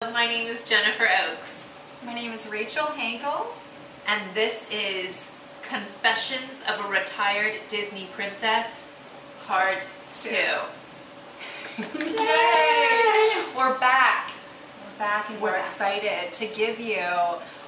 My name is Jennifer Oakes. My name is Rachel Hankel. And this is Confessions of a Retired Disney Princess, Part 2. Yay! We're back. And we're excited to give you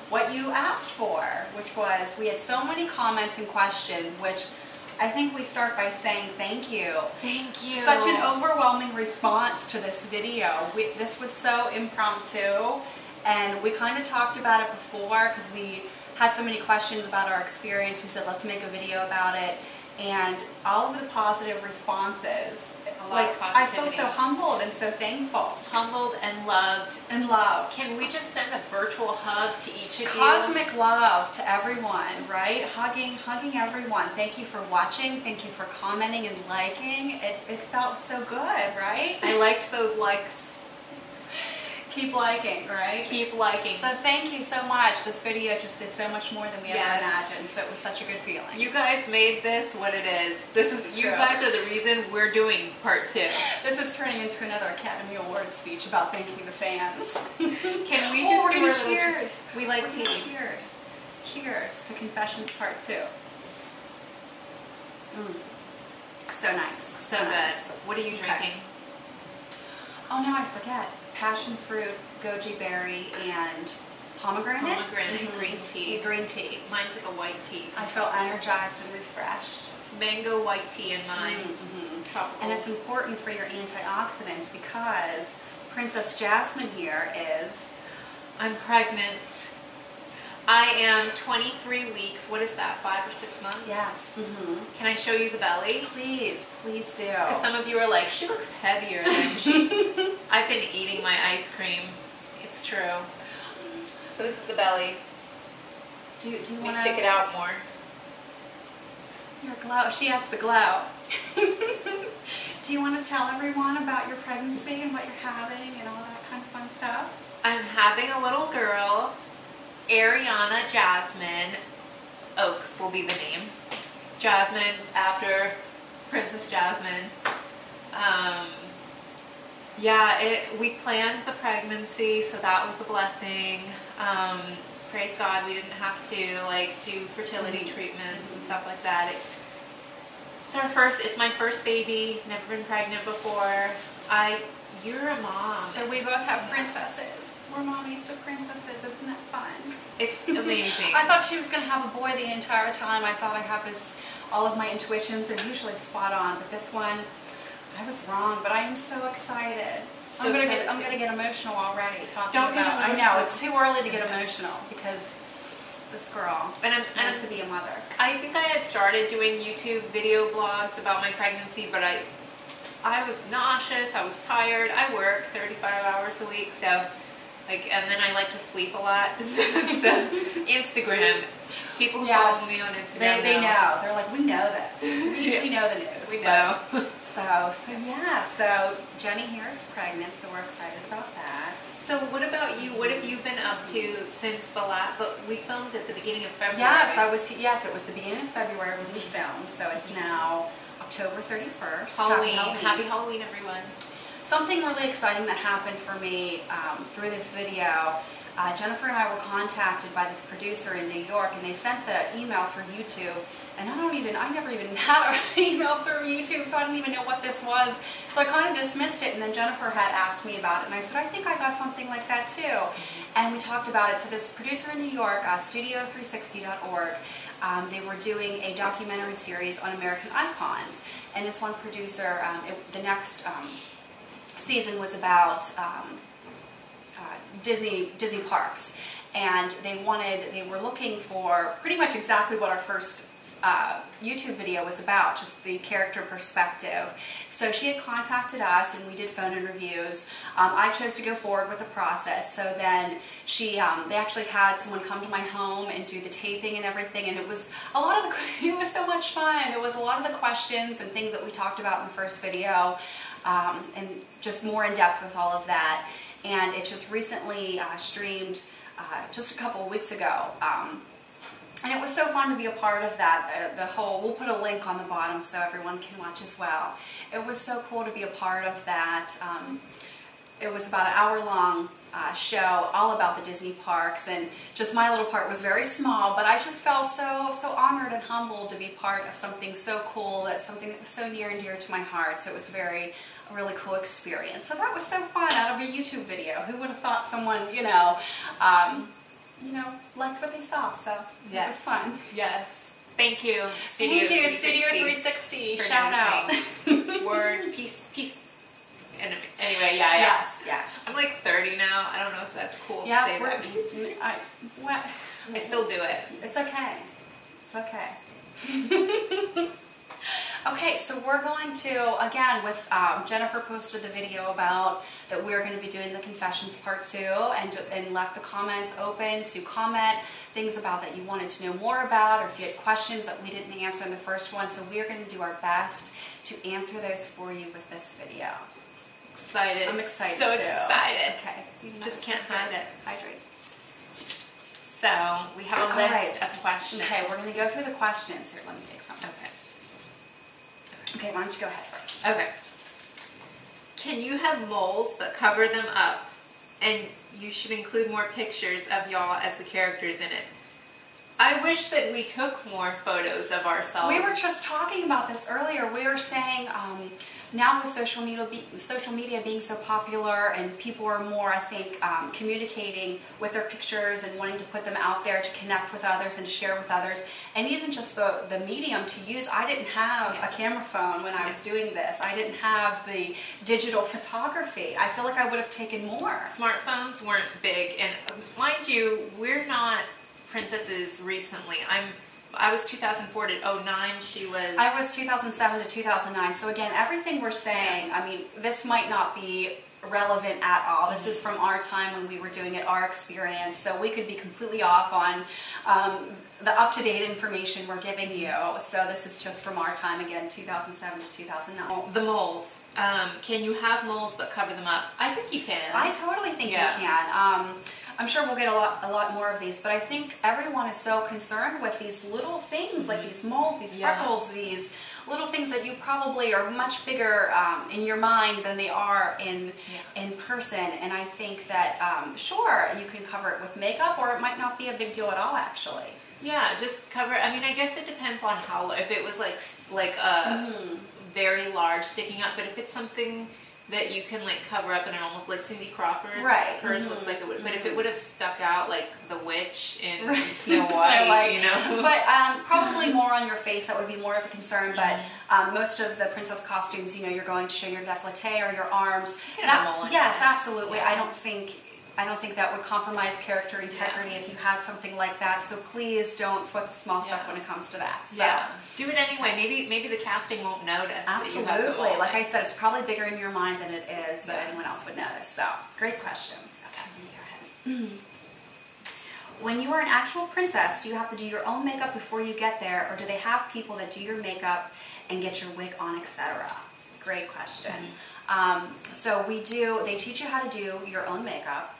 what you asked for, which was, we had so many comments and questions, which I think we start by saying thank you. Thank you. Such an overwhelming response to this video. This was so impromptu, and we kind of talked about it before because we had so many questions about our experience. We said, let's make a video about it, and all of the positive responses. I feel so humbled and so thankful. Humbled and loved. And loved. Can we just send a virtual hug to each of you? Cosmic love to everyone, right? Hugging everyone. Thank you for watching. Thank you for commenting and liking. It felt so good, right? I liked those likes. Keep liking, right? Keep liking. So thank you so much. This video just did so much more than we ever imagined, so it was such a good feeling. You guys made this what it is. You guys are the reason we're doing part 2. This is turning into another Academy Award speech about thanking the fans. Can we just do a cheers? We like tea. Cheers. Cheers to Confessions Part 2. So nice. So good. What are you drinking? Oh no, I forget. Passion fruit, goji berry, and pomegranate. Green tea. Green tea. Mine's like a white tea. I feel energized and refreshed. Mango white tea in mine. Tropical. And it's important for your antioxidants because Princess Jasmine here is... I'm pregnant. I am 23 weeks. What is that, 5 or 6 months? Yes. Can I show you the belly? Please, please do. Because some of you are like, she looks heavier than she... I've been eating my ice cream. It's true. So this is the belly. Do you want to stick it out more? Your glow. She has the glow. Do you want to tell everyone about your pregnancy and what you're having and all that kind of fun stuff? I'm having a little girl. Ariana Jasmine Oakes will be the name. Jasmine after Princess Jasmine. We planned the pregnancy, so that was a blessing. Praise God, we didn't have to do fertility treatments and stuff like that. It's my first baby. Never been pregnant before. You're a mom. So we both have princesses. We're mommies to princesses. Isn't that fun? It's amazing. I thought she was going to have a boy the entire time. I thought I have all of my intuitions are usually spot on, but this one, I was wrong. But I am so excited. So I'm gonna get emotional already talking about. I know it's too early to get emotional because this girl wants to be a mother. I think I had started doing YouTube video blogs about my pregnancy, but I was nauseous. I was tired. I work 35 hours a week, so. And then I like to sleep a lot. So Instagram. People who follow me on Instagram they know. They're like, we know this. We know the news. We know. So Jenny here is pregnant, so we're excited about that. So what about you? What have you been up to since the last? But we filmed at the beginning of February. Yes, it was the beginning of February when we filmed. So it's now October 31st. Halloween. Happy Halloween, everyone. Something really exciting that happened for me through this video, Jennifer and I were contacted by this producer in New York, and they sent the email through YouTube, and I never even had an email through YouTube, so I didn't even know what this was. So I kind of dismissed it, and then Jennifer had asked me about it, and I said, I think I got something like that too. And we talked about it. So this producer in New York, studio360.org, they were doing a documentary series on American icons, and this one producer, the next season was about Disney parks, and they were looking for pretty much exactly what our first YouTube video was about, just the character perspective. So she had contacted us, and we did phone interviews. I chose to go forward with the process. So then they actually had someone come to my home and do the taping and everything, and it was it was so much fun. It was a lot of the questions and things that we talked about in the first video, and just more in depth with all of that. And it just recently streamed just a couple of weeks ago. And it was so fun to be a part of that, we'll put a link on the bottom so everyone can watch as well. It was so cool to be a part of that. It was about an hour-long show all about the Disney parks, and just my little part was very small, but I just felt so honored and humbled to be part of something so cool, that's something that was so near and dear to my heart. So it was a really cool experience. So that was so fun out of a YouTube video. Who would have thought someone, liked what they saw? So it was fun. Yes. Thank you, Studio 360. Shout out. Word, peace. Anyway, Yes. I'm like 30 now. I don't know if that's cool. Yes, to say that. I still do it. It's okay. It's okay. Okay, so we're going to, again, with Jennifer posted the video about that we're going to be doing the Confessions Part 2, and left the comments open to comment things about that you wanted to know more about, or if you had questions that we didn't answer in the first one. So we are going to do our best to answer those for you with this video. Excited. I'm excited so too. Excited. Okay. Just can't hide it. Hydrate. So we have a list of questions. Okay, we're going to go through the questions. Here, let me take some. Okay, why don't you go ahead first? Okay. Can you have moles but cover them up? And you should include more pictures of y'all as the characters in it. I wish that we took more photos of ourselves. We were just talking about this earlier. We were saying now with social media being so popular, and people are more, I think, communicating with their pictures and wanting to put them out there to connect with others and to share with others. And even just the medium to use. I didn't have a camera phone when I was doing this. I didn't have the digital photography. I feel like I would have taken more. Smartphones weren't big, and mind you, we're not princesses recently. I was 2004 to 09. I was 2007 to 2009. So again, everything we're saying, I mean, this might not be relevant at all. This is from our time when we were doing it, our experience. So we could be completely off on the up-to-date information we're giving you. So this is just from our time, again, 2007 to 2009. The moles. Can you have moles but cover them up? I think you can. I totally think you can. I'm sure we'll get a lot more of these, but I think everyone is so concerned with these little things, like these moles, these freckles, these little things that you probably are much bigger in your mind than they are in person. And I think that, sure, you can cover it with makeup, or it might not be a big deal at all, actually. Yeah, just cover, I mean, I guess it depends on how, if it was like very large sticking up, but if it's something that you can cover up and it almost like Cindy Crawford's purse looks like it would, but if it would have stuck out like the witch in Snow White, you know. But probably more on your face, that would be more of a concern. But most of the princess costumes, you're going to show your décolleté or your arms. Yes, absolutely. Yeah. I don't think that would compromise character integrity if you had something like that. So please don't sweat the small stuff when it comes to that. So. Yeah, do it anyway. Maybe the casting won't notice. Absolutely. That you have the like I said, it's probably bigger in your mind than it is that anyone else would notice. So great question. Okay, let me go ahead. When you are an actual princess, do you have to do your own makeup before you get there, or do they have people that do your makeup and get your wig on, etc.? Great question. So they teach you how to do your own makeup.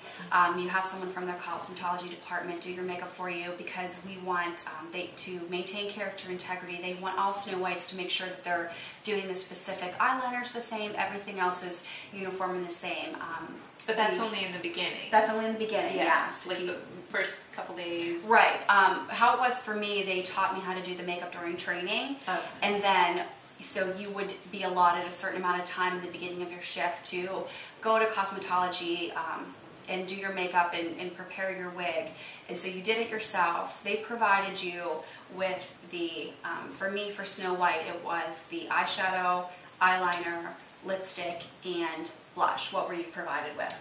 You have someone from their cosmetology department do your makeup for you, because we want to maintain character integrity. They want all Snow Whites to make sure that they're doing the specific eyeliners the same, everything else is uniform and the same. But that's only in the beginning. That's only in the beginning, yes. Like the first couple days. Right. How it was for me, they taught me how to do the makeup during training. Okay. And then, so you would be allotted a certain amount of time in the beginning of your shift to go to cosmetology and do your makeup and prepare your wig. And so you did it yourself. They provided you with for me, for Snow White, it was the eyeshadow, eyeliner, lipstick, and blush. What were you provided with?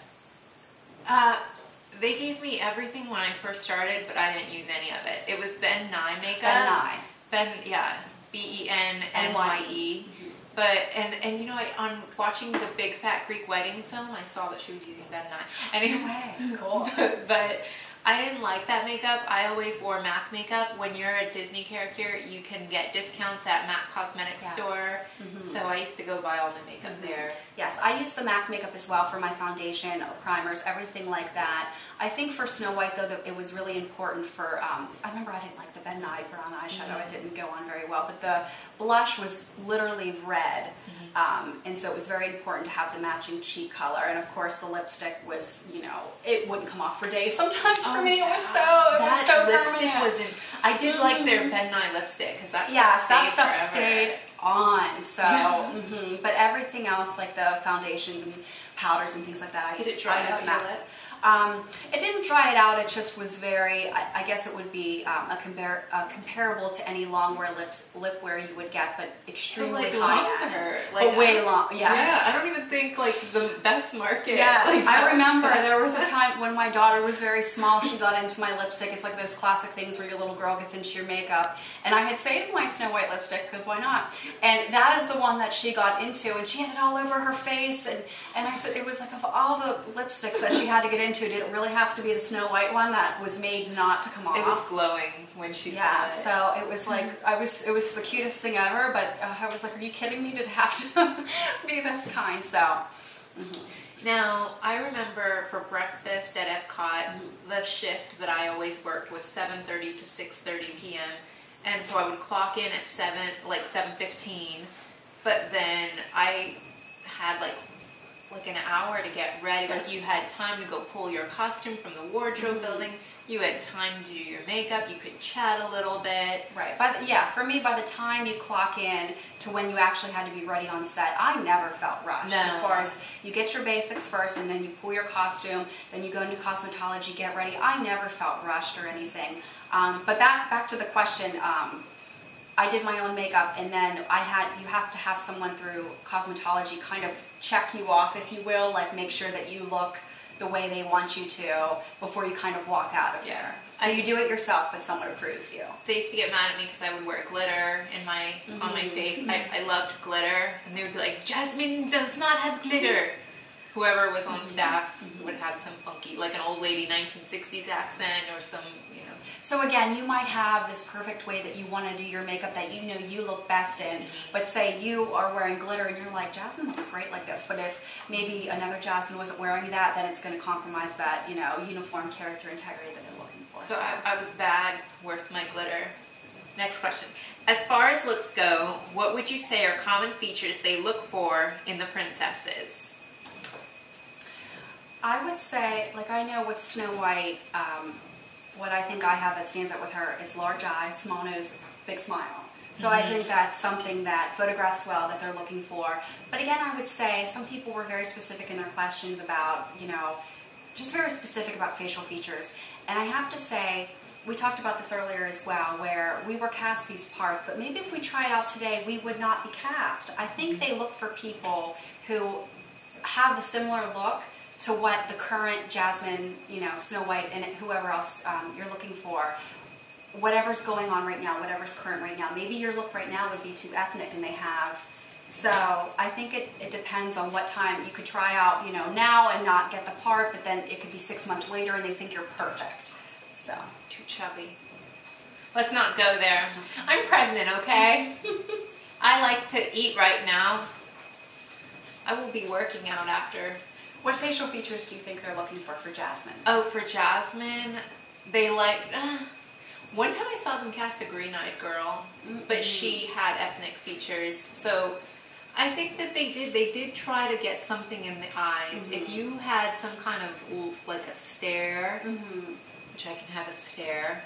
They gave me everything when I first started, but I didn't use any of it. It was Ben Nye makeup. Ben Nye. BENNYE. But, and on watching the Big Fat Greek Wedding film, I saw that she was using Ben Nye. Anyway, cool. But I didn't like that makeup. I always wore MAC makeup. When you're a Disney character, you can get discounts at MAC Cosmetics store. So I used to go buy all my makeup there. Yes, I use the MAC makeup as well for my foundation, primers, everything like that. I think for Snow White, though, that it was really important for, I remember I didn't like the midnight brown eyeshadow. It didn't go on very well, but the blush was literally red. And so it was very important to have the matching cheek color. And of course the lipstick was, you know, it wouldn't come off for days. Sometimes for me it was so lipstick wasn't. I did like their midnight lipstick because that stuff forever. stayed on. So, but everything else like the foundations and powders and things like that, Did it dry out your lip? It didn't dry it out. It just was very. I guess it would be comparable to any longwear lip wear you would get, but extremely high end. But way long. Yes. Yeah, I don't even think like the best market. Yeah, like, I remember there was a time when my daughter was very small. She got into my lipstick. It's like those classic things where your little girl gets into your makeup. And I had saved my Snow White lipstick because why not? And that is the one that she got into, and she had it all over her face. And I said it was like of all the lipsticks that she had to get into, did it really have to be the Snow White one that was made not to come off? It was glowing when she said it. So it was like it was the cutest thing ever. But I was like, are you kidding me? Did it have to be this kind? So. Now, I remember for breakfast at Epcot, the shift that I always worked was 7:30 to 6:30 p.m. And so I would clock in at 7:15, but then I had like an hour to get ready. Yes. Like you had time to go pull your costume from the wardrobe building. You had time to do your makeup. You could chat a little bit. Right. For me, by the time you clock in to when you actually had to be ready on set, I never felt rushed. No. As far as you get your basics first, and then you pull your costume, then you go into cosmetology, get ready. I never felt rushed or anything. But back to the question. I did my own makeup, and then you have to have someone through cosmetology kind of check you off, if you will, like make sure that you look the way they want you to before you kind of walk out of there. So you do it yourself, but someone approves you. They used to get mad at me because I would wear glitter on my face. I loved glitter, and they would be like, Jasmine does not have glitter. Whoever was on staff would have some funky, like an old lady 1960s accent or some, you know. So again, you might have this perfect way that you want to do your makeup that you know you look best in, but say you are wearing glitter and you're like, Jasmine looks great like this, but if maybe another Jasmine wasn't wearing that, then it's going to compromise that, you know, uniform character integrity that they're looking for. So I was bad with my glitter. Next question. As far as looks go, what would you say are common features they look for in the princesses? I would say, like I know with Snow White, what I think I have that stands out with her is large eyes, small nose, big smile. So I think that's something that photographs well that they're looking for. But again, I would say some people were very specific in their questions about, you know, just very specific about facial features. And I have to say, we talked about this earlier as well, where we were cast these parts, but maybe if we tried out today, we would not be cast. I think they look for people who have a similar look to what the current Jasmine, you know, Snow White, and whoever else you're looking for, whatever's going on right now, whatever's current right now. Maybe your look right now would be too ethnic, and they have. So I think it depends on what time you could try out, you know, now and not get the part, but then it could be 6 months later and they think you're perfect. So Too chubby. Let's not go there. I'm pregnant, okay? I like to eat right now. I will be working out after. what facial features do you think they're looking for Jasmine? Oh, for Jasmine, they like... one time I saw them cast a green-eyed girl, but she had ethnic features. So I think that they did try to get something in the eyes. If you had some kind of, like a stare, which I can have a stare,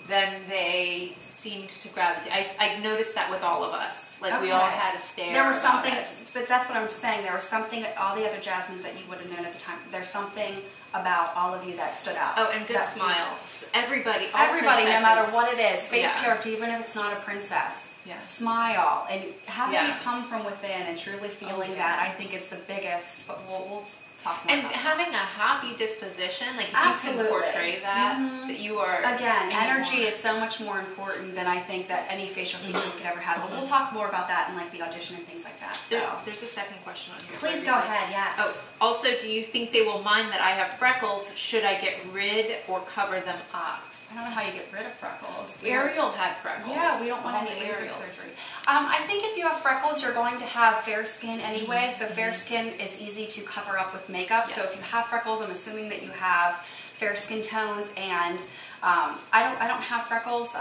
then they seemed to gravitate. I noticed that with all of us. Like, we all had a stare. There was something, but that's what I'm saying. There was something, all the other Jasmines that you would have known at the time, there's something about all of you that stood out. Oh, and good smiles. Everybody, no matter what it is, face character, even if it's not a princess, smile. And having it come from within and truly feeling that, I think is the biggest, but we'll talk more and about having a happy disposition, like if Absolutely. you can portray that, that you are again, energy is so much more important than I think that any facial feature we could ever have. But we'll talk more about that in like the audition and things like that. So there's a second question on here. please go ahead. Yes. Oh, also, do you think they will mind that I have freckles? Should I get rid or cover them up? I don't know how you get rid of freckles. Ariel had freckles. Yeah, we don't want any laser surgery. I think if you have freckles, you're going to have fair skin anyway. So fair skin is easy to cover up with makeup. Yes. So if you have freckles, I'm assuming that you have fair skin tones. And I don't have freckles.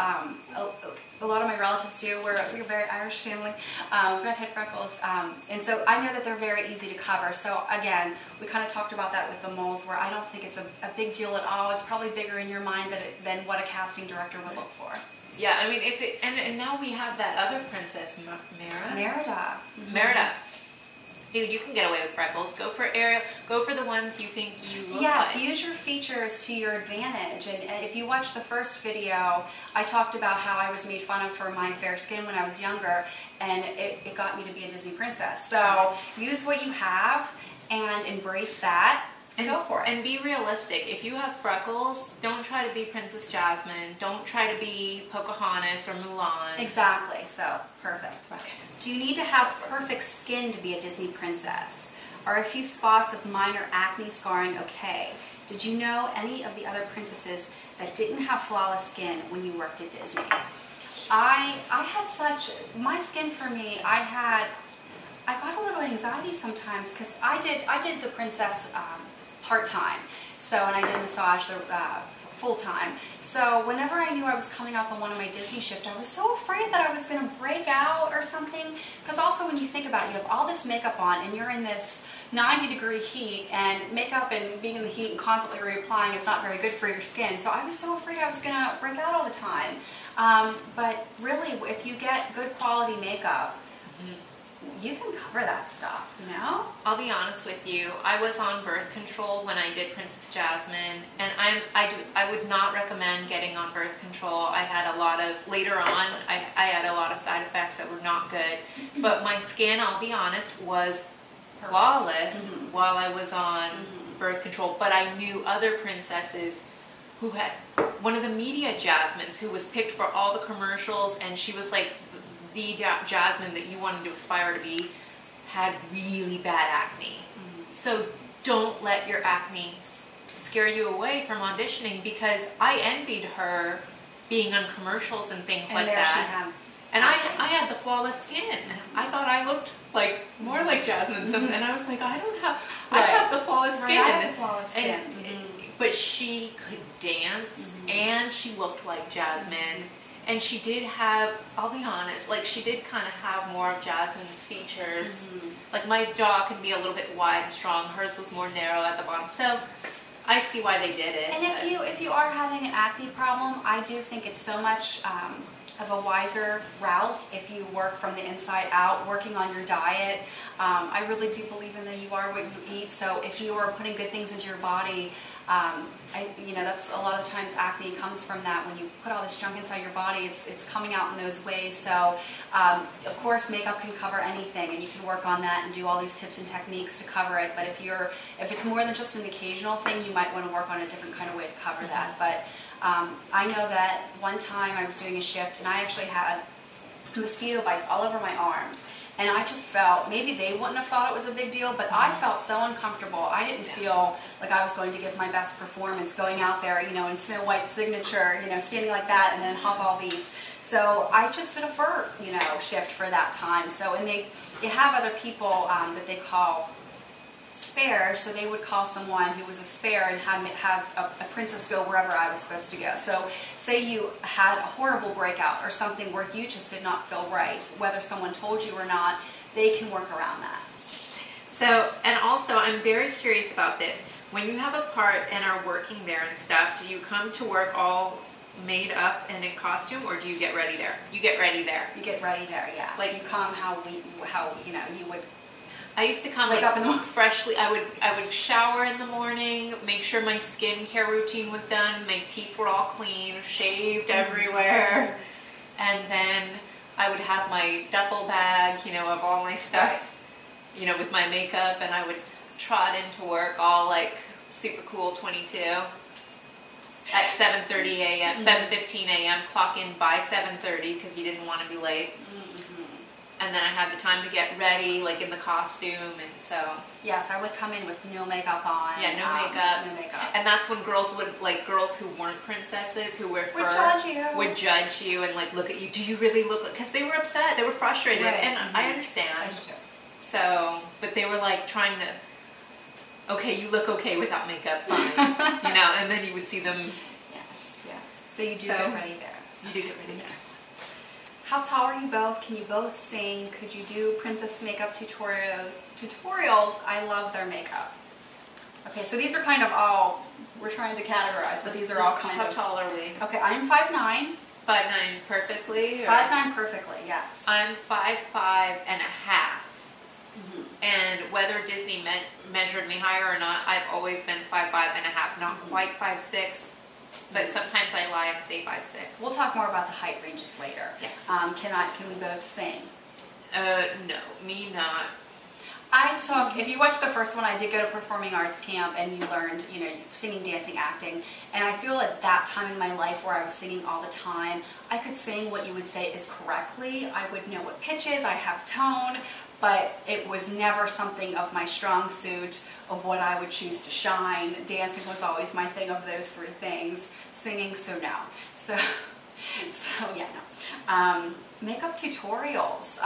A lot of my relatives do. We're a very Irish family, redhead freckles, and so I know that they're very easy to cover. So again, we kind of talked about that with the moles, where I don't think it's a big deal at all. It's probably bigger in your mind than what a casting director would look for. Yeah, I mean, if it, and now we have that other princess, Merida. Merida. Dude, you can get away with freckles. Go for Ariel. Go for the ones you think you look like. Yes, use your features to your advantage. And if you watch the first video, I talked about how I was made fun of for my fair skin when I was younger, and it got me to be a Disney princess. So use what you have and embrace that. And go for it. And be realistic. If you have freckles, don't try to be Princess Jasmine. Don't try to be Pocahontas or Mulan. Exactly. So, perfect. Okay. Do you need to have perfect skin to be a Disney princess? Are a few spots of minor acne scarring okay? Did you know any of the other princesses that didn't have flawless skin when you worked at Disney? I had such, my skin for me, I got a little anxiety sometimes because I did the princess part-time. So, and I did massage the full-time. So whenever I knew I was coming up on one of my Disney shifts, I was so afraid that I was going to break out or something. Because also when you think about it, you have all this makeup on and you're in this 90-degree heat, and makeup and being in the heat and constantly reapplying is not very good for your skin. So I was so afraid I was going to break out all the time. But really, if you get good quality makeup, you can cover that stuff, you know? I'll be honest with you. I was on birth control when I did Princess Jasmine, and I would not recommend getting on birth control. I had a lot of, later on, I had a lot of side effects that were not good. But my skin, I'll be honest, was flawless while I was on birth control. But I knew other princesses who had, one of the media Jasmines who was picked for all the commercials, and she was like the Jasmine that you wanted to aspire to be, had really bad acne. So don't let your acne scare you away from auditioning, because I envied her being on commercials and things like that. And I had the flawless skin. I thought I looked like more like Jasmine, and I was like, I don't have, I have the flawless skin. I have the flawless skin. But she could dance, and she looked like Jasmine. And she did have, I'll be honest, like she did kind of have more of Jasmine's features. Like my jaw can be a little bit wide and strong. Hers was more narrow at the bottom. So I see why they did it. And if you are having an acne problem, I do think it's so much of a wiser route if you work from the inside out, working on your diet. I really do believe in that you are what you eat. So if you are putting good things into your body, that's a lot of times acne comes from that. When you put all this junk inside your body, it's coming out in those ways. So of course makeup can cover anything, and you can work on that and do all these tips and techniques to cover it. But if it's more than just an occasional thing, you might want to work on a different kind of way to cover that. But I know that one time I was doing a shift and I actually had mosquito bites all over my arms. And I just felt, maybe they wouldn't have thought it was a big deal, but I felt so uncomfortable. I didn't feel like I was going to give my best performance going out there, in Snow White's signature, standing like that and then hop all these. So I just did a fur, shift for that time. So, and they have other people that they call spares, so they would call someone who was a spare and have a princess go wherever I was supposed to go. So say you had a horrible breakout or something where you just did not feel right, whether someone told you or not, they can work around that. So, and also I'm very curious about this. When you have a part and are working there and stuff, do you come to work all made up and in costume, or do you get ready there? You get ready there. You get ready there, yes. Like you come how you would. I used to come like freshly. I would shower in the morning, make sure my skincare routine was done, my teeth were all clean, shaved everywhere, and then I would have my duffel bag, of all my stuff, with my makeup, and I would trot into work all like super cool 22 at 7:30 a.m., 7:15 a.m., clock in by 7:30 because you didn't want to be late. And then I had the time to get ready, like in the costume, and so. Yes, I would come in with no makeup on. Yeah, no makeup. No makeup. And that's when girls would, like girls who weren't princesses, who wear fur, would judge you and like look at you. Do you really look like? Because they were upset, they were frustrated, right. and I understand. I do too. So, but they were like trying to. Okay, you look okay without makeup, fine. You know, and then you would see them. Yes, yes. So you do get ready there. You do get ready there. How tall are you both? Can you both sing? Could you do princess makeup tutorials? I love their makeup. Okay, so these are kind of all, we're trying to categorize, but these are all kind of. How tall are we? Okay, I'm 5'9". 5'9" perfectly? 5'9" perfectly, yes. I'm 5'5" and a half. And whether Disney measured me higher or not, I've always been 5'5" and a half. Not quite 5'6". But sometimes I lie and say 5'6". We'll talk more about the height ranges later. Yeah. Can we both sing? No, me not. If you watched the first one, I did go to performing arts camp and you learned, you know, singing, dancing, acting. And I feel at that time in my life where I was singing all the time, I could sing what you would say is correctly. I would know what pitches, I have tone, but it was never something of my strong suit of what I would choose to shine. Dancing was always my thing of those three things. Singing, so no. So yeah, no. Makeup tutorials.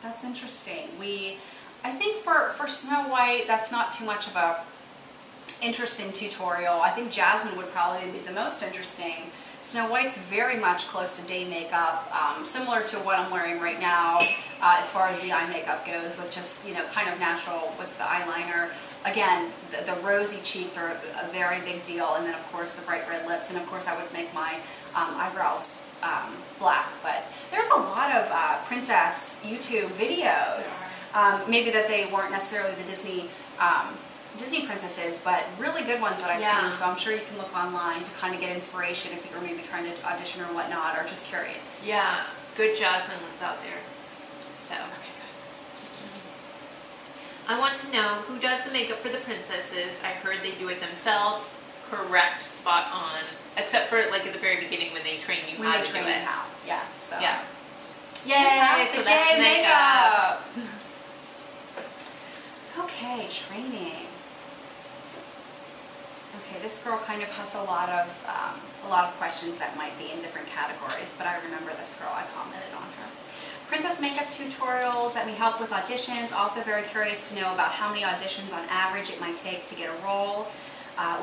That's interesting. I think for Snow White, that's not too much of a interesting tutorial. I think Jasmine would probably be the most interesting. Snow White's very much close to day makeup, similar to what I'm wearing right now as far as the eye makeup goes, with just, you know, kind of natural with the eyeliner. Again, the rosy cheeks are a very big deal, and then of course the bright red lips, and of course I would make my eyebrows black. But there's a lot of princess YouTube videos. Maybe that they weren't necessarily the Disney princesses, but really good ones that I've seen. So I'm sure you can look online to kind of get inspiration if you're maybe trying to audition or whatnot, or just curious. Yeah, good Jasmine ones out there. So. Okay, good. I want to know who does the makeup for the princesses. I heard they do it themselves. Correct, spot on. Except for like at the very beginning when they train you how to do it. Yes. So. Yeah. Yay! So that's makeup. Okay, training. Okay, this girl kind of has a lot of questions that might be in different categories, but I remember this girl. I commented on her. Princess makeup tutorials that may help with auditions. Also very curious to know about how many auditions on average it might take to get a role,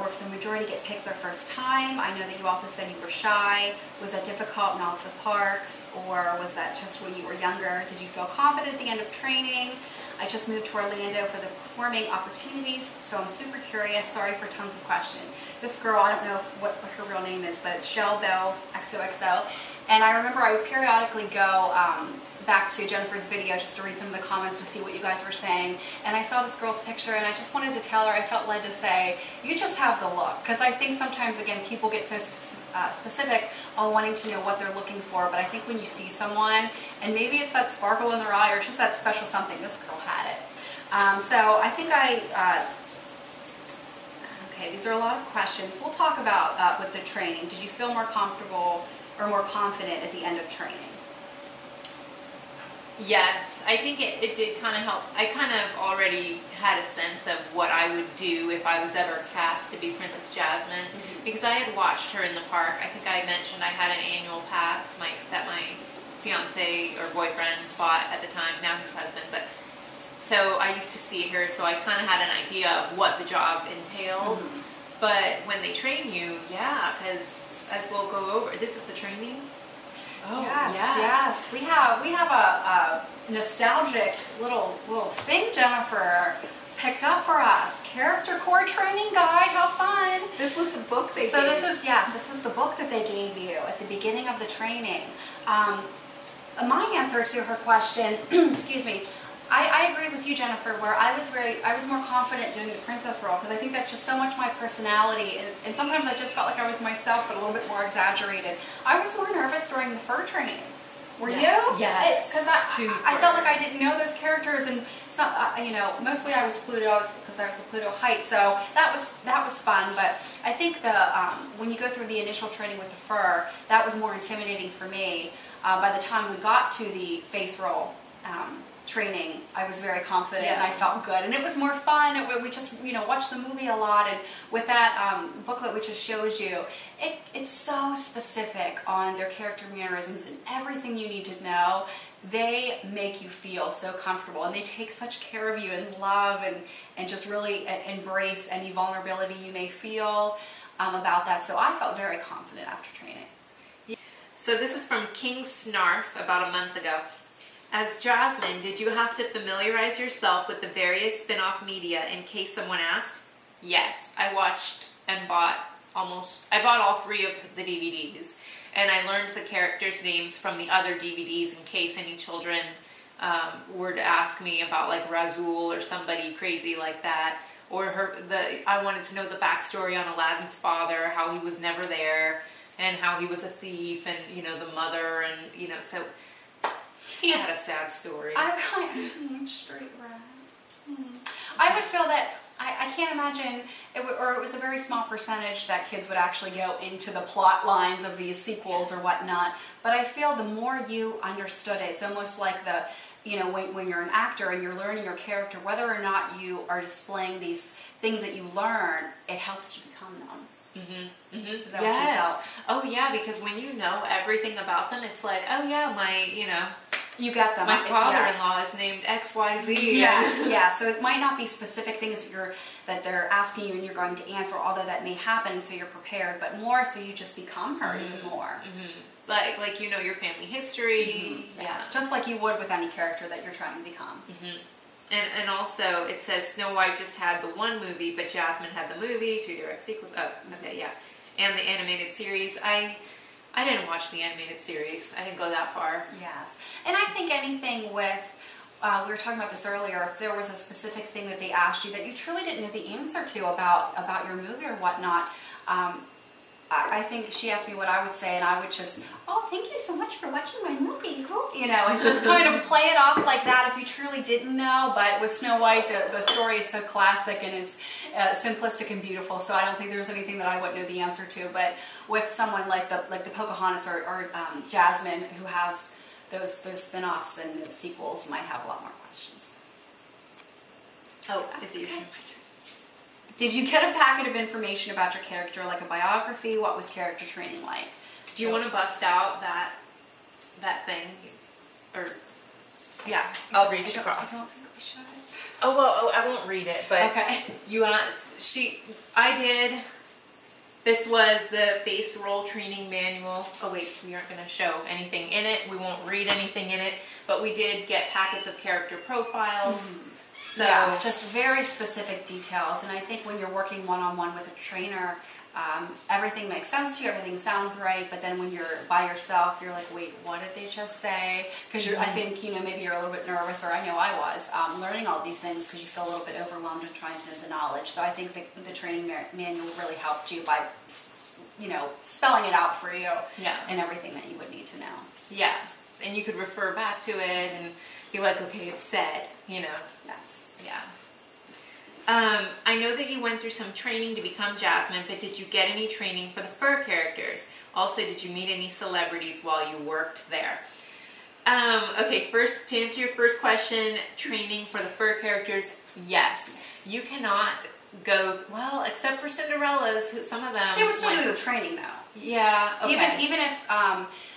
or if the majority get picked their first time. I know that you also said you were shy. Was that difficult in all of the parks, or was that just when you were younger? Did you feel confident at the end of training? I just moved to Orlando for the performing opportunities, so I'm super curious. Sorry for tons of questions. This girl, I don't know what her real name is, but it's Shell Bells XOXO. And I remember I would periodically go back to Jennifer's video just to read some of the comments to see what you guys were saying. And I saw this girl's picture and I just wanted to tell her, I felt led to say, you just have the look. Because I think sometimes, again, people get so specific on wanting to know what they're looking for. But I think when you see someone, and maybe it's that sparkle in their eye or just that special something, this girl had it. So I think okay, these are a lot of questions. We'll talk about with the training. Did you feel more comfortable or more confident at the end of training? Yes, I think it did kind of help. I kind of already had a sense of what I would do if I was ever cast to be Princess Jasmine, because I had watched her in the park. I think I mentioned I had an annual pass that my fiance or boyfriend bought at the time, now his husband. But so I used to see her, so I kind of had an idea of what the job entailed. But when they train you, yeah, because as we'll go over, this is the training. Oh, yes. We have a nostalgic little thing Jennifer picked up for us. Character core training guide. How fun! This was the book they gave. So this was the book that they gave you at the beginning of the training. My answer to her question, excuse me, I agree with you, Jennifer, where I was more confident doing the princess role because I think that's just so much my personality, and sometimes I just felt like I was myself, but a little bit more exaggerated. I was more nervous during the fur training. Were you? Yes. Because I felt like I didn't know those characters, and some, you know, mostly I was Pluto because I was the Pluto height, so that was fun. But I think the when you go through the initial training with the fur, that was more intimidating for me. By the time we got to the face roll training, I was very confident and I felt good, and it was more fun. We just, you know, watched the movie a lot, and with that booklet we just showed you, it's so specific on their character mannerisms and everything you need to know. They make you feel so comfortable, and they take such care of you and love and just really embrace any vulnerability you may feel about that. So I felt very confident after training. So this is from King Snarf about a month ago. As Jasmine, did you have to familiarize yourself with the various spin-off media in case someone asked? Yes, I watched and bought all 3 of the DVDs, and I learned the characters' names from the other DVDs in case any children were to ask me about like Razul or somebody crazy like that, or I wanted to know the backstory on Aladdin's father, how he was never there, and how he was a thief, and you know, the mother, and you know, so he had a sad story. Straight rat. I would feel that I can't imagine it was a very small percentage that kids would actually go into the plot lines of these sequels or whatnot. But I feel the more you understood it, it's almost like the, you know, when you're an actor and you're learning your character, whether or not you are displaying these things that you learn, it helps you become them. Is that what you felt? Oh yeah, because when you know everything about them, it's like, oh yeah, you get them. My father-in-law is named XYZ. Yes, yeah. So it might not be specific things that they're asking you and you're going to answer, although that may happen, so you're prepared, but more so you just become her even more. Like you know your family history. Yes. Just like you would with any character that you're trying to become. And also it says Snow White just had the 1 movie, but Jasmine had the movie, 2 direct sequels. Oh, okay, yeah. And the animated series. I didn't watch the animated series. I didn't go that far. Yes. And I think anything with, we were talking about this earlier, if there was a specific thing that they asked you that you truly didn't know the answer to about your movie or whatnot, I think she asked me what I would say, and I would just, oh, thank you so much for watching my movie, you know, and just kind of play it off like that if you truly didn't know. But with Snow White, the story is so classic and it's simplistic and beautiful, so I don't think there's anything that I wouldn't know the answer to. But with someone like the Pocahontas or Jasmine, who has those spin-offs and those sequels, you might have a lot more questions. Oh, is it your turn? Did you get a packet of information about your character, like a biography? What was character training like? Do you want to bust out that thing? Or yeah, I'll read it across. I don't think we should. Oh well, I won't read it, but okay. I did. This was the face roll training manual. Oh wait, we aren't going to show anything in it. We won't read anything in it, but we did get packets of character profiles. So yeah, it's just very specific details, and I think when you're working one-on-one with a trainer, everything makes sense to you, everything sounds right, but then when you're by yourself, you're like, wait, what did they just say? Because I think, you know, maybe you're a little bit nervous, or I know I was, learning all these things because you feel a little bit overwhelmed and trying to know the knowledge. So I think the training manual really helped you by, you know, spelling it out for you and everything that you would need to know. Yeah, and you could refer back to it and be like, okay, it's said, you know. Yes. Yeah. I know that you went through some training to become Jasmine, but did you get any training for the fur characters? Also, did you meet any celebrities while you worked there? Okay, first, to answer your first question, training for the fur characters, yes. You cannot go, well, except for Cinderella's, some of them... They would still do the training, though. Yeah, okay. Even if...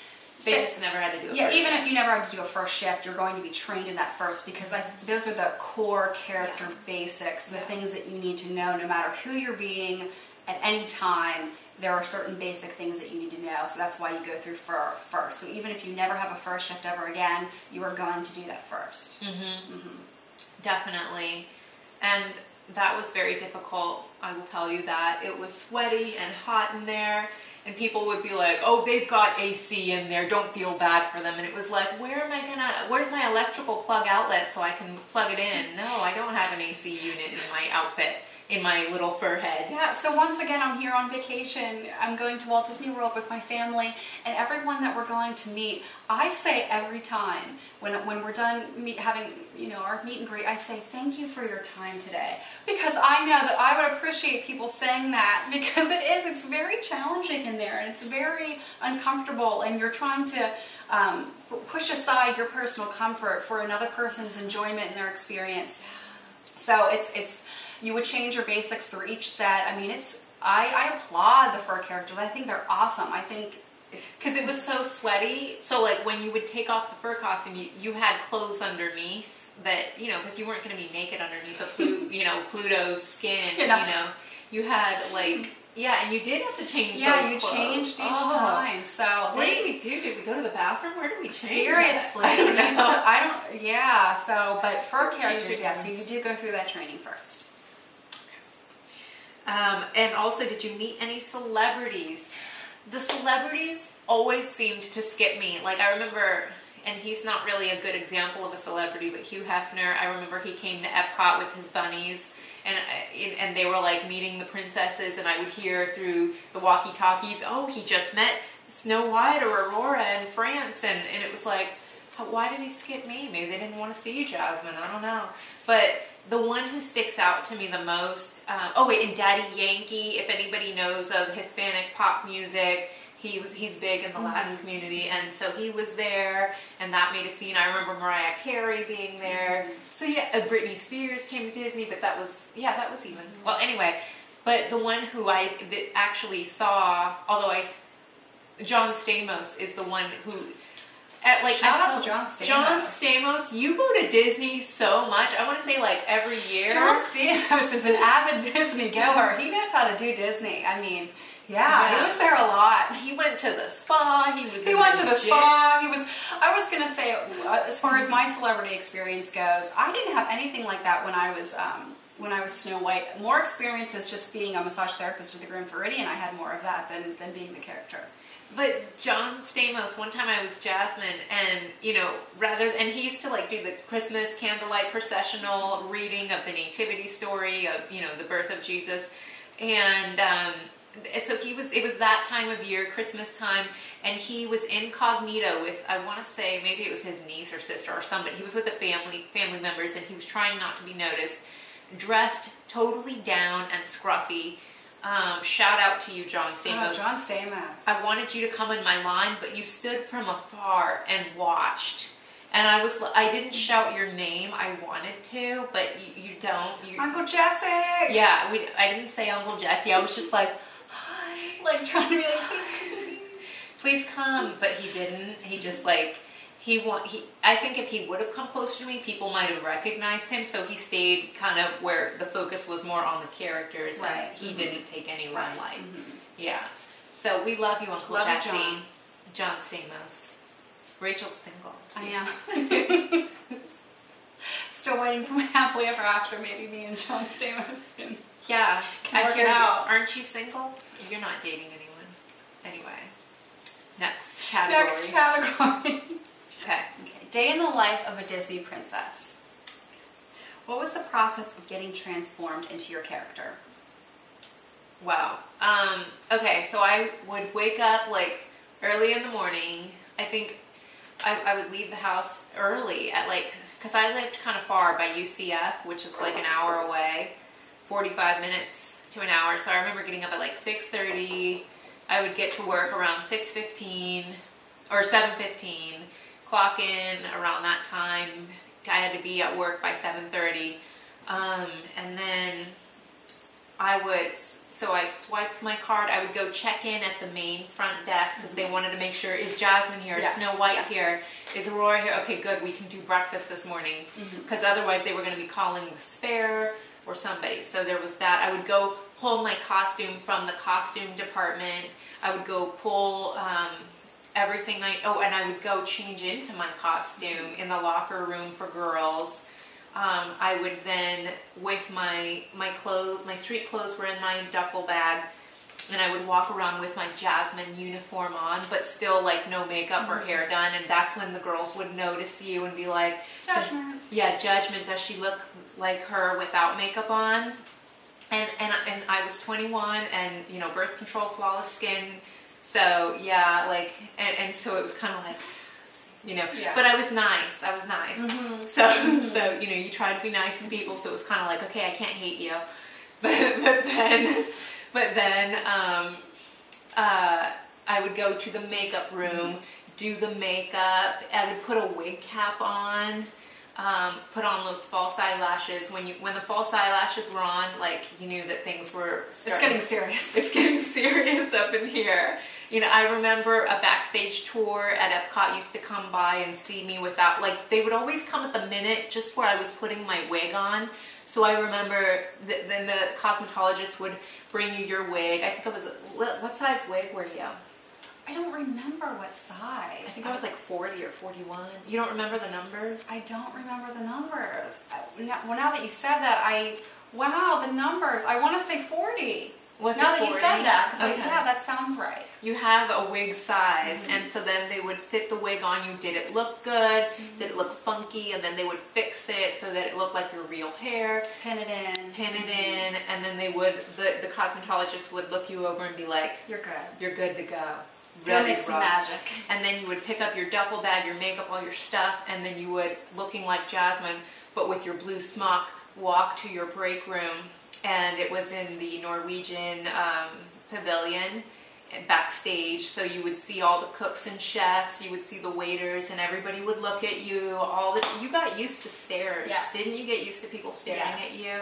They just never had to do it. Yeah, even if you never had to do a first shift, you're going to be trained in that first, because those are the core character basics, the things that you need to know no matter who you're being at any time. There are certain basic things that you need to know, so that's why you go through fur first. So even if you never have a first shift ever again, you are going to do that first. Definitely. And that was very difficult, I will tell you that. It was sweaty and hot in there. And people would be like, oh, they've got AC in there, don't feel bad for them. And it was like, where's my electrical plug outlet so I can plug it in? No, I don't have an AC unit in my outfit. in my little fur head. Yeah, so once again, I'm here on vacation. I'm going to Walt Disney World with my family, and everyone that we're going to meet, I say every time, when we're done having, you know, our meet and greet, I say, thank you for your time today. Because I know that I would appreciate people saying that, because it's very challenging in there, and it's very uncomfortable, and you're trying to push aside your personal comfort for another person's enjoyment and their experience. So you would change your basics through each set. I mean, I applaud the fur characters. I think they're awesome. I think because it was so sweaty. So like when you would take off the fur costume, you had clothes underneath that, you know, because you weren't going to be naked underneath of Pluto's skin. You know, you had like. Yeah, and you did have to change those clothes. Yeah, you changed each time. So what did we do? Did we go to the bathroom? Where did we change? Seriously, I don't know. Yeah. So, but fur characters, yeah. So you do go through that training first. And also, did you meet any celebrities? The celebrities always seemed to skip me. Like I remember, and he's not really a good example of a celebrity, but Hugh Hefner. I remember he came to Epcot with his bunnies. And they were like meeting the princesses, and I would hear through the walkie-talkies, oh, he just met Snow White or Aurora in France, and it was like, why did he skip me? Maybe they didn't want to see you, Jasmine. I don't know. But the one who sticks out to me the most, and Daddy Yankee, if anybody knows of Hispanic pop music, he's big in the Latin community, and so he was there, and that made a scene. I remember Mariah Carey being there. So yeah, Britney Spears came to Disney, but that was even. Well, anyway, but the one who I actually saw, John Stamos is the one who, shout out to John Stamos. John Stamos, you go to Disney so much. I want to say like every year. John Stamos is an avid Disney goer. He knows how to do Disney. I mean. Yeah, he was there a lot. He went to the spa. He went to the spa. I was gonna say, as far as my celebrity experience goes, I didn't have anything like that when I was Snow White. More experiences just being a massage therapist at the Grand Floridian. I had more of that than being the character. But John Stamos, one time I was Jasmine, and and he used to like do the Christmas candlelight processional reading of the nativity story of the birth of Jesus, and. So it was that time of year, Christmas time, and he was incognito with, I want to say, maybe it was his niece or sister or somebody. He was with the family members, and he was trying not to be noticed, dressed totally down and scruffy. Shout out to you, John Stamos. Oh, John Stamos. I wanted you to come in my line, but you stood from afar and watched. And I didn't shout your name. I wanted to, but you don't. Uncle Jesse! Yeah, I didn't say Uncle Jesse. I was just like, like trying to be like, please come, but he didn't. He just like I think if he would have come closer to me, people might have recognized him. So he stayed kind of where the focus was more on the characters, right. And he didn't take any limelight. Yeah. So we love you, Uncle Jesse. John Stamos. Rachel's single. I am. Still waiting for my happily ever after. Maybe me and John Stamos can. Yeah, I work it out. Aren't you single? You're not dating anyone. Anyway, next category. Okay. Day in the life of a Disney princess. What was the process of getting transformed into your character? Wow. Okay, so I would wake up like early in the morning. I think I would leave the house early at because I lived kind of far by UCF, which is like an hour away. 45 minutes to an hour. So I remember getting up at like 6:30. I would get to work around 6:15 or 7:15. Clock in around that time. I had to be at work by 7:30. And then I swiped my card. I would go check in at the main front desk because they wanted to make sure, is Jasmine here? Is Snow White here? Is Aurora here? Okay, good. We can do breakfast this morning. Because otherwise they were going to be calling the spare or somebody. So there was that. I would go pull my costume from the costume department. I would go pull everything and I would go change into my costume in the locker room for girls. I would then, with my clothes, my street clothes were in my duffel bag, and I would walk around with my Jasmine uniform on, but still like no makeup or hair done, and that's when the girls would notice you and be like, Judgment. Judgment. Does she look like her without makeup on? And I was 21 and, you know, birth control, flawless skin. So, yeah, like, and so it was kind of like, you know, but I was nice. So, you know, you try to be nice to people. So it was kind of like, okay, I can't hate you. But then I would go to the makeup room, do the makeup. I would put a wig cap on. Put on those false eyelashes. When the false eyelashes were on, like, you knew that things were starting. It's getting serious. It's getting serious up in here. You know, I remember a backstage tour at Epcot used to come by and see me without, like, they would always come at the minute just where I was putting my wig on. So I remember then the cosmetologist would bring you your wig. I think it was, what size wig were you? I don't remember what size. I think I was like 40 or 41. You don't remember the numbers? I don't remember the numbers. Well, now that you said that, wow, the numbers. I want to say 40. Was now it 40? That you said that, because okay. Yeah, that sounds right. You have a wig size, and so then they would fit the wig on you. Did it look good? Did it look funky? And then they would fix it so that it looked like your real hair. Pin it in. And then they would, the cosmetologist would look you over and be like, "You're good. You're good to go. Go make some magic." And then you would pick up your duffel bag, your makeup, all your stuff, and then you would, looking like Jasmine, but with your blue smock, walk to your break room. And it was in the Norwegian pavilion backstage, so you would see all the cooks and chefs, you would see the waiters, and everybody would look at you. You got used to stares, didn't you? Get used to people staring at you,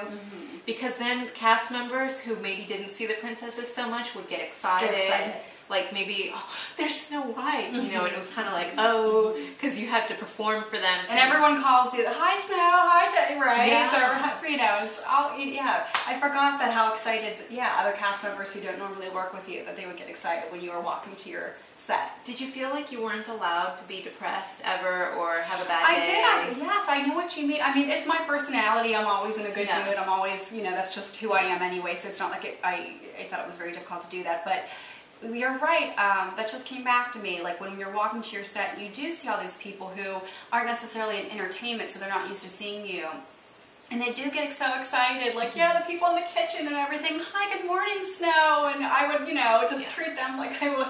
because then cast members who maybe didn't see the princesses so much would get excited. Like maybe, oh, there's Snow White, you know, and it was kind of like, oh, because you have to perform for them. So and everyone calls you, "Hi Snow, hi Jenny," right? Yeah. So, you know, it's all, I forgot that how excited, other cast members who don't normally work with you, that they would get excited when you were walking to your set. Did you feel like you weren't allowed to be depressed ever or have a bad day? I did. Yes, I know what you mean. I mean, it's my personality. I'm always in a good mood. I'm always, you know, that's just who I am anyway. So it's not like I thought it was very difficult to do that. But you're right. That just came back to me. Like when you're walking to your set, you do see all these people who aren't necessarily in entertainment, so they're not used to seeing you. And they do get so excited, like, the people in the kitchen and everything, "Hi, good morning, Snow," and I would, you know, just treat them like I would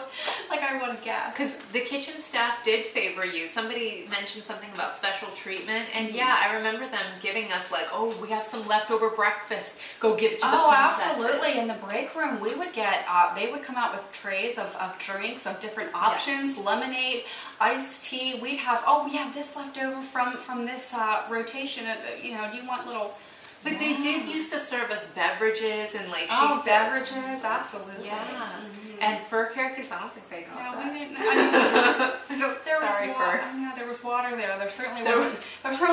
a guest. Because the kitchen staff did favor you. Somebody mentioned something about special treatment, and I remember them giving us like, "Oh, we have some leftover breakfast. Go give it to the princesses." Absolutely. In the break room, we would get, they would come out with trays of drinks of different options, lemonade, iced tea. We'd have, we have this left over from this rotation. You know, do you want little? But they did used to serve us beverages and like beverages, absolutely. Yeah. And fur characters, I don't think they got that. No, we didn't. I mean, there was Sorry, water. fur. Yeah, there was water there. There certainly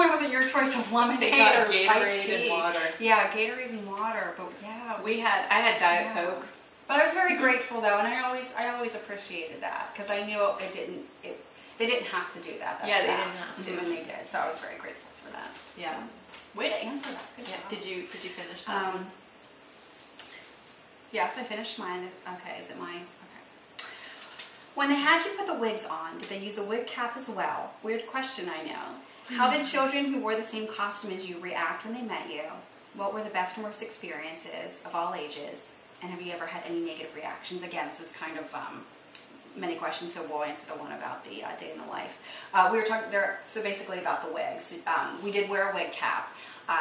wasn't your choice of lemonade They got or Gatorade iced tea. and water. Yeah, Gatorade and water. But I had Diet Coke. But I was very grateful though, and I always appreciated that because I knew they didn't have to do that. They didn't have to. And they did, so I was very grateful for that. Yeah. So, way to answer that. Good job. Did you finish that? Yes, I finished mine. Okay, is it mine? Okay. When they had you put the wigs on, did they use a wig cap as well? Weird question, I know. How did children who wore the same costume as you react when they met you? What were the best and worst experiences of all ages? And have you ever had any negative reactions? Again, this is kind of many questions, so we'll answer the one about the day in the life. We were talking there, so basically about the wigs. We did wear a wig cap.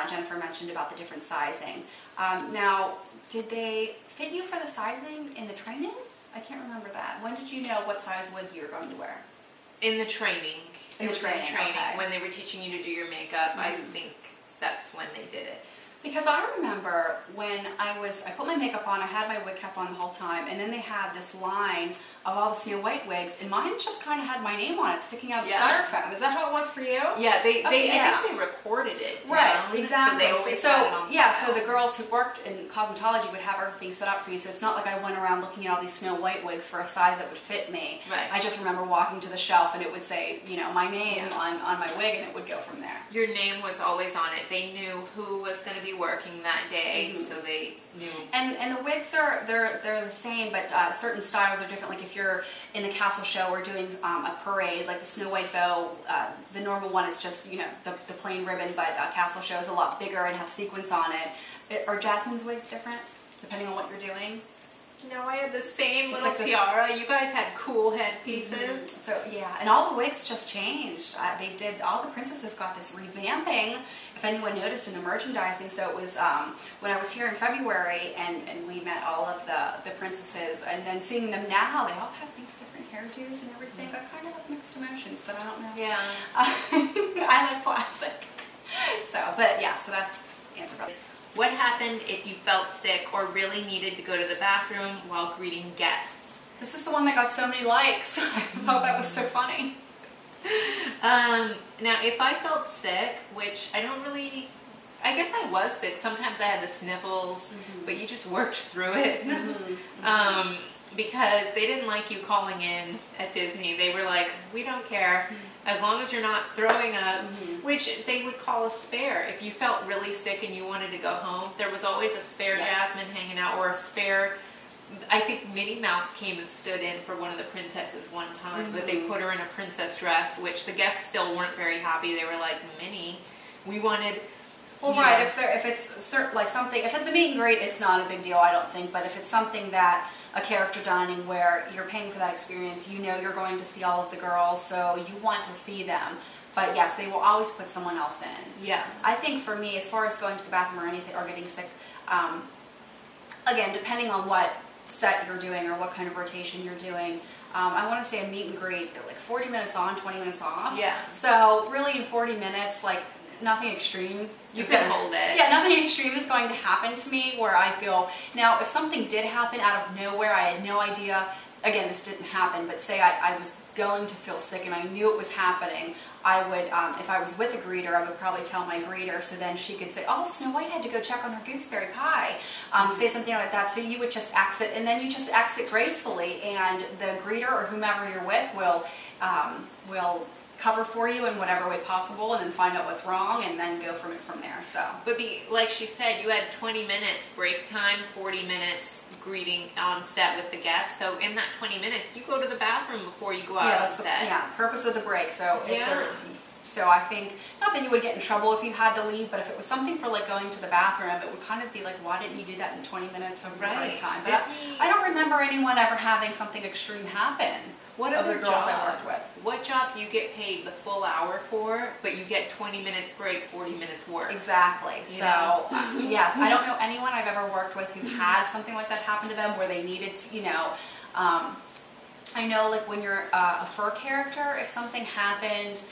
Jennifer mentioned about the different sizing. Now, did they fit you for the sizing in the training? I can't remember that. When did you know what size wig you were going to wear? In the training. In the training, okay. When they were teaching you to do your makeup, I think that's when they did it. Because I remember when I put my makeup on, I had my wig cap on the whole time, and then they had this line of all the Snow White wigs, and mine just kind of had my name on it, sticking out of the styrofoam. Is that how it was for you? Yeah, I think they recorded it down. Right, exactly. So the girls who worked in cosmetology would have everything set up for you, so it's not like I went around looking at all these Snow White wigs for a size that would fit me. Right. I just remember walking to the shelf, and it would say, you know, my name on my wig, and it would go from there. Your name was always on it. They knew who was going to be be working that day, so they knew. And the wigs they're the same, but certain styles are different. Like if you're in the castle show or doing a parade, like the Snow White bow, the normal one is just the plain ribbon, but castle show is a lot bigger and has sequins on it. Are Jasmine's wigs different depending on what you're doing? No, I had the same little tiara. You guys had cool headpieces. So yeah, and all the wigs just changed. All the princesses got this revamping, if anyone noticed, in the merchandising. So it was when I was here in February and we met all of the princesses, and then seeing them now, they all have these different hairdos and everything. I kind of have mixed emotions, but I don't know. Yeah. I like classic. So, but yeah, so that's answer. What happened if you felt sick or really needed to go to the bathroom while greeting guests? This is the one that got so many likes. I thought that was so funny. Now, if I felt sick, which I guess I was sick. Sometimes I had the sniffles, but you just worked through it. Because they didn't like you calling in at Disney. They were like, we don't care. As long as you're not throwing up, which they would call a spare. If you felt really sick and you wanted to go home, there was always a spare Jasmine hanging out, or a spare. I think Minnie Mouse came and stood in for one of the princesses one time, but they put her in a princess dress, which the guests still weren't very happy. They were like, Minnie, we wanted. Well, right. If it's like something, if it's a meet and greet, it's not a big deal, I don't think. But if it's something that a character dining where you're paying for that experience, you're going to see all of the girls, so you want to see them. But yes, they will always put someone else in. Yeah. I think for me, as far as going to the bathroom or anything or getting sick, again, depending on what set you're doing or what kind of rotation you're doing, I want to say a meet and greet, like 40 minutes on, 20 minutes off. Yeah. So really in 40 minutes, like nothing extreme. You can hold it. Yeah, nothing extreme is going to happen to me where I feel, now if something did happen out of nowhere, I had no idea, again, this didn't happen, but say I was going to feel sick and I knew it was happening, I would, if I was with a greeter, I would probably tell my greeter, so then she could say, oh, Snow White had to go check on her gooseberry pie, say something like that, so you would just exit, and then you just exit gracefully, and the greeter or whomever you're with will cover for you in whatever way possible, and then find out what's wrong, and then go from there. So, but like she said, you had 20 minutes break time, 40 minutes greeting on set with the guests. So in that 20 minutes, you go to the bathroom before you go out on set. Purpose of the break. So so I think, not that you would get in trouble if you had to leave, but if it was something for like going to the bathroom, it would kind of be like, why didn't you do that in 20 minutes of break time? But I don't remember anyone ever having something extreme happen. What other other girls job? I worked with? What job do you get paid the full hour for, but you get 20 minutes break, 40 minutes work? Exactly. So, yes, I don't know anyone I've ever worked with who had something like that happen to them where they needed to, I know like when you're a fur character, if something happened,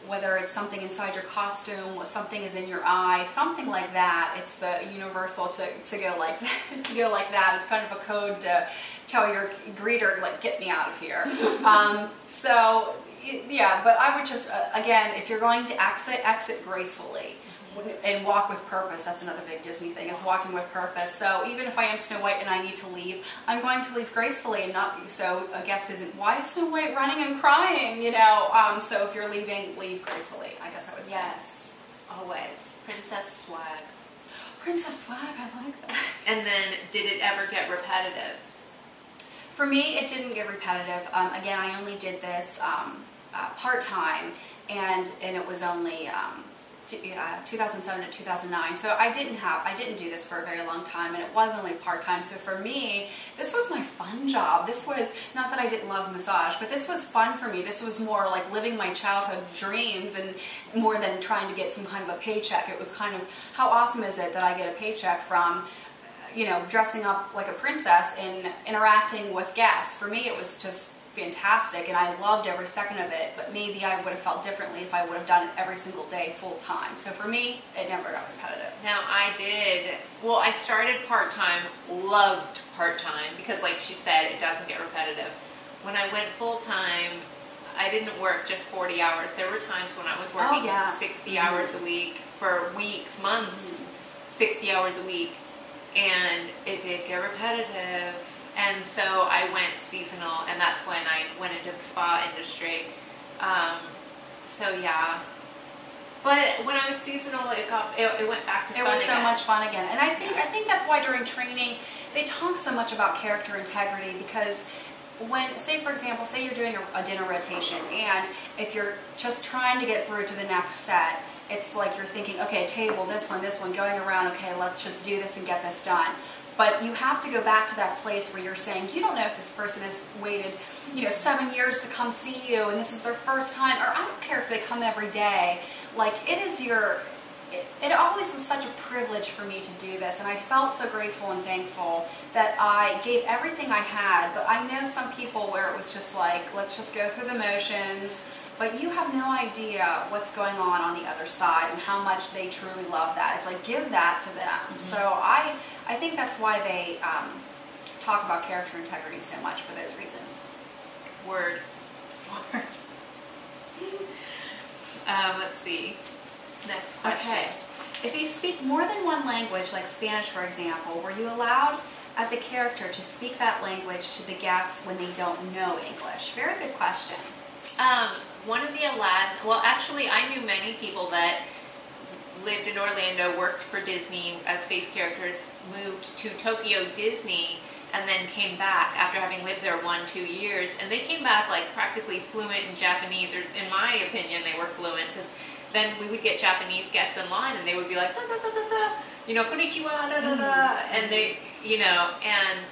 whether it's something inside your costume, something is in your eye, something like that, it's the universal to go like that, It's kind of a code to tell your greeter, like, get me out of here. So, yeah, but I would just, again, if you're going to exit gracefully. And walk with purpose. That's another big Disney thing, is walking with purpose. So even if I am Snow White and I need to leave, I'm going to leave gracefully and not so a guest isn't, why is Snow White running and crying? So if you're leaving, leave gracefully, I guess I would say. Yes, always. Princess swag. Princess swag, I like that. And then, did it ever get repetitive? For me, it didn't get repetitive. Again, I only did this part-time, and it was only 2007 to 2009. So I didn't do this for a very long time, and it was only part-time. So for me, this was my fun job. This was, not that I didn't love massage, but this was fun for me. This was more like living my childhood dreams, and more than trying to get some kind of a paycheck. It was kind of, how awesome is it that I get a paycheck from, dressing up like a princess and interacting with guests. For me, it was just fantastic, and I loved every second of it, but maybe I would have felt differently if I would have done it every single day full time. So for me, it never got repetitive. Now I started part-time, loved part-time, because like she said, it doesn't get repetitive. When I went full-time, I didn't work just 40 hours. There were times when I was working 60 hours a week for weeks, months, 60 hours a week, and it did get repetitive. And so I went seasonal, and that's when I went into the spa industry. So yeah, But when I was seasonal, it went back to fun. It was so again. much fun again. And I think that's why during training they talk so much about character integrity, because when, say for example, say you're doing a dinner rotation, and if you're just trying to get through to the next set, it's like you're thinking, okay, table, this one, going around, okay, let's just do this and get this done. But you have to go back to that place where you're saying, you don't know if this person has waited, 7 years to come see you, and this is their first time, or I don't care if they come every day. Like, it always was such a privilege for me to do this, and I felt so grateful and thankful that I gave everything I had. But I know some people where it was just like, let's just go through the motions, but you have no idea what's going on the other side and how much they truly love that. It's like, give that to them. Mm-hmm. So I think that's why they talk about character integrity so much, for those reasons. Word. Let's see. Next question. Okay. If you speak more than one language, like Spanish for example, were you allowed as a character to speak that language to the guests when they don't know English? Very good question. One of the well, actually, I knew many people that lived in Orlando, worked for Disney as face characters, moved to Tokyo Disney, and then came back after having lived there 1-2 years, and they came back like practically fluent in Japanese, or in my opinion, they were fluent, because then we would get Japanese guests in line, and they would be like, da, da, da, da, da, konnichiwa, da, da, da, and they, and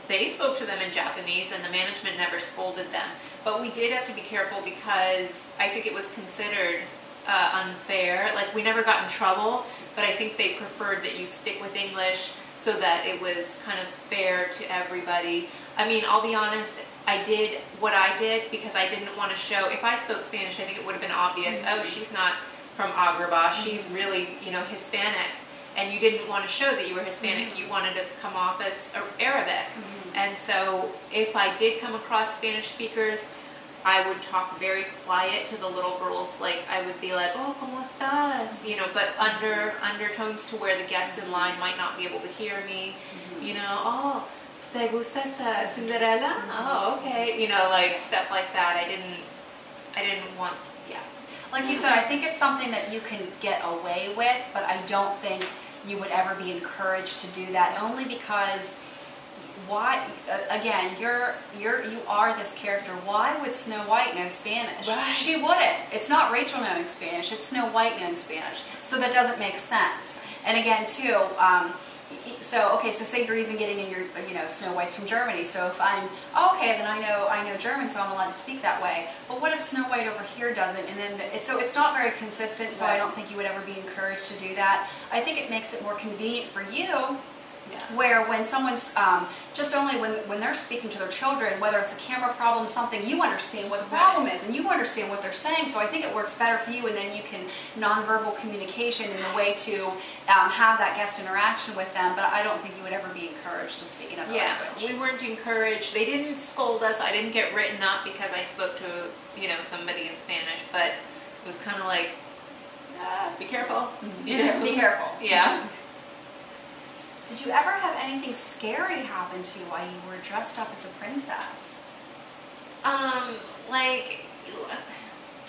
they spoke to them in Japanese, and the management never scolded them. But we did have to be careful, because I think it was considered unfair. Like, we never got in trouble, but I think they preferred that you stick with English so that it was kind of fair to everybody. I mean, I'll be honest, I did what I did because I didn't want to show, if I spoke Spanish, I think it would have been obvious, oh, she's not from Agrabah, she's really, Hispanic. And you didn't want to show that you were Hispanic, you wanted it to come off as Arabic. And so if I did come across Spanish speakers, I would talk very quiet to the little girls. Like, I would be like, oh, ¿cómo estás? But undertones to where the guests in line might not be able to hear me. Oh, ¿te gusta esa Cinderella? Oh, okay. Like stuff like that. I didn't want, yeah. Like you said, I think it's something that you can get away with, but I don't think you would ever be encouraged to do that, only because why, again, you are this character. Why would Snow White know Spanish? Right. She wouldn't. It's not Rachel knowing Spanish, it's Snow White knowing Spanish. So that doesn't make sense. And again, too, so say you're even getting in your, Snow White's from Germany. So if I'm, okay, then I know German, so I'm allowed to speak that way. But what if Snow White over here doesn't? And then, so it's not very consistent, so I don't think you would ever be encouraged to do that. I think it makes it more convenient for you. Yeah. Where when someone's just only when they're speaking to their children, whether it's a camera problem, something, you understand what the problem is and you understand what they're saying. So I think it works better for you, and then you can nonverbal communication in a way to have that guest interaction with them. But I don't think you would ever be encouraged to speak another language. We weren't encouraged. They didn't scold us. I didn't get written up because I spoke to somebody in Spanish, but it was kind of like, be careful. Be careful. Yeah. Did you ever have anything scary happen to you while you were dressed up as a princess?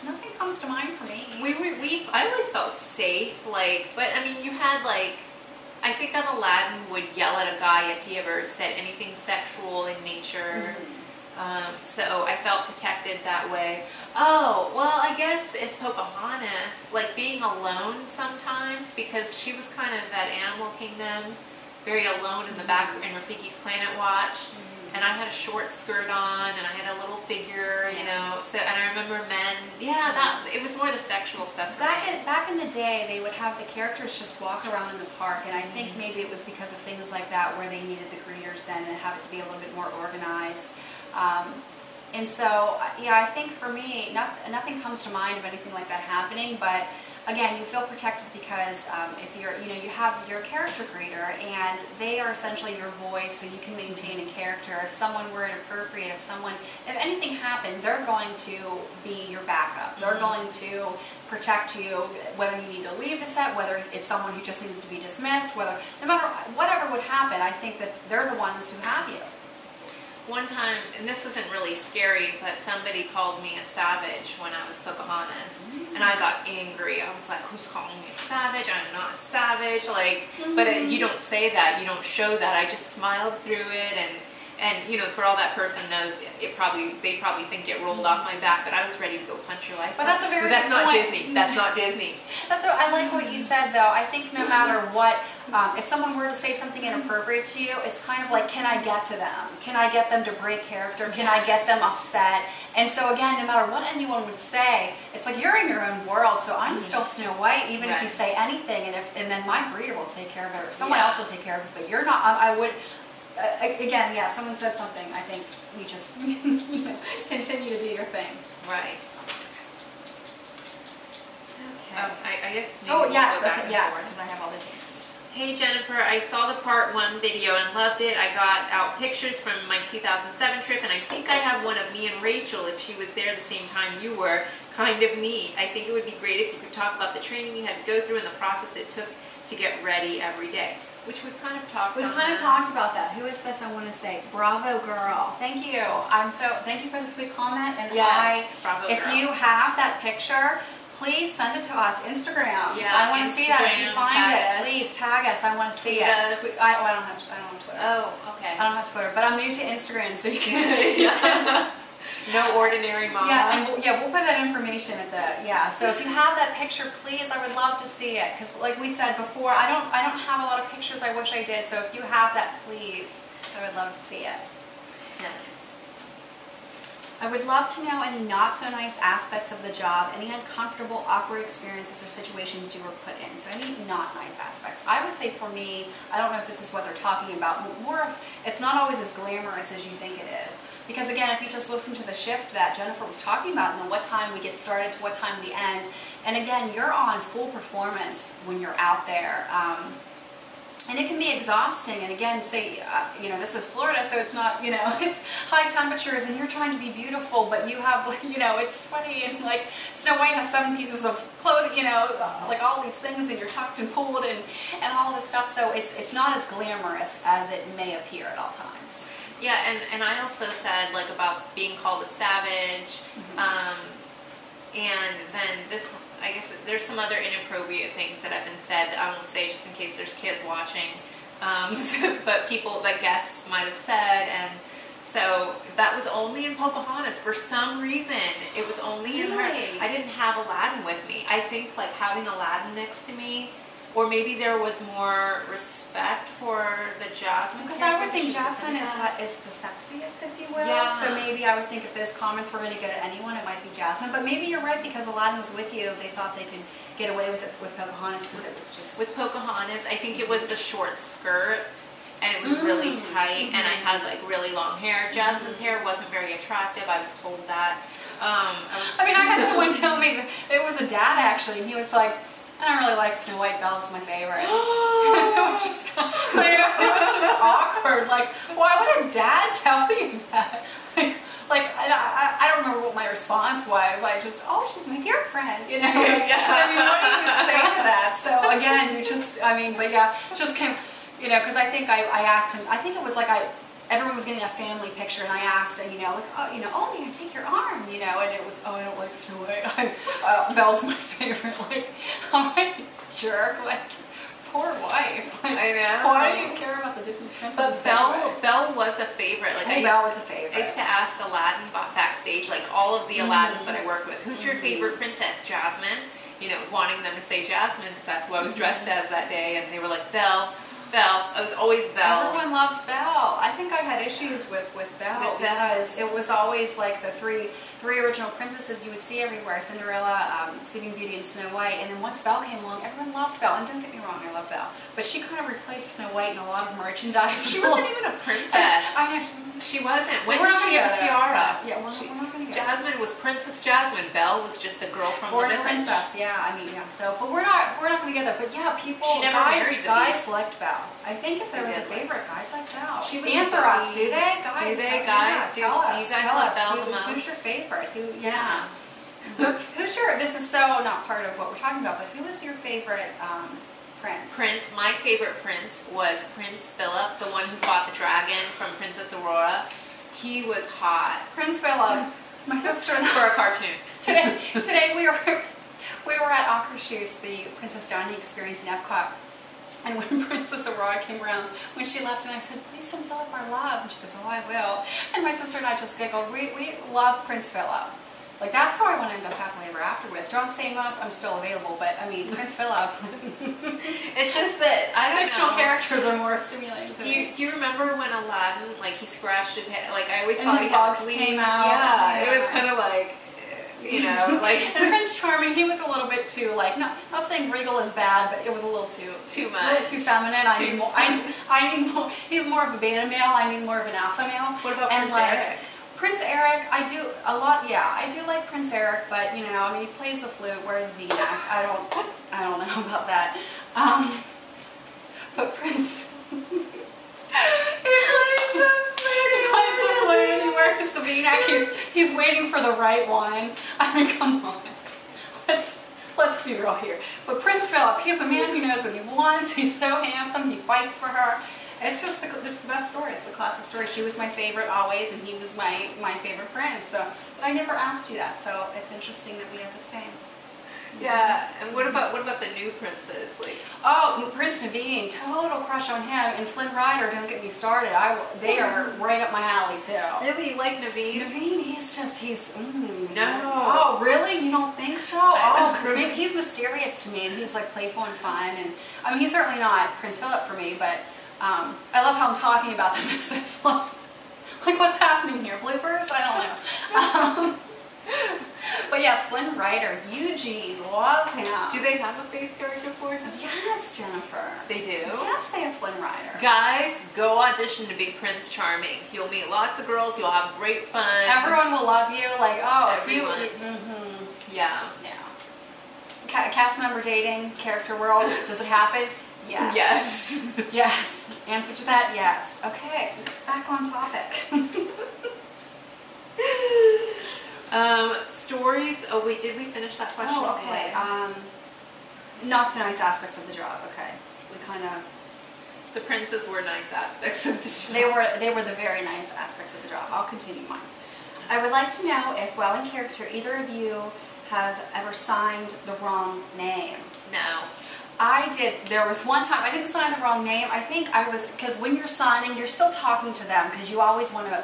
Nothing comes to mind for me. I always felt safe, but I mean, you had I think that Aladdin would yell at a guy if he ever said anything sexual in nature. So I felt protected that way. Oh, well, I guess it's Pocahontas, being alone sometimes, because she was kind of that Animal Kingdom, very alone in the back in Rafiki's Planet Watch, and I had a short skirt on, and I had a little figure, so, and I remember men, it was more the sexual stuff for me. Back in the day, they would have the characters just walk around in the park, and I think maybe it was because of things like that where they needed the greeters then and have it to be a little bit more organized. And so, I think for me, nothing comes to mind of anything like that happening, but again, you feel protected because if you're, you have your character greeter, and they are essentially your voice, so you can maintain a character. If someone were inappropriate, if anything happened, they're going to be your backup. They're going to protect you, whether you need to leave the set, whether it's someone who just needs to be dismissed, no matter whatever would happen, I think that they're the ones who have you. one time, and this isn't really scary, but somebody called me a savage when I was Pocahontas, and I got angry. I was like, "Who's calling me a savage? I'm not a savage." Like, but you don't say that, you don't show that. I just smiled through it, and you know, for all that person knows, they probably think it rolled off my back, but I was ready to go punch your lights out. But that's a very that's good not point. Disney. That's not Disney. I like what you said, though. I think no matter what, if someone were to say something inappropriate to you, it's kind of like, can I get to them? Can I get them to break character? Can I get them upset? And so again, no matter what anyone would say, it's like you're in your own world. So I'm still Snow White, even if you say anything, and then my breeder will take care of it, or someone else will take care of it. But you're not. I would. Again, yeah, if someone said something, I think you just continue to do your thing. Right. Okay. I guess. Oh, yes, okay, yes, because I have all this answers. Hey Jennifer, I saw the part 1 video and loved it. I got out pictures from my 2007 trip, and I think I have one of me and Rachel, if she was there the same time you were. Kind of neat. I think it would be great if you could talk about the training you had to go through and the process it took to get ready every day. Which we've kind of talked about. We've kind of talked about that. Who is this? I want to say, bravo girl. Thank you. Thank you for the sweet comment. And bravo if girl. you have that picture, please send it to us. Instagram. Yeah, I want to see that. If you find it, us. please tag us. I want to see it. I don't have Twitter. Oh, okay. I don't have Twitter, but I'm new to Instagram, so you can. No ordinary mama. Yeah, and we'll put that information at the So if you have that picture, please, I would love to see it, because like we said before, I don't have a lot of pictures. I wish I did. So if you have that, please, I would love to see it. Yes. I would love to know any not so nice aspects of the job, any uncomfortable, awkward experiences or situations you were put in. So any not nice aspects. I would say for me, I don't know if this is what they're talking about. More of, it's not always as glamorous as you think it is. Because again, if you just listen to the shift that Jennifer was talking about, and then what time we get started to what time we end, and again, you're on full performance when you're out there. And it can be exhausting, and again, say, this is Florida, so it's not, it's high temperatures, and you're trying to be beautiful, but you have, it's sweaty, and like, Snow White has 7 pieces of clothing, like all these things, and you're tucked and pulled, and all this stuff, so it's not as glamorous as it may appear at all times. Yeah, and I also said, like, about being called a savage, and then this, I guess there's some other inappropriate things that have been said that I won't say just in case there's kids watching, but people, that guests might have said, and so that was only in Pocahontas. For some reason, it was only in her. I didn't have Aladdin with me. I think, like, having Aladdin next to me, or maybe there was more respect for the Jasmine. Because I would think Jasmine is the sexiest, if you will. Yeah. So maybe I would think if those comments were going to go to anyone, it might be Jasmine. But maybe you're right, because Aladdin was with you. They thought they could get away with it with Pocahontas because it was just... With Pocahontas, I think it was the short skirt, and it was really tight, and I had, like, really long hair. Jasmine's hair wasn't very attractive. I was told that. I had someone tell me that it was a dad, actually, and he was like, I don't really like Snow White. Belle's my favorite. It was just awkward. Like, why would a dad tell you that? I don't remember what my response was. I just, she's my dear friend, Yeah. I mean, what do you say to that? So again, just came, because I think I asked him. I think it was like everyone was getting a family picture, and I asked, may I take your arm, and it was, I don't like Snow White. Belle's my favorite. Like, I'm a jerk. Like, poor wife. Like, I know. Why do you care about the Disney princesses? But Belle was a favorite. Like, Belle was a favorite. I used to ask Aladdin backstage, like all of the Aladdins that I worked with, who's your favorite princess? Jasmine. Wanting them to say Jasmine because that's who I was dressed as that day, and they were like, Belle. I was always Belle. Everyone loves Belle. I think I had issues with Belle because it was always like the three original princesses you would see everywhere: Cinderella, Sleeping Beauty, and Snow White. And then once Belle came along, everyone loved Belle. And don't get me wrong, I love Belle, but she kind of replaced Snow White in a lot of merchandise. She wasn't even a princess. I know. She wasn't. When did she have a tiara? Yeah, we're not going to go. Jasmine was Princess Jasmine. Belle was just a girl from the village. Princess, yeah. So, but we're not going to get there. But yeah, guys liked Belle. I think if there was a favorite, guys liked Belle. Answer us, do they? Guys, tell us. Who's your favorite? Who's your? This is so not part of what we're talking about, but who is your favorite prince? My favorite prince was Prince Philip, the one who fought the dragon from Princess Aurora. He was hot. Prince Philip, my sister and I. For a cartoon. Today we were at Akershus, the Princess Diana experience in Epcot. And when Princess Aurora came around, when she left, and I said, please send Philip our love. And she goes, oh, I will. And my sister and I just giggled. We love Prince Philip. Like, that's who I want to end up happily ever after with. John Stamos, I'm still available, but I mean, Prince Philip. It's just that, I don't Fictional know. characters are more stimulating to me. Do you remember when Aladdin, like, he scratched his head? Like, I always And thought the he had bugs fleas. came out. Yeah, it Yeah. was kind of like, you know, like. And Prince Charming, he was a little bit too, like, not saying regal is bad, but it was a little too much. A little too feminine. I need more. I need more. He's more of a beta male. I need more of an alpha male. What about and Prince like, Eric? Prince Eric, I do a lot. Yeah, I do like Prince Eric, but you know, I mean, he plays the flute. Where's V-neck? I don't know about that. But Prince. He plays the flute and he wears the V-neck. He's waiting for the right one. I mean, come on. Let's be real here. But Prince Philip, he's a man who knows what he wants. He's so handsome. He fights for her. It's just it's the best story. It's the classic story. She was my favorite always, and he was my favorite prince. So, but I never asked you that. So it's interesting that we have the same. Yeah, and what about the new princes? Like, oh, Prince Naveen, total crush on him, and Flynn Rider. Don't get me started. They are right up my alley too. really, you like Naveen? Naveen, he's. No. Oh, really? You don't think so? Oh, because maybe he's mysterious to me, and he's like playful and fun, and I mean, he's certainly not Prince Philip for me, but I love how I'm talking about them as if like what's happening here? Bloopers? I don't know. But yes, Flynn Rider, Eugene, love him. Do they have a face character for him? Yes, Jennifer. They do? Yes, they have Flynn Rider. Guys, go audition to be Prince Charmings. You'll meet lots of girls. You'll have great fun. Everyone will love you. Like, oh, Everyone. if you... Yeah. Yeah. Cast member dating, character world, does it happen? Yes. Yes. Yes. Answer to that, yes. Okay, back on topic. Stories. Oh wait, did we finish that question? Oh, okay. Not so nice aspects of the job. Okay, we kind of. The princes were nice aspects of the job. They were the very nice aspects of the job. I'll continue mine. I would like to know if, while in character, either of you have ever signed the wrong name. No. I did. There was one time I didn't sign the wrong name. I think I was, because when you're signing, you're still talking to them because you always want to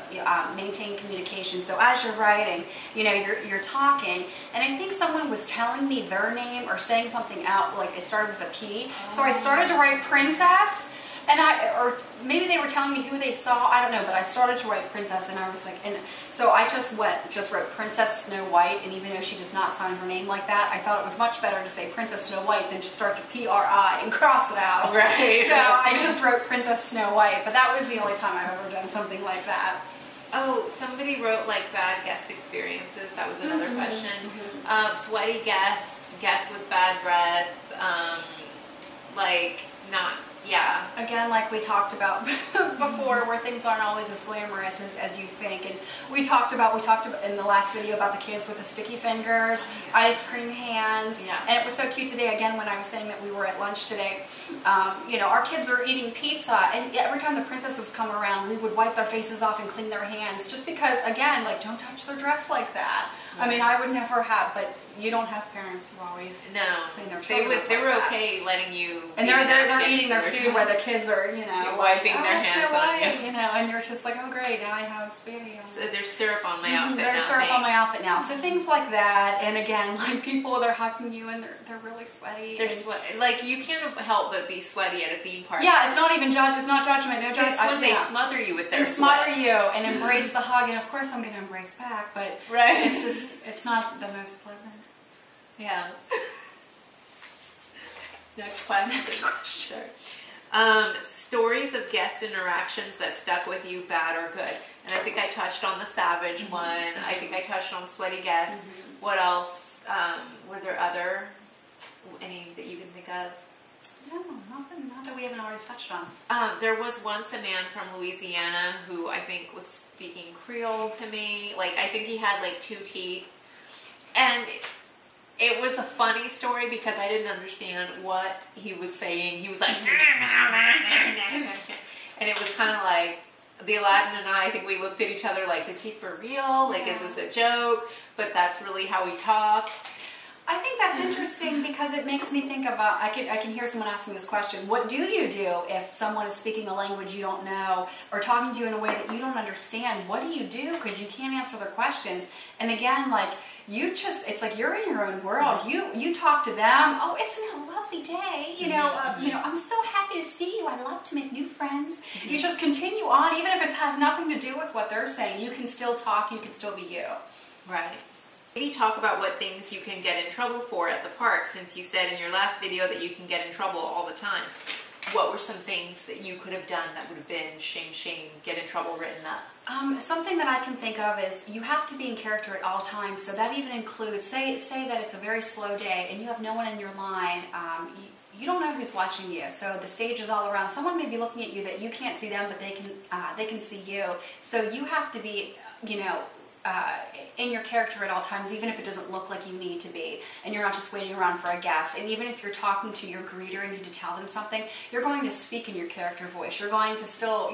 maintain communication. So as you're writing, you know, you're talking, and I think someone was telling me their name or saying something out, like it started with a P. So I started to write Princess, and or maybe they were telling me who they saw. I don't know, but I started to write Princess, and I was like, and so I just wrote Princess Snow White, and even though she does not sign her name like that, I thought it was much better to say Princess Snow White than to start to P-R-I and cross it out. Right. So I just wrote Princess Snow White, but that was the only time I've ever done something like that. Oh, somebody wrote like bad guest experiences. That was another question. Sweaty guests with bad breath, like not. Yeah. Again, like we talked about before, where things aren't always as glamorous as you think. And we talked about in the last video about the kids with the sticky fingers, ice cream hands. Yeah. And it was so cute today, again, when I was saying that we were at lunch today. You know, our kids are eating pizza, and every time the princess was coming around, we would wipe their faces off and clean their hands, just because, again, like, don't touch their dress like that. I mean, I would never have, but you don't have parents who always clean their children. They were okay letting you. And they're eating their food where the kids are, you know, wiping their hands on you know, and you're just like, oh great, now I have spaghetti on. So there's syrup on my outfit. There's syrup on my outfit now. So things like that, and again, like people, they're hugging you and they're really sweaty. They're sweaty. Like you can't help but be sweaty at a theme park. Yeah, it's not even it's not judgment, no judgment. It's when they smother you with their and sweat. Smother you and embrace the hug, and of course I'm going to embrace back, but it's not the most pleasant. Yeah. Next question. Stories of guest interactions that stuck with you, bad or good. And I think I touched on the savage one. I think I touched on sweaty guest. What else? Were there any that you can think of? No, nothing. Not that we haven't already touched on. There was once a man from Louisiana who I think was speaking Creole to me. Like, I think he had like 2 teeth. And it was a funny story because I didn't understand what he was saying. He was like, and it was kind of like the Aladdin and I think we looked at each other like, is he for real? Like, is this a joke? But that's really how we talk. I think that's interesting because it makes me think about, I can hear someone asking this question, what do you do if someone is speaking a language you don't know or talking to you in a way that you don't understand? What do you do? Because you can't answer their questions. And again, like, it's like you're in your own world. You talk to them, oh, isn't it a lovely day? You know, I'm so happy to see you. I love to make new friends. You just continue on, even if it has nothing to do with what they're saying. You can still talk, you can still be you. Right. Maybe talk about what things you can get in trouble for at the park, since you said in your last video that you can get in trouble all the time. What were some things that you could have done that would have been shame, get in trouble written up? Something that I can think of is you have to be in character at all times. So that even includes, say that it's a very slow day and you have no one in your line. You don't know who's watching you. So the stage is all around. Someone may be looking at you that you can't see them, but they can see you. So you have to be, in your character at all times, even if it doesn't look like you need to be, and you're not just waiting around for a guest. And even if you're talking to your greeter and you need to tell them something, you're going to speak in your character voice. You're going to still,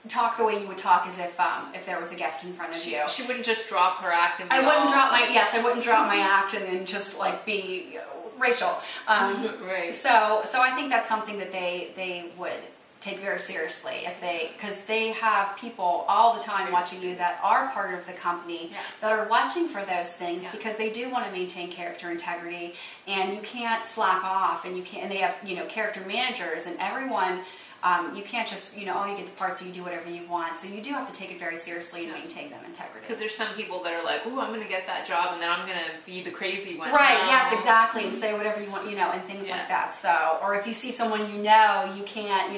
talk the way you would talk as if there was a guest in front of you. She wouldn't just drop her act and be I wouldn't drop my act and then just like be Rachel. Right. So I think that's something that they would take very seriously because they have people all the time watching you that are part of the company that are watching for those things because they do want to maintain character integrity, and you can't slack off, and they have character managers and everyone. You can't just, you get the parts, so you do whatever you want. So you do have to take it very seriously and maintain that integrity. Because there's some people that are like, ooh, I'm going to get that job, and then I'm going to be the crazy one. Right, yes, exactly, and say whatever you want, and things like that. So, or if you see someone you can't,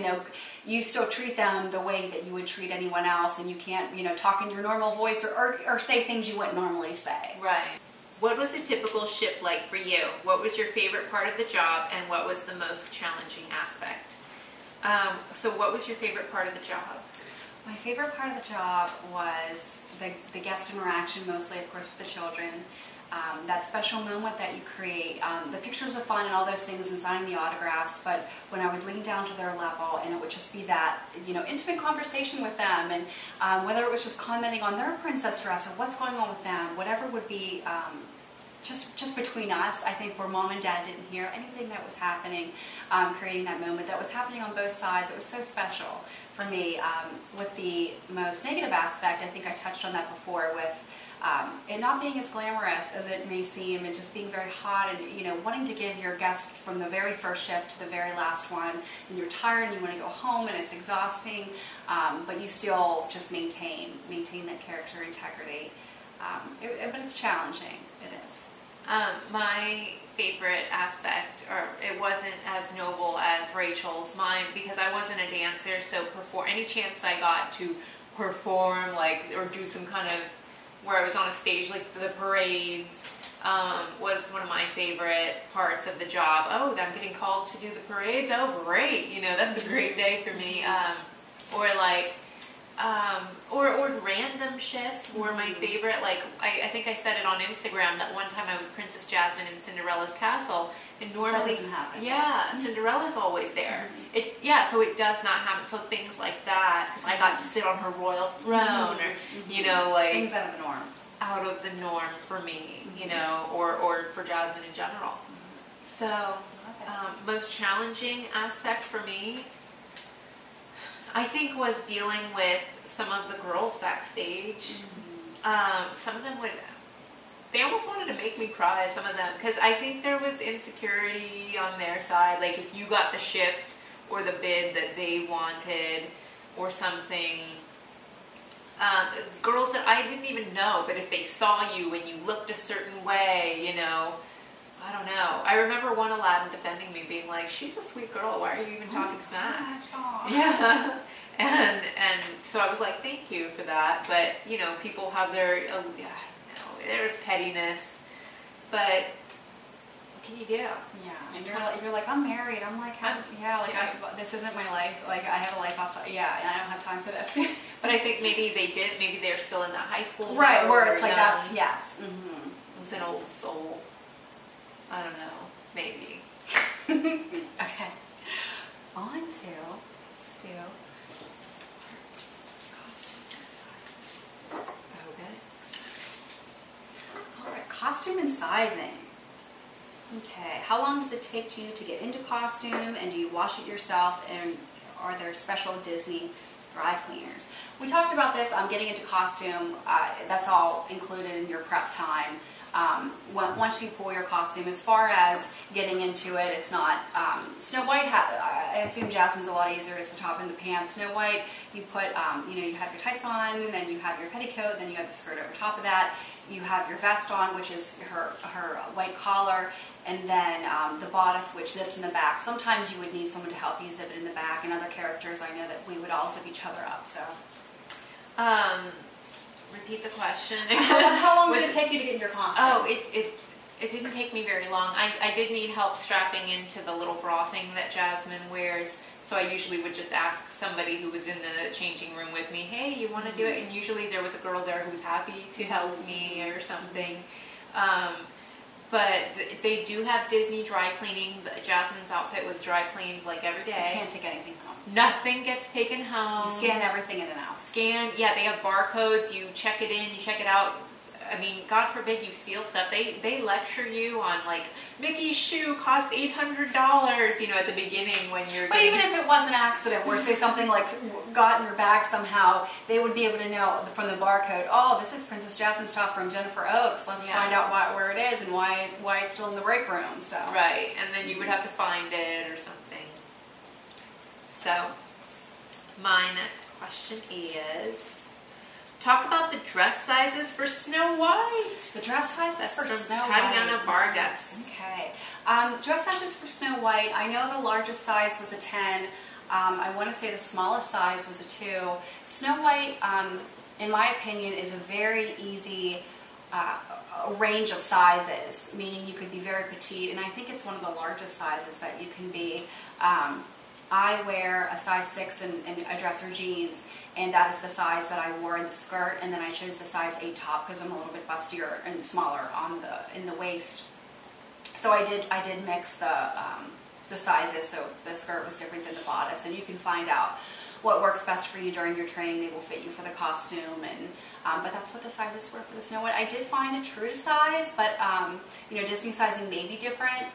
you still treat them the way that you would treat anyone else, and you can't, talk in your normal voice or say things you wouldn't normally say. Right. What was a typical shift like for you? What was your favorite part of the job, and what was the most challenging aspect? So what was your favorite part of the job? My favorite part of the job was the guest interaction, mostly, of course, with the children. That special moment that you create. The pictures are fun and all those things and signing the autographs, but when I would lean down to their level and it would just be that, intimate conversation with them, and whether it was just commenting on their princess dress or what's going on with them, whatever would be just between us, I think, where mom and dad didn't hear anything that was happening, creating that moment that was happening on both sides. It was so special for me. With the most negative aspect, I think I touched on that before, with it not being as glamorous as it may seem, and just being very hot, and wanting to give your guest from the very first shift to the very last one, and you're tired and you want to go home and it's exhausting, but you still just maintain that character integrity. But it's challenging. It is. My favorite aspect, or it wasn't as noble as Rachel's, mine, because I wasn't a dancer, so any chance I got to perform, or do some kind of, where I was on a stage, like the parades, was one of my favorite parts of the job. Oh, I'm getting called to do the parades? Oh, great, that's a great day for me. Or random shifts were my favorite. I think I said it on Instagram that one time I was Princess Jasmine in Cinderella's castle, and normally that doesn't happen. Cinderella's always there. So it does not happen. So things like that, because I got to sit on her royal throne, or things out of the norm. Out of the norm for me, or for Jasmine in general. So most challenging aspect for me, I think, was dealing with some of the girls backstage. Some of them they almost wanted to make me cry, some of them, because I think there was insecurity on their side, like if you got the shift or the bid that they wanted or something. Girls that I didn't even know, but if they saw you and you looked a certain way, I don't know. I remember one Aladdin defending me, being like, she's a sweet girl, why are you even talking smack? Yeah. And so I was like, thank you for that. But, people have their, there's pettiness. But what can you do? Yeah, and you're like, I'm married. I'm like, this isn't my life. Like, I have a life outside. Yeah, and I don't have time for this. But I think maybe they did. Maybe they're still in that high school. Right, where it's like, that's, yes. Mm-hmm. It was an old soul. I don't know. Maybe. Okay. On to, let's do costume and sizing. Okay, how long does it take you to get into costume, and do you wash it yourself, and are there special Disney dry cleaners? We talked about this. Getting into costume, that's all included in your prep time. Once you pull your costume, as far as getting into it, it's not, Snow White, I assume Jasmine's a lot easier, it's the top and the pants. Snow White, you put, you have your tights on, and then you have your petticoat, then you have the skirt over top of that, you have your vest on, which is her white collar, and then the bodice, which zips in the back. Sometimes you would need someone to help you zip it in the back, and other characters, I know that we would all zip each other up, so. Repeat the question. How long did it take you to get in your costume? Oh, it didn't take me very long. I did need help strapping into the little bra thing that Jasmine wears, so I usually would just ask somebody who was in the changing room with me, hey, you want to do it? And usually there was a girl there who was happy to help me or something. But they do have Disney dry cleaning. Jasmine's outfit was dry cleaned like every day. You can't take anything home. Nothing gets taken home. You scan everything in and out. Yeah, they have barcodes. You check it in, you check it out. I mean, God forbid you steal stuff. They lecture you on, like, Mickey's shoe cost $800, at the beginning when you're But even if it was an accident, or say something like got in your bag somehow, they would be able to know from the barcode, oh, this is Princess Jasmine's top from Jennifer Oaks. Let's find out where it is and why it's still in the break room. So right, and then you would have to find it or something. So, my next question is, talk about the dress sizes for Snow White. The dress sizes for Snow White. Tatiana Vargas. Okay. Dress sizes for Snow White. I know the largest size was a 10. I want to say the smallest size was a 2. Snow White, in my opinion, is a very easy range of sizes, meaning you could be very petite, and I think it's one of the largest sizes that you can be. I wear a size 6 in a dress or jeans, and that is the size that I wore in the skirt, and then I chose the size 8 top because I'm a little bit bustier and smaller in the waist. So I did mix the sizes, so the skirt was different than the bodice, and you can find out what works best for you during your training. They will fit you for the costume, and but that's what the sizes were for the Snow White. I did find it true to size, but Disney sizing may be different.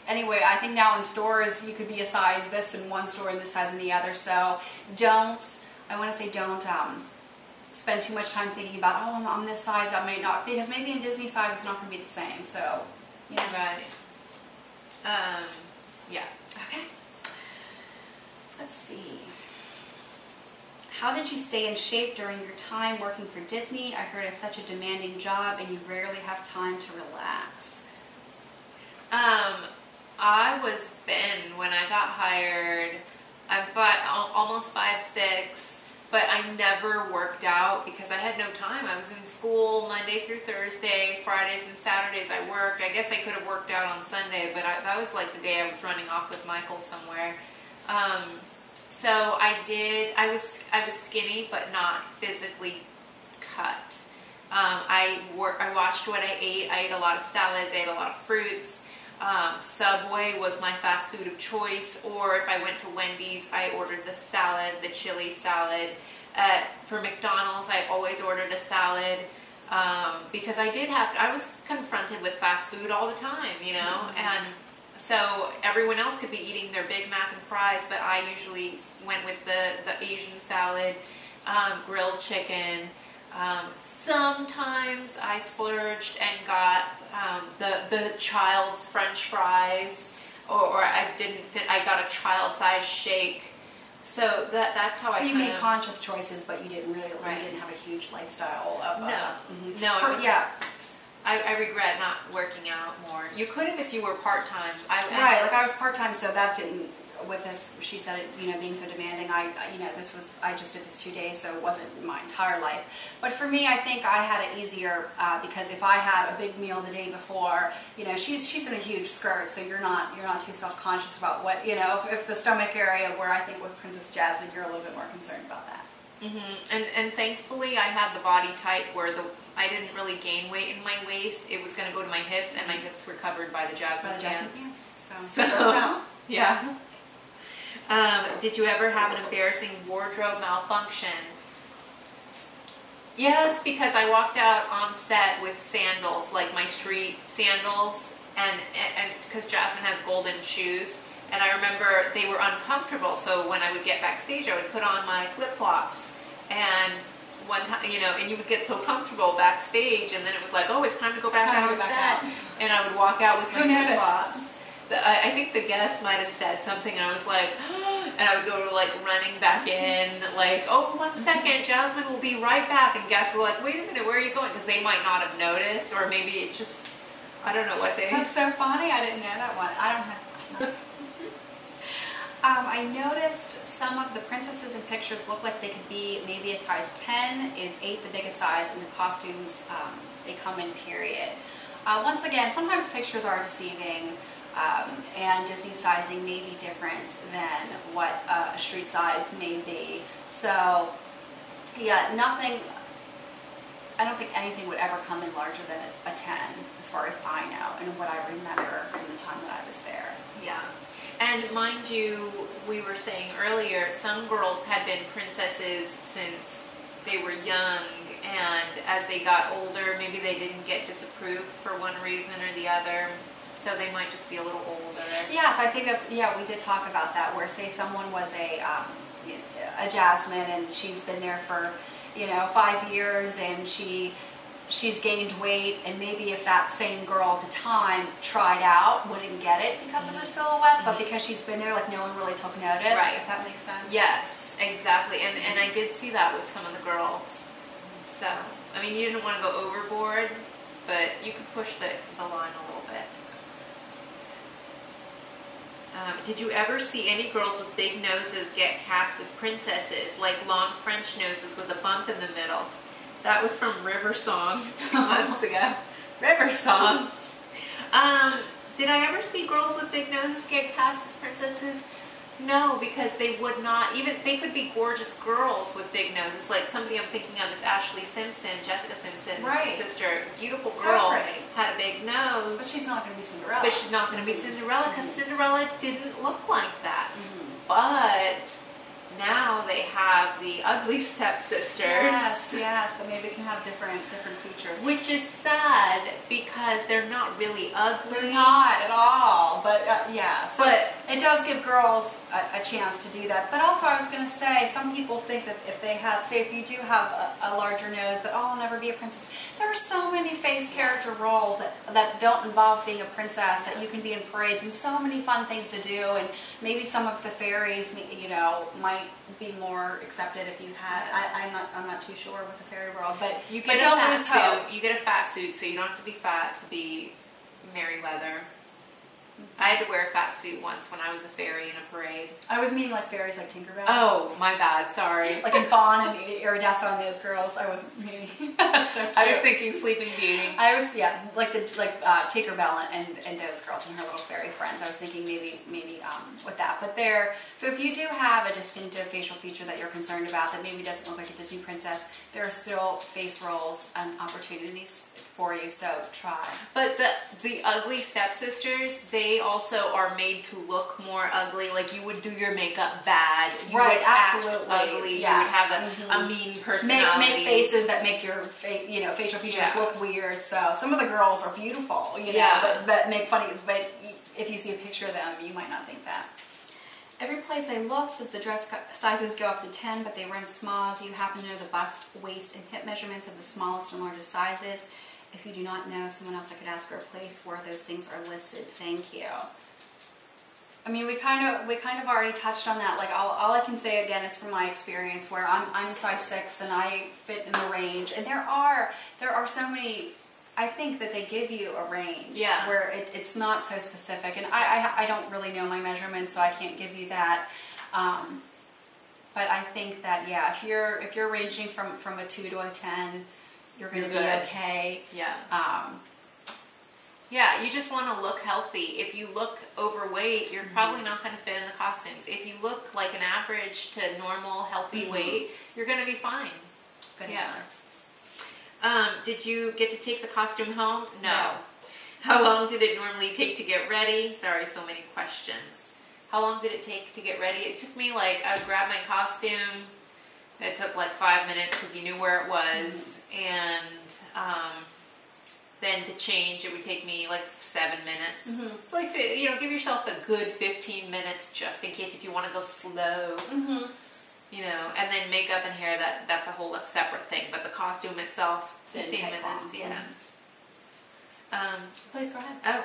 Anyway, I think now in stores you could be a size this in one store and this size in the other, so don't spend too much time thinking about, oh, I'm this size, I may not, because maybe in Disney size it's not going to be the same, so, Right. Yeah. Okay. Let's see. How did you stay in shape during your time working for Disney? I heard it's such a demanding job and you rarely have time to relax. I was thin when I got hired. I'm almost 5'6", but I never worked out because I had no time. I was in school Monday through Thursday, Fridays and Saturdays I worked. I guess I could have worked out on Sunday, but that was like the day I was running off with Michael somewhere. So I was skinny, but not physically cut. I watched what I ate. I ate a lot of salads, I ate a lot of fruits. Subway was my fast food of choice, or if I went to Wendy's, I ordered the salad, the chili salad. For McDonald's, I always ordered a salad, because I was confronted with fast food all the time, and so everyone else could be eating their Big Mac and fries, but I usually went with the Asian salad, grilled chicken. Sometimes I splurged and got the child's French fries, or I got a child-sized shake. So that's how So you made conscious choices, but you didn't really, right. You didn't have a huge lifestyle of... No, I regret not working out more. You could have if you were part-time. Right, like I was part-time, so that didn't... With this, she said, being so demanding, I just did this 2 days, so it wasn't my entire life. But for me, I think I had it easier because if I had a big meal the day before, she's in a huge skirt, so you're not too self-conscious about what, if the stomach area, where I think with Princess Jasmine, you're a little bit more concerned about that. And thankfully, I had the body type where I didn't really gain weight in my waist. It was going to go to my hips, and my hips were covered by the Jasmine pants. So yeah. Did you ever have an embarrassing wardrobe malfunction? Yes, because I walked out on set with sandals, like my street sandals, and because Jasmine has golden shoes, and I remember they were uncomfortable, so when I would get backstage, I would put on my flip-flops, and one time, you know, and you would get so comfortable backstage, and then it was like, oh, it's time to go back out on set, and I would walk out with my flip-flops. I think the guest might have said something, and I was like, and I would go like running back in, like, oh, 1 second, Jasmine will be right back, and guests were like, wait a minute, where are you going? Because they might not have noticed, or maybe it just, I don't know what they... That's so funny, I didn't know that one. I don't have... I noticed some of the princesses in pictures look like they could be maybe a size 10, is 8 the biggest size, and the costumes, they come in period. Once again, sometimes pictures are deceiving, and Disney sizing may be different than what a street size may be. So, yeah, nothing, I don't think anything would ever come in larger than a 10, as far as I know, and what I remember from the time that I was there. Yeah. And mind you, we were saying earlier, some girls had been princesses since they were young, and as they got older, maybe they didn't get disapproved for one reason or the other. So they might just be a little older. Yes, I think that's, yeah, we did talk about that, where say someone was a Jasmine, and she's been there for, 5 years, and she's gained weight, and maybe if that same girl at the time tried out, wouldn't get it because of her silhouette, but because she's been there, like, no one really took notice, right. If that makes sense. Yes, exactly, and I did see that with some of the girls. So, I mean, you didn't want to go overboard, but you could push the line a little bit. Did you ever see any girls with big noses get cast as princesses, like long French noses with a bump in the middle? That was from River Song 2 months ago. River Song. Did I ever see girls with big noses get cast as princesses? No, because they would not, even, they could be gorgeous girls with big noses. Like somebody I'm thinking of is Ashley Simpson, Jessica Simpson's sister. Beautiful girl, had a big nose. But she's not going to be Cinderella. But she's not going to be Cinderella, because Cinderella didn't look like that. But now they have the ugly stepsisters. Yes, that maybe can have different features. Which is sad, because they're not really ugly. They're not at all, but yeah. So but it does give girls a chance to do that. But also, I was going to say, some people think that if they have, say if you do have a larger nose, that, oh, I'll never be a princess. There are so many face character roles that don't involve being a princess, that you can be in parades, and so many fun things to do, and maybe some of the fairies, might be more accepted if you had. I'm not too sure with the fairy world, but you get don't lose hope. You get a fat suit, so you don't have to be fat to be Merryweather. I had to wear a fat suit once when I was a fairy in a parade. I was meaning like fairies, like Tinkerbell. Oh, my bad, sorry. Like in Fawn and Iridescent and those girls. I wasn't meaning. That's so cute. I was thinking Sleeping Beauty. I was, like Tinkerbell and those girls and her little fairy friends. I was thinking maybe with that. But so if you do have a distinctive facial feature that you're concerned about that maybe doesn't look like a Disney princess, there are still face roles and opportunities for you, so try. But the ugly stepsisters, they also are made to look more ugly. Like, you would do your makeup bad. You would absolutely. Act ugly. Yes. You would have a mean personality. Make faces that make your facial features look weird. So some of the girls are beautiful, but make funny. But if you see a picture of them, you might not think that. Every place I look says the dress sizes go up to 10, but they run small. Do you happen to know the bust, waist, and hip measurements of the smallest and largest sizes? If you do not know, someone else I could ask for a place where those things are listed. Thank you. I mean, we kind of already touched on that. Like, all I can say again is from my experience, where I'm a size 6 and I fit in the range. And there are so many. I think that they give you a range where it's not so specific. And I don't really know my measurements, so I can't give you that. But I think that if you're ranging from a 2 to a 10. You're going to be okay. Yeah. Yeah, you just want to look healthy. If you look overweight, you're probably not going to fit in the costumes. If you look like an average to normal, healthy weight, you're going to be fine. Good answer. Did you get to take the costume home? No. How long did it normally take to get ready? Sorry, so many questions. How long did it take to get ready? It took me I would grab my costume, It took like 5 minutes because you knew where it was, and then to change it would take me like 7 minutes. It's like, you know, give yourself a good 15 minutes just in case if you want to go slow. You know, and then makeup and hair, that's a whole separate thing. But the costume itself, 15 minutes. Long. Please go ahead.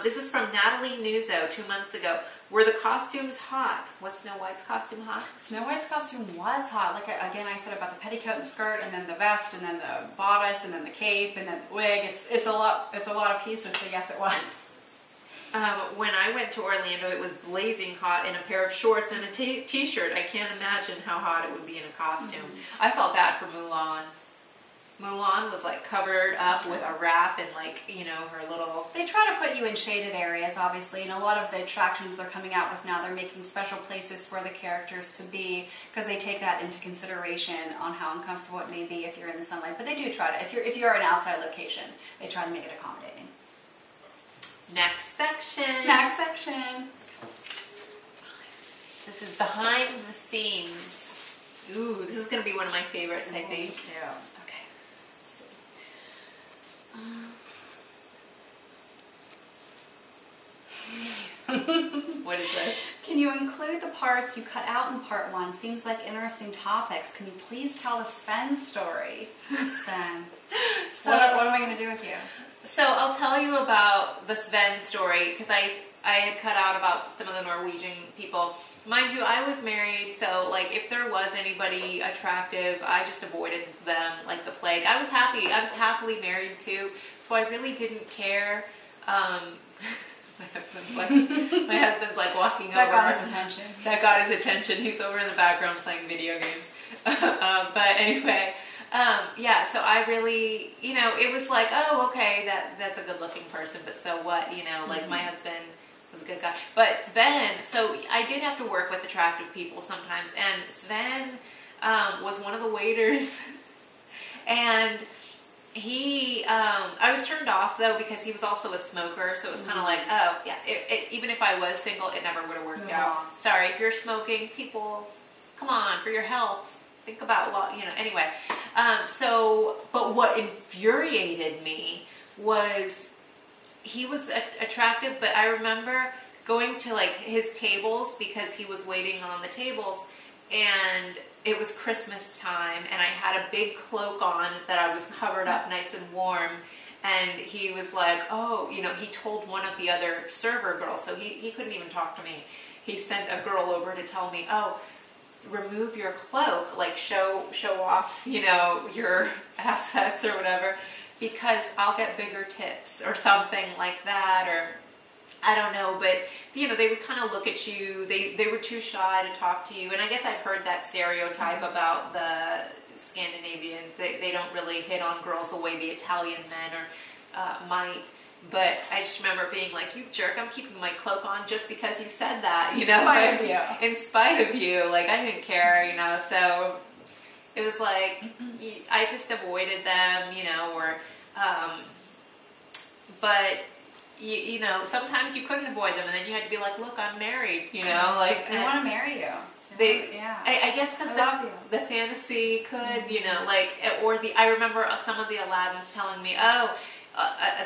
This is from Natalie Nuzzo 2 months ago. Were the costumes hot? Was Snow White's costume hot? Snow White's costume was hot. Like again, I said about the petticoat and skirt, and then the vest, and then the bodice, and then the cape, and then the wig. It's a lot of pieces. So yes, it was. When I went to Orlando, it was blazing hot in a pair of shorts and a t-shirt. I can't imagine how hot it would be in a costume. I felt bad for Mulan. Mulan was like covered up with a wrap and like, you know, her little... They try to put you in shaded areas, obviously, and a lot of the attractions they're coming out with now, they're making special places for the characters to be, because they take that into consideration on how uncomfortable it may be if you're in the sunlight. But they do try to, if you're an outside location, they try to make it accommodating. Next section. Next section. This is behind the scenes. Ooh, this is going to be one of my favorites, I think. Me too. Okay. Let's see. What is this? Can you include the parts you cut out in part 1? Seems like interesting topics. Can you please tell the Sven story? Sven. So, what am I going to do with you? So I'll tell you about the Sven story, because I had cut out about some of the Norwegian people. Mind you, I was married, so like if there was anybody attractive, I just avoided them like the plague. I was happily married too, so I really didn't care. My husband's like walking over. That got his attention. That got his attention. He's over in the background playing video games. But anyway, yeah, so I really, you know, it was like, oh, okay, that's a good looking person, but so what, you know, like my husband was a good guy. But Sven, so I did have to work with attractive people sometimes, and Sven was one of the waiters, and he, I was turned off though because he was also a smoker, so it was kind of like, oh yeah, even if I was single, it never would have worked out. Sorry, if you're smoking, people, come on, for your health, think about what, you know, anyway. But what infuriated me was he was attractive, but I remember going to like his tables because he was waiting on the tables, and it was Christmas time, and I had a big cloak on that I was covered up nice and warm, and he was like, oh, you know, he told one of the other server girls, so he couldn't even talk to me. He sent a girl over to tell me, oh, remove your cloak, like show off, you know, your assets or whatever, because I'll get bigger tips or something like that, or I don't know, but you know, they would kind of look at you, they were too shy to talk to you, and I guess I've heard that stereotype about the Scandinavians, they don't really hit on girls the way the Italian men might. But I just remember being like, you jerk, I'm keeping my cloak on just because you said that, you know? In spite of you. Like, I didn't care, you know? So it was like, I just avoided them, you know, or, but, you know, sometimes you couldn't avoid them, and then you had to be like, look, I'm married, you know? Like, I want to marry you. I guess because the fantasy could, you know, like, or I remember some of the Aladdins telling me, oh,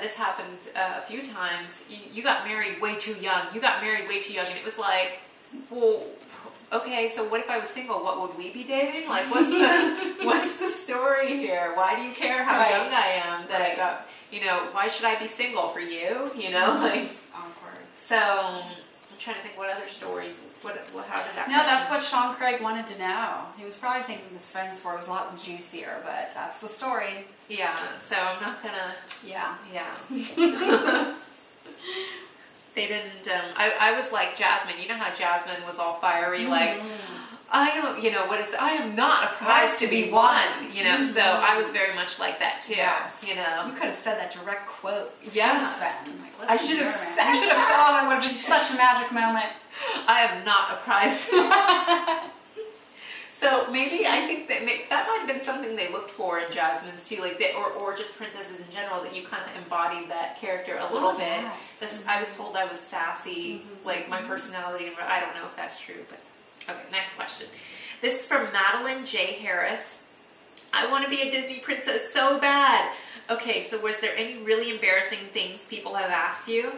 this happened a few times. You got married way too young. You got married way too young, and it was like, well, okay. So what if I was single? What would we be dating? Like, what's the story here? Why do you care how young I am? That I got, you know, why should I be single for you? You know, like awkward. So I'm trying to think what other stories. How did that? No, that's what Sean Craig wanted to know. He was probably thinking the Sven story was a lot juicier, but that's the story. Yeah, so I'm not gonna... Yeah. They didn't... I was like Jasmine. You know how Jasmine was all fiery, like, I don't... You know, what is... I am not a prize to be won, you know, so I was very much like that, too, you know. You could have said that direct quote to Sven. Like, I should have said that. You should have saw that. Would have been such a magic moment. I am not a prize. So maybe I think that might have been something they looked for in Jasmine's too, like or just princesses in general, that you kind of embodied that character a little bit. Yes. I was told I was sassy, like my personality, and I don't know if that's true, but okay. Next question. This is from Madeline J. Harris. I want to be a Disney princess so bad. Okay, so was there any really embarrassing things people have asked you?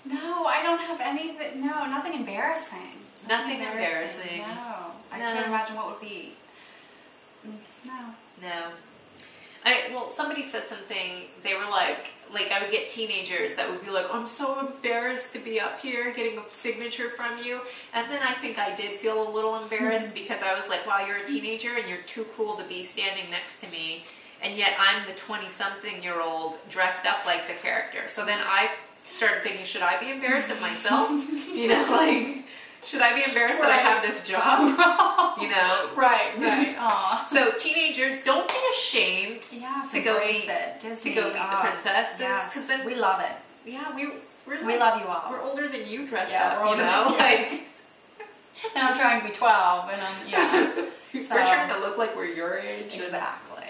No, I don't have anything. No, nothing embarrassing. Nothing embarrassing. No. I can't imagine what would be. No. No. Well, somebody said something, they were like I would get teenagers that would be like, I'm so embarrassed to be up here getting a signature from you. And then I think I did feel a little embarrassed because I was like, wow, you're a teenager and you're too cool to be standing next to me. And yet I'm the 20-something-year-old dressed up like the character. So then I started thinking, should I be embarrassed of myself? You know, like, should I be embarrassed that I have this job? You know? Right. Aw. So teenagers, don't be ashamed to go meet Disney. the princesses. Yes, Then, we love it. Yeah, we love you all. We're older than you dressed up, you know? Like, and I'm trying to be 12, and I'm, so, we're trying to look like we're your age. Exactly.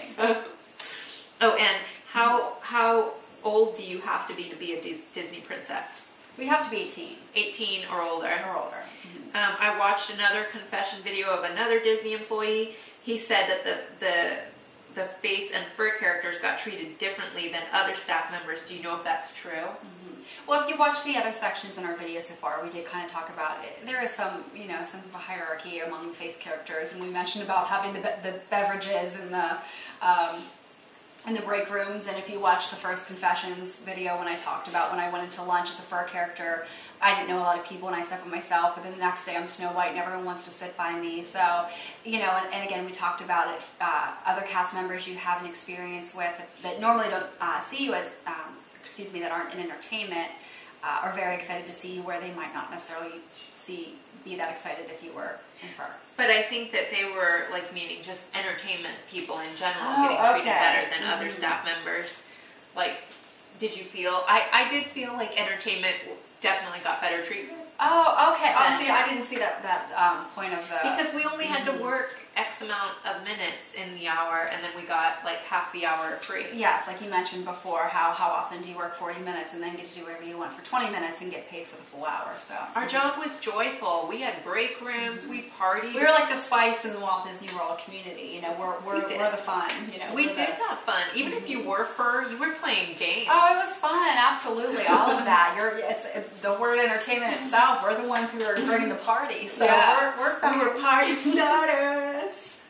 Oh, and how old do you have to be a Disney princess? We have to be 18. 18 or older. Mm-hmm. I watched another confession video of another Disney employee. He said that the face and fur characters got treated differently than other staff members. Do you know if that's true? Mm-hmm. Well, if you watch the other sections in our video so far, we did kind of talk about it. There is some, sense of a hierarchy among the face characters, and we mentioned about having the beverages and the break rooms. And if you watch the first confessions video when I talked about when I went into lunch as a fur character, I didn't know a lot of people and I sat by myself, but then the next day I'm Snow White and everyone wants to sit by me. So, and again, we talked about if other cast members you have an experience with that normally don't see you as, that aren't in entertainment, are very excited to see you where they might not necessarily be that excited if you were in fur. But I think that they were meaning just entertainment people in general getting treated better than other staff members. Like, did you feel? I did feel like entertainment definitely got better treatment. Oh, okay. Oh, see, I didn't see that point of the... Because we only had to work X amount of minutes in the hour, and then we got half the hour free. Yes, like you mentioned before, how often do you work 40 minutes and then get to do whatever you want for 20 minutes and get paid for the full hour, so... Our job was joyful. We had break rooms, we partied. We were like the spice in the Walt Disney World community, we're the fun, We did have fun. Even if you were fur, you were playing games. Oh, it was fun, absolutely, all of that. It's the word entertainment itself, we're the ones who are bringing the party, so we're fun. We were party starters.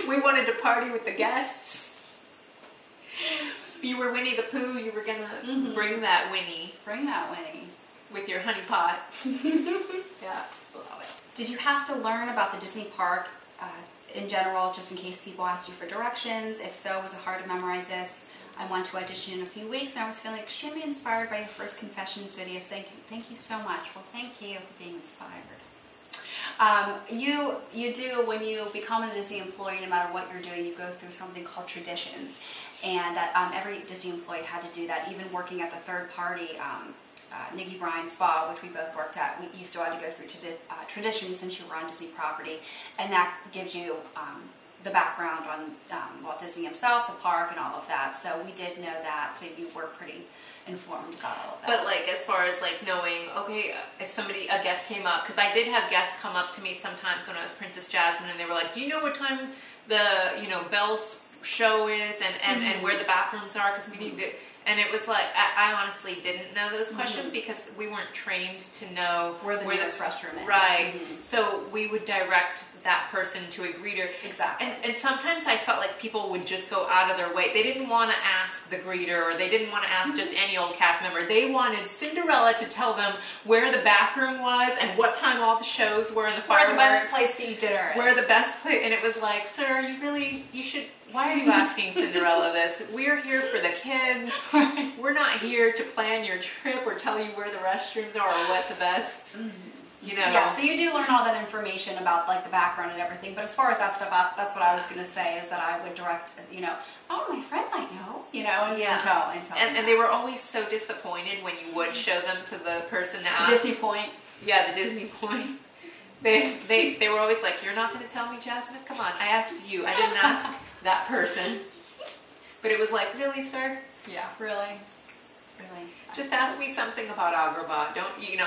We wanted to party with the guests. If you were Winnie the Pooh, you were gonna bring that Winnie. Bring that Winnie. With your honey pot. Yeah, love it. Did you have to learn about the Disney park in general, just in case people asked you for directions? If so, was it hard to memorize this? I went to Audition in a few weeks, and I was feeling extremely inspired by your first confessions videos. Thank you so much. Well, thank you for being inspired. You do, when you become a Disney employee, no matter what you're doing, you go through something called traditions, and that every Disney employee had to do that. Even working at the third party, Nikki Bryan Spa, which we both worked at, you still had to go through traditions since you were on Disney property, and that gives you the background on Walt Disney himself, the park, and all of that. So we did know that, so you were pretty informed about all of that. But as far as knowing, okay, if a guest came up, because I did have guests come up to me sometimes when I was Princess Jasmine, and they were like, do you know what time the Belle's show is and where the bathrooms are, because we need to, and it was I honestly didn't know those questions because we weren't trained to know where the nearest restroom is. Right. So we would direct that person to a greeter. Exactly. And sometimes I felt like people would just go out of their way. They didn't want to ask the greeter, or they didn't want to ask just any old cast member. They wanted Cinderella to tell them where the bathroom was and what time all the shows were and the fireworks. Where the best place to eat dinner is. Where the best place, and it was like, sir, you should, why are you asking Cinderella this? We're here for the kids. We're not here to plan your trip or tell you where the restrooms are or what the best... Yeah, so you do learn all that information about the background and everything, but as far as that stuff, that's what I was going to say, is that I would direct, oh, my friend might know, and tell and they were always so disappointed when you would show them to the person that asked. Disney Point. Yeah, the Disney Point. They were always like, you're not going to tell me, Jasmine? Come on, I asked you. I didn't ask that person. But it was like, really, sir? Yeah, really. Just ask me something about Agrabah.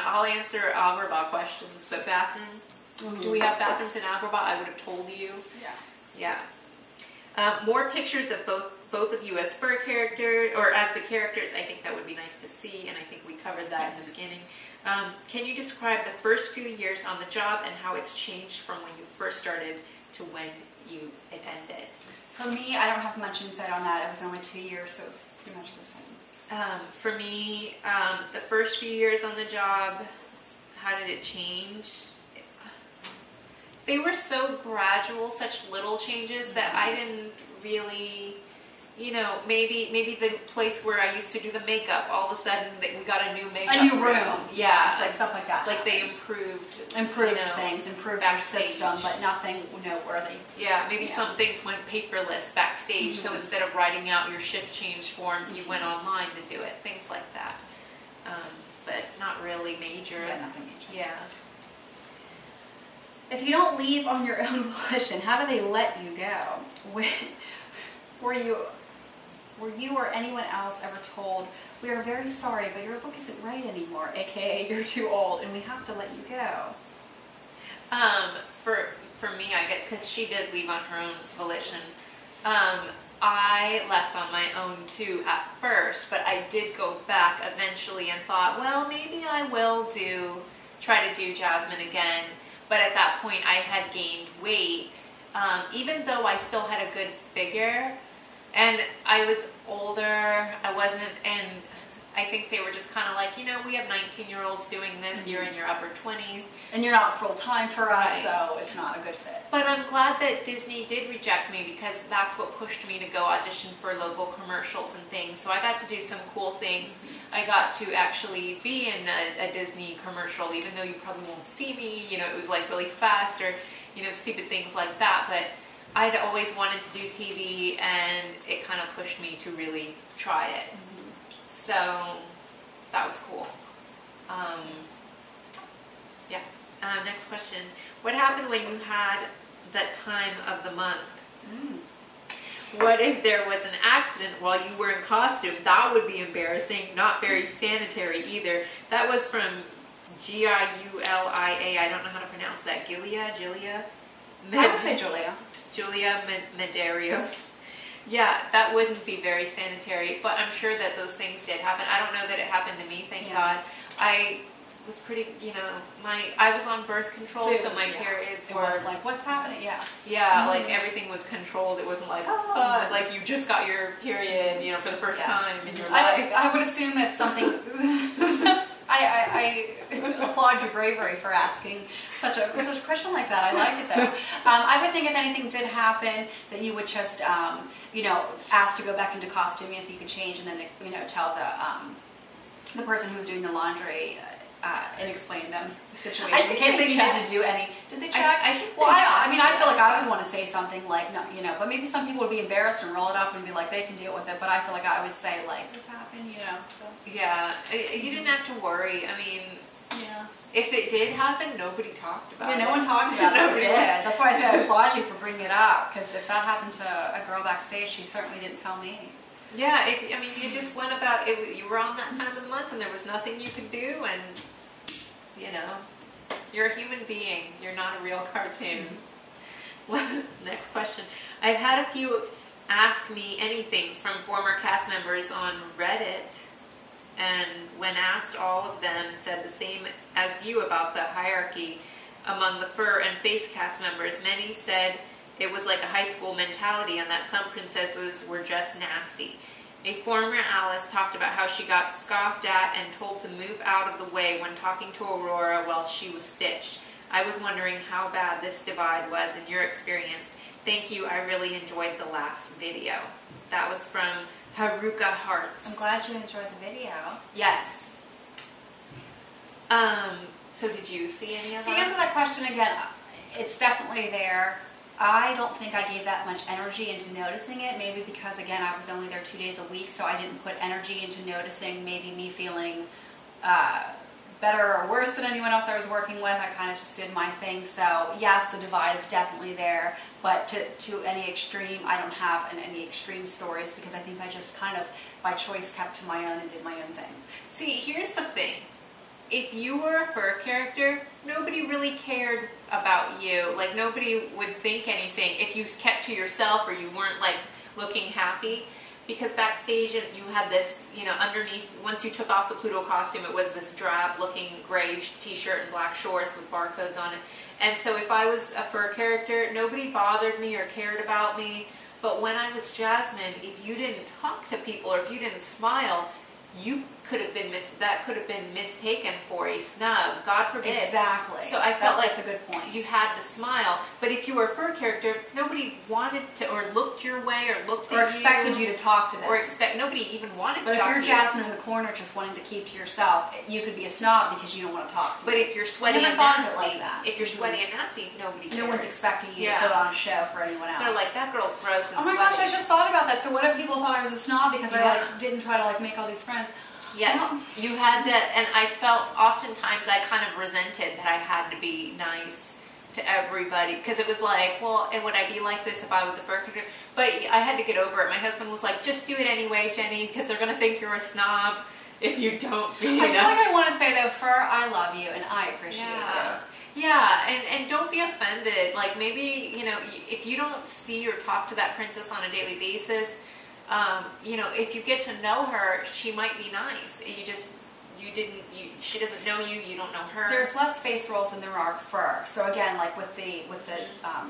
I'll answer Agrabah questions, but bathroom? Do we have bathrooms in Agrabah? I would have told you. Yeah. Yeah. More pictures of both of you as fur characters, or as the characters. I think that would be nice to see, and I think we covered that in the beginning. Can you describe the first few years on the job and how it's changed from when you first started to when it ended? For me, I don't have much insight on that. It was only 2 years, so it was pretty much the same. For me, the first few years on the job, how did it change? They were so gradual, such little changes that I didn't really, maybe the place where I used to do the makeup, all of a sudden we got a new makeup room. Yeah, like stuff like that. Like they improved things, improved their system, but nothing noteworthy. Yeah, maybe some things went paperless backstage, so instead of writing out your shift change forms, you went online to do it, things like that. But not really major. Yeah, nothing major. Yeah. If you don't leave on your own volition, how do they let you go? Were you or anyone else ever told, "We are very sorry, but your look isn't right anymore," aka "You're too old and we have to let you go"? For me, I guess, because she did leave on her own volition. I left on my own too at first, but I did go back eventually and thought, well, maybe I will try to do Jasmine again. But at that point, I had gained weight, even though I still had a good figure, and I was older. I wasn't, and I think they were just kind of like, we have 19-year-olds doing this. You're in your upper 20s. And you're not full time for us, so it's not a good fit. But I'm glad that Disney did reject me, because that's what pushed me to go audition for local commercials and things. So I got to do some cool things. I got to actually be in a Disney commercial, even though you probably won't see me. It was like really fast, or, stupid things like that. But I'd always wanted to do TV, and it kind of pushed me to really try it. So that was cool. Yeah. Next question. What happened when you had that time of the month? What if there was an accident while you were in costume? That would be embarrassing. Not very sanitary either. That was from Giulia. I don't know how to pronounce that. Gilia? I would say Julia. Julia Medeiros. Yeah, that wouldn't be very sanitary, but I'm sure that those things did happen. I don't know that it happened to me, thank God. I was pretty, I was on birth control, so my periods were... It wasn't like, what's happening? Yeah. Yeah, like everything was controlled. It wasn't like, like you just got your period, for the first time in your life. I would assume if something... I applaud your bravery for asking such a question like that. I like it though. I would think if anything did happen, that you would just, ask to go back into costuming if you could change, and then, tell the person who was doing the laundry and explain them the situation in case they needed to do any. Did they check? I feel like I would want to say something like, no, but maybe some people would be embarrassed and roll it up and be like, they can deal with it. But I feel like I would say, like, this happened, So yeah, you didn't have to worry. I mean, yeah. If it did happen, nobody talked about it. Yeah, no one talked about it. It did. That's why I said I applaud you for bringing it up, because if that happened to a girl backstage, she certainly didn't tell me. Yeah, you just went about it. You were on that time of the month, and there was nothing you could do, and you're a human being. You're not a real cartoon. Next question. I've had a few ask me anythings from former cast members on Reddit, and when asked, all of them said the same as you about the hierarchy among the fur and face cast members. Many said it was like a high school mentality, and that some princesses were just nasty. A former Alice talked about how she got scoffed at and told to move out of the way when talking to Aurora while she was stitched. I was wondering how bad this divide was in your experience. Thank you, I really enjoyed the last video. That was from Haruka Hearts. I'm glad you enjoyed the video. Yes. So did you see any of that? To answer that question again, it's definitely there. I don't think I gave that much energy into noticing it, maybe because, again, I was only there 2 days a week, so I didn't put energy into noticing maybe me feeling better or worse than anyone else I was working with. I kind of just did my thing. So, yes, the divide is definitely there, but to any extreme, I don't have any extreme stories, because I think I just kind of, by choice, kept to my own and did my own thing. See, here's the thing. if you were a fur character, nobody really cared about you. Like, nobody would think anything if you kept to yourself or you weren't like looking happy. Because backstage you had this, you know, underneath, once you took off the Pluto costume, it was this drab looking gray t-shirt and black shorts with barcodes on it. And so if I was a fur character, nobody bothered me or cared about me. But when I was Jasmine, if you didn't talk to people or if you didn't smile, you could have been that could have been mistaken for a snub. God forbid. Exactly. So I felt like that's a good point. you had the smile, but if you were a fur character, nobody wanted to or looked your way or looked at you or expected you to talk to them. Or nobody even wanted to talk to you. But if you're Jasmine in the corner just wanting to keep to yourself, you could be a snob because you don't want to talk to But if you're sweaty and nasty, if you're sweaty and nasty, nobody cares. No one's expecting you to put on a show for anyone else. They're like, that girl's gross and oh my gosh, I just thought about that. So what if people thought I was a snob because I like didn't try to like make all these friends? Yeah, you had that, and I felt oftentimes I kind of resented that I had to be nice to everybody, because it was like, well, and would I be like this if I was a fur character? But I had to get over it. My husband was like, just do it anyway, Jenny, because they're going to think you're a snob if you don't be. I feel like I want to say, though, fur, I love you, and I appreciate you. Yeah, and don't be offended. Like, maybe, you know, if you don't see or talk to that princess on a daily basis, you know, if you get to know her, she might be nice. She doesn't know you, you don't know her. There's less face rolls than there are fur. So again, like with the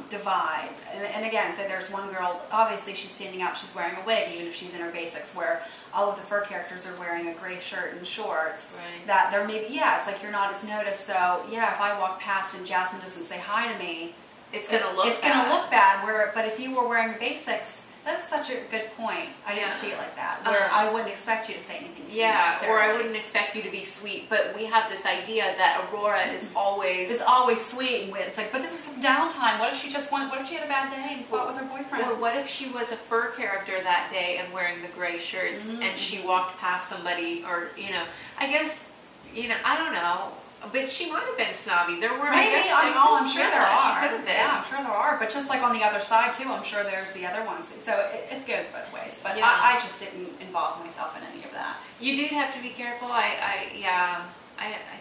divide, and again, so there's one girl, obviously she's standing out, she's wearing a wig, even if she's in her basics, where all of the fur characters are wearing a gray shirt and shorts. Right. That they're maybe, it's like you're not as noticed, so yeah, if I walk past and Jasmine doesn't say hi to me, it's gonna look bad. But if you were wearing the basics, that's such a good point. I didn't see it like that. Where I wouldn't expect you to say anything to me or I wouldn't expect you to be sweet. But we have this idea that Aurora is always sweet and it's like, but this is some downtime. What if she what if she had a bad day and fought with her boyfriend? Or what if she was a fur character that day and wearing the gray shirts and she walked past somebody, or you know, I guess, you know, I don't know. But she might have been snobby. There were, maybe. I'm sure there are. She could have been. Yeah, I'm sure there are. But just like on the other side too, I'm sure there's the other ones. So it goes both ways. But I just didn't involve myself in any of that. You did have to be careful. I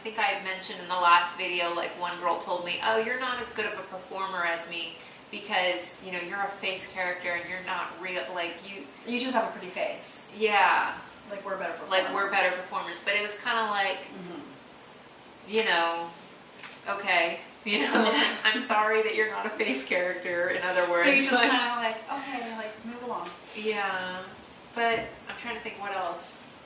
think I mentioned in the last video, like one girl told me, "Oh, you're not as good of a performer as me because you know you're a face character and you're not real. Like you just have a pretty face." Yeah. Like we're better performers. But it was kind of like. You know, okay, you know, I'm sorry that you're not a face character, in other words. So you just kind of like, okay, like, move along. Yeah, but I'm trying to think what else.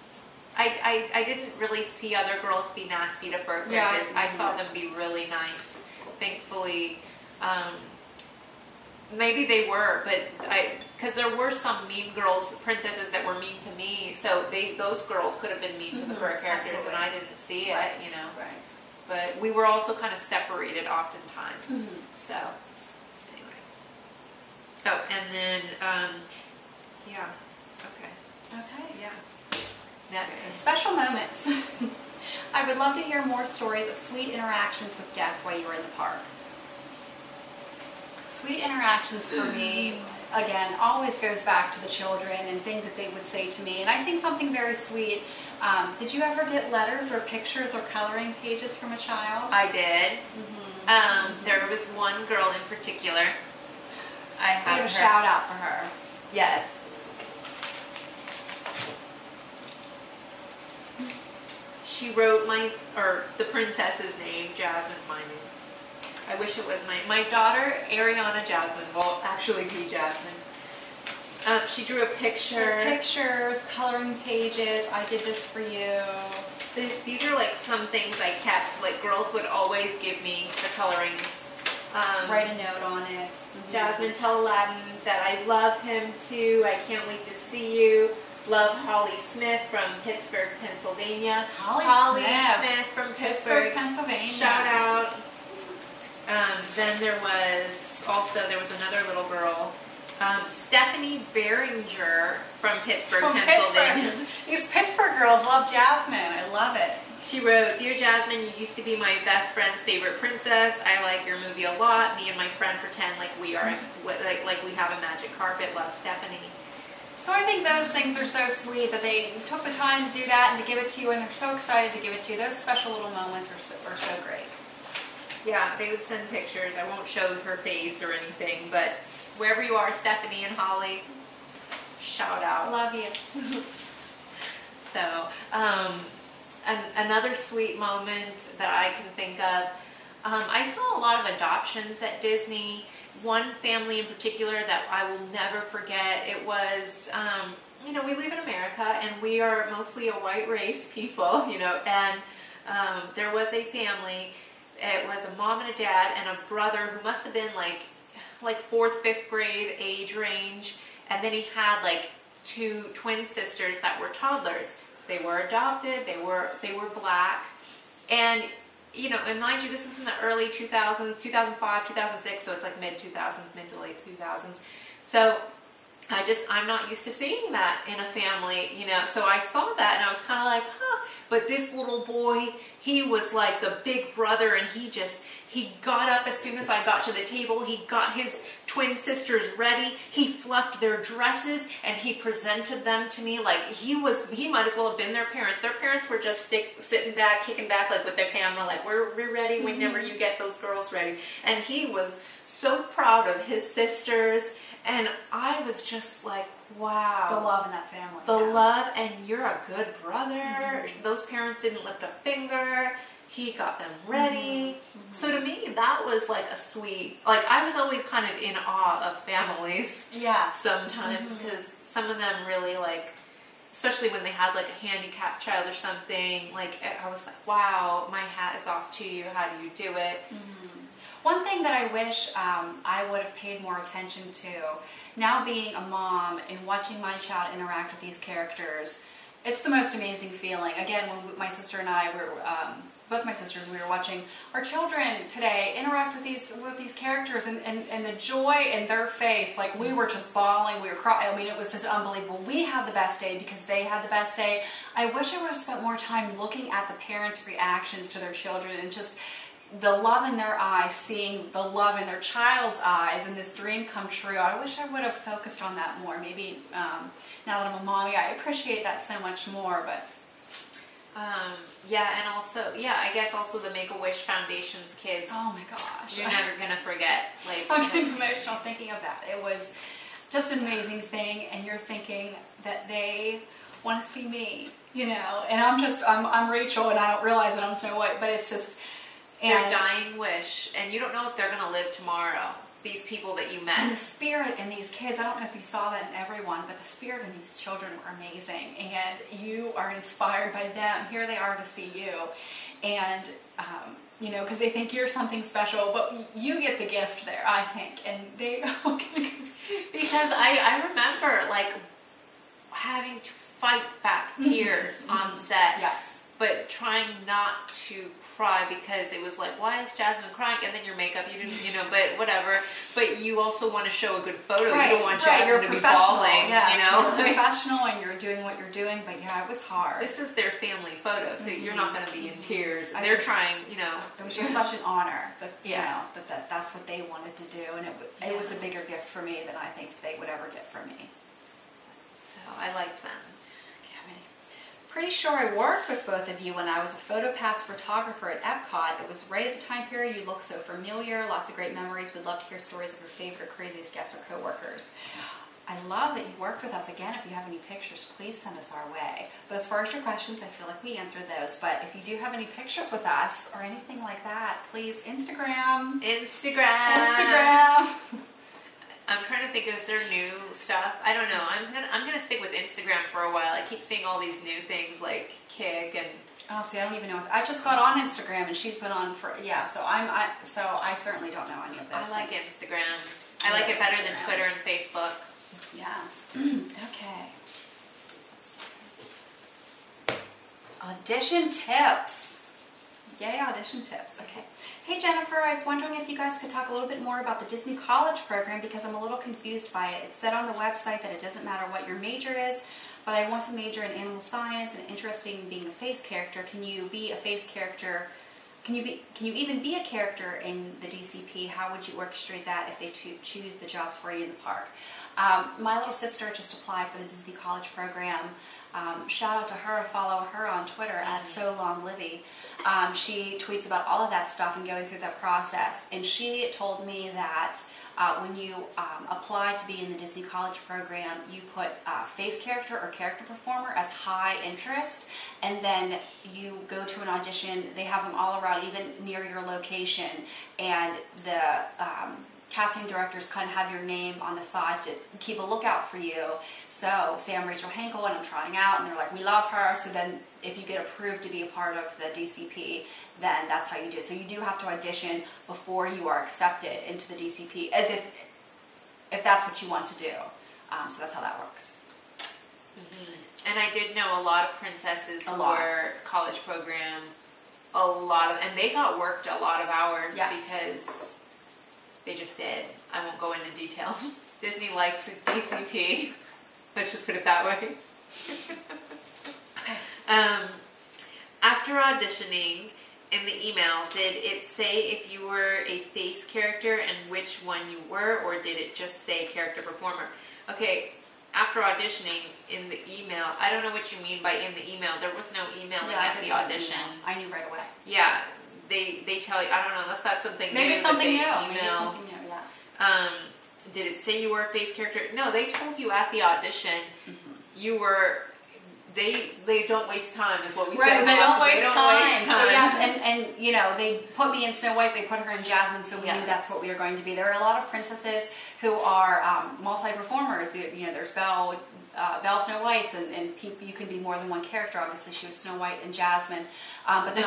I didn't really see other girls be nasty to fur characters. I saw them be really nice, thankfully. Maybe they were, but because there were some mean princesses that were mean to me, so those girls could have been mean to the fur characters, and I didn't see it, you know. Right. But we were also kind of separated oftentimes. So, anyway. Oh, and then, yeah, okay. Okay. Yeah. Next. So special moments. I would love to hear more stories of sweet interactions with guests while you were in the park. Sweet interactions for me, again, always goes back to the children and things that they would say to me. And I think something very sweet. Did you ever get letters or pictures or coloring pages from a child? I did. There was one girl in particular. I have a shout out for her. Yes. She wrote the princess's name, Jasmine, my name. I wish it was my daughter, Ariana Jasmine, will actually be Jasmine. She drew a picture. Pictures, coloring pages. I did this for you. These are like some things I kept. Like girls would always give me the colorings. Write a note on it. Jasmine, tell Aladdin that I love him too. I can't wait to see you. Love, Holly Smith from Pittsburgh, Pennsylvania. Holly Smith from Pittsburgh, Pennsylvania. Shout out. Then there was another little girl, Stephanie Behringer from Pittsburgh, Pennsylvania. These Pittsburgh girls love Jasmine. I love it. She wrote, "Dear Jasmine, you used to be my best friend's favorite princess. I like your movie a lot. Me and my friend pretend like we are like we have a magic carpet. Love, Stephanie." So I think those things are so sweet that they took the time to do that and to give it to you, and they're so excited to give it to you. Those special little moments are so great. Yeah, they would send pictures. I won't show her face or anything, but wherever you are, Stephanie and Holly, shout out. Love you. So, another sweet moment that I can think of, I saw a lot of adoptions at Disney. One family in particular that I will never forget, it was, you know, we live in America and we are mostly a white race people, you know, and there was a family, it was a mom and a dad and a brother who must have been like 4th, 5th grade age range, and then he had like 2 twin sisters that were toddlers. They were adopted, they were black, and you know, and mind you, this is in the early 2000s, 2005, 2006, so it's like mid-2000s, mid to late 2000s. So I'm not used to seeing that in a family, you know, so I saw that and I was kind of like, huh, but this little boy, he was like the big brother, and he got up as soon as I got to the table, he got his twin sisters ready, he fluffed their dresses, and he presented them to me like he might as well have been their parents. Their parents were just sitting back, kicking back, like with their camera, like, we're ready whenever you get those girls ready. And he was so proud of his sisters, and I was just like, wow. The love in that family. The love, and you're a good brother. Those parents didn't lift a finger. He got them ready. So to me, that was like a sweet, like I was always kind of in awe of families. Yeah. Sometimes, because some of them really like, especially when they had like a handicapped child or something, like I was like, wow, my hat is off to you. How do you do it? One thing that I wish I would have paid more attention to, now being a mom and watching my child interact with these characters, it's the most amazing feeling. Again, when my sister and I were, both my sisters, we were watching our children today interact with these characters, and the joy in their face, like we were just bawling, we were crying. I mean, it was just unbelievable. We had the best day because they had the best day. I wish I would have spent more time looking at the parents' reactions to their children and just the love in their eyes, seeing the love in their child's eyes, and this dream come true. I wish I would have focused on that more. Maybe now that I'm a mommy, I appreciate that so much more. But yeah, and also, yeah, I guess also the Make-A-Wish Foundation's kids. Oh my gosh. You're never going to forget. Like, I'm getting emotional thinking of that. It was just an amazing thing, and you're thinking that they want to see me, you know, and I'm Rachel, and I don't realize that I'm Snow White, but it's just... Their dying wish, and you don't know if they're going to live tomorrow. These people that you met. And the spirit in these kids, I don't know if you saw that in everyone, but the spirit in these children were amazing, and you are inspired by them. Here they are to see you, and you know, because they think you're something special, but you get the gift there, I think, and they. Because I remember like having to fight back tears on set. Yes. But trying not to cry because it was like, why is Jasmine crying? And then your makeup, you didn't, you know, but whatever. But you also want to show a good photo. Right, you don't want right. Jasmine to be bawling, yes. you know? You're professional and you're doing what you're doing, but yeah, it was hard. This is their family photo, so you're not going to be in tears. They're trying, you know. It was just such an honor that, you Yeah. know, that's what they wanted to do, and it was a bigger gift for me than I think they would ever get from me. So I liked them. Pretty sure I worked with both of you when I was a PhotoPass photographer at Epcot. It was right at the time period. You look so familiar. Lots of great memories. We'd love to hear stories of your favorite, craziest guests or coworkers. I love that you worked with us. Again, if you have any pictures, please send us our way. But as far as your questions, I feel like we answered those. But if you do have any pictures with us or anything like that, please Instagram. I'm trying to think, is there new stuff? I don't know. I'm gonna stick with Instagram for a while. I keep seeing all these new things like Kik and. Oh, see, I don't even know. I just got on Instagram, and she's been on for so I certainly don't know any of those. I like Instagram. I like it better than Twitter and Facebook. Yes. Okay. Audition tips. Yay, audition tips. Okay. Hey Jennifer, I was wondering if you guys could talk a little bit more about the Disney College program because I'm a little confused by it. It said on the website that it doesn't matter what your major is, but I want to major in animal science and interested in being a face character. Can you be a face character? Can you even be a character in the DCP? How would you orchestrate that if they choose the jobs for you in the park? My little sister just applied for the Disney College program. Shout out to her, follow her on Twitter at SoLongLivy. She tweets about all of that stuff and going through that process. And she told me that when you apply to be in the Disney College program, you put face character or character performer as high interest, and then you go to an audition. They have them all around, even near your location, and the casting directors kind of have your name on the side to keep a lookout for you. So say I'm Rachel Henkel and I'm trying out, and they're like, we love her. So then if you get approved to be a part of the DCP, then that's how you do it. So you do have to audition before you are accepted into the DCP, as if that's what you want to do. So that's how that works. And I did know a lot of princesses for college program, and they got worked a lot of hours because they just did. I won't go into detail. Disney likes DCP. Let's just put it that way. After auditioning, in the email, did it say if you were a face character and which one you were, or did it just say character performer? Okay, after auditioning in the email, I don't know what you mean by in the email. There was no emailing at the audition. I knew right away. Yeah. They tell you, I don't know, unless that's something new. Maybe it's something new. Maybe it's something new, yes. Did it say you were a face character? No, they told you at the audition you were, they don't waste time is what we said. They don't waste time. So yes, and you know, they put me in Snow White, they put her in Jasmine, so we knew that's what we were going to be. There are a lot of princesses who are multi-performers. You know, there's Belle, Snow Whites, and you can be more than one character. Obviously, she was Snow White and Jasmine. But then,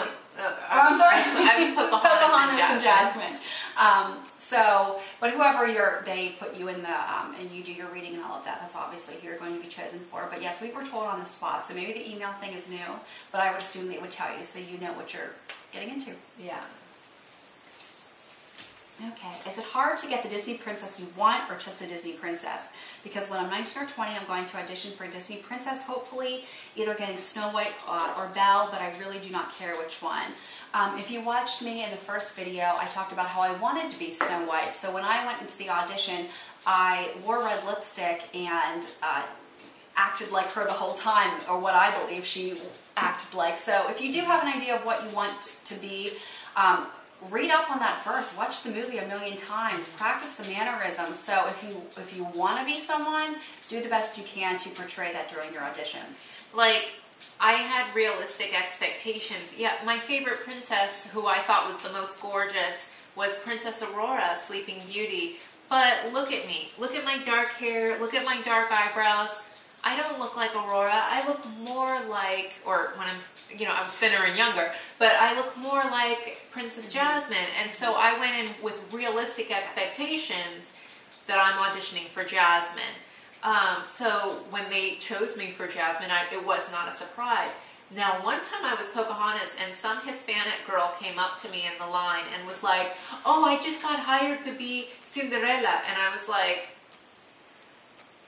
I'm sorry, I was Pocahontas and Jasmine. But whoever they put you in the, and you do your reading and all of that, that's obviously who you're going to be chosen for. But yes, we were told on the spot, so maybe the email thing is new, but I would assume they would tell you so you know what you're getting into. Yeah. Okay, is it hard to get the Disney princess you want or just a Disney princess? Because when I'm 19 or 20, I'm going to audition for a Disney princess, hopefully either getting Snow White or Belle, but I really do not care which one. If you watched me in the first video, I talked about how I wanted to be Snow White. So when I went into the audition, I wore red lipstick and acted like her the whole time, or what I believe she acted like. So if you do have an idea of what you want to be, read up on that first. Watch the movie a million times. Practice the mannerisms. So if you want to be someone, do the best you can to portray that during your audition. Like, I had realistic expectations. Yeah, my favorite princess, who I thought was the most gorgeous, was Princess Aurora, Sleeping Beauty. But look at me. Look at my dark hair. Look at my dark eyebrows. I don't look like Aurora. I look more like, or when I'm, I was thinner and younger, but I look more like Princess Jasmine. And so I went in with realistic expectations that I'm auditioning for Jasmine. So when they chose me for Jasmine, it was not a surprise. Now, one time I was Pocahontas and some Hispanic girl came up to me in the line and was like, oh, I just got hired to be Cinderella. And I was like,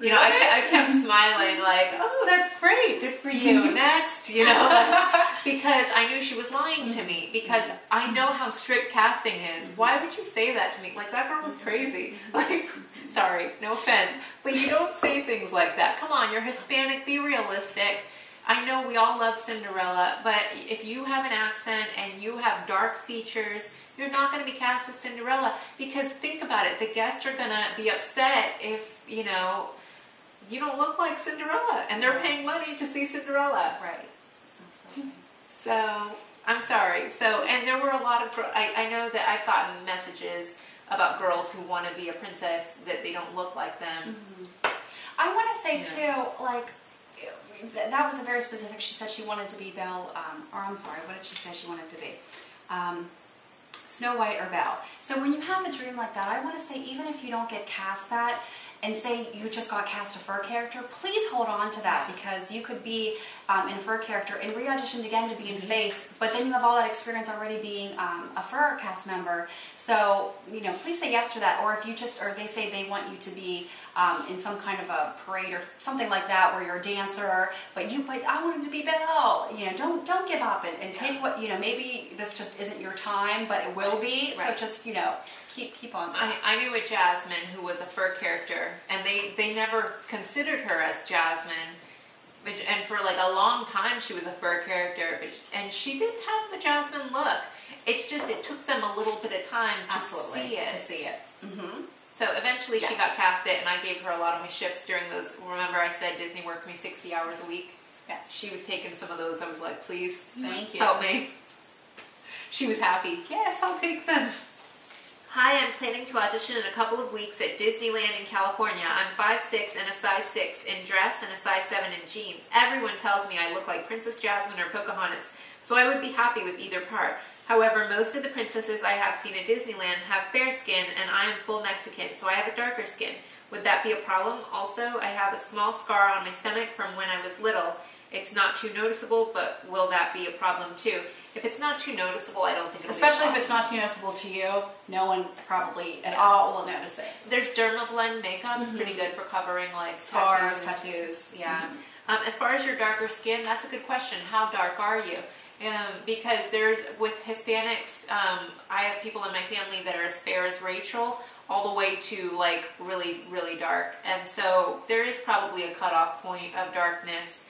I kept smiling like, oh, that's great, good for you, next, because I knew she was lying to me, because I know how strict casting is. Why would you say that to me? Like, that girl was crazy. Like, sorry, no offense, but you don't say things like that. Come on, you're Hispanic, be realistic. I know we all love Cinderella, but if you have an accent and you have dark features, you're not going to be cast as Cinderella, because think about it, the guests are going to be upset if, you don't look like Cinderella, and they're paying money to see Cinderella. Right. Absolutely. So, I'm sorry. So, and there were a lot of, I know that I've gotten messages about girls who want to be a princess that they don't look like them. I want to say too, like, that was a very specific, she said she wanted to be Belle, or I'm sorry, what did she say she wanted to be? Snow White or Belle. So when you have a dream like that, I want to say, even if you don't get cast that, and say you just got cast a fur character, please hold on to that, because you could be in a fur character and re-auditioned again to be in face, but then you have all that experience already being a fur cast member. So, please say yes to that. Or if you or they say they want you to be in some kind of a parade or something like that where you're a dancer, but I wanted to be Belle. Don't give up and take what, maybe this just isn't your time, but it will be. So just, keep on. I knew a Jasmine who was a fur character, and they never considered her as Jasmine. And for like a long time, she was a fur character, and she did have the Jasmine look. It's just it took them a little bit of time to see it. Mm-hmm. So eventually she got past it, and I gave her a lot of my shifts during those. Remember I said Disney worked me 60 hours a week? Yes. She was taking some of those. I was like, please, thank you. Help me. She was happy. Yes, I'll take them. Hi, I'm planning to audition in a couple of weeks at Disneyland in California. I'm 5'6" and a size 6 in dress and a size 7 in jeans. Everyone tells me I look like Princess Jasmine or Pocahontas, so I would be happy with either part. However, most of the princesses I have seen at Disneyland have fair skin, and I am full Mexican, so I have a darker skin. Would that be a problem? Also, I have a small scar on my stomach from when I was little. It's not too noticeable, but will that be a problem too? If it's not too noticeable, I don't think it'll Especially be a problem. if it's not too noticeable to you, no one probably at all will notice it. There's Dermablend makeup. It's pretty good for covering like scars, tattoos. Yeah. As far as your darker skin, that's a good question. How dark are you? Because there's, with Hispanics, I have people in my family that are as fair as Rachel, all the way to like really, really dark. And so there is probably a cutoff point of darkness.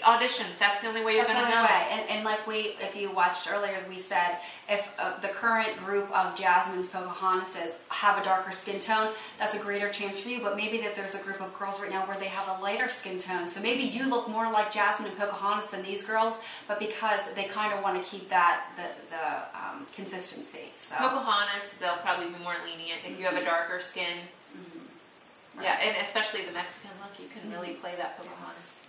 Audition, that's the only way you're going to know. That's the only way. And like if you watched earlier, we said if the current group of Jasmine's, Pocahontases have a darker skin tone, that's a greater chance for you. But maybe that there's a group of girls right now where they have a lighter skin tone. So maybe you look more like Jasmine and Pocahontas than these girls, but because they kind of want to keep that the consistency. So Pocahontas, they'll probably be more lenient if you have a darker skin. Right. Yeah, and especially the Mexican look, you can really play that Pocahontas.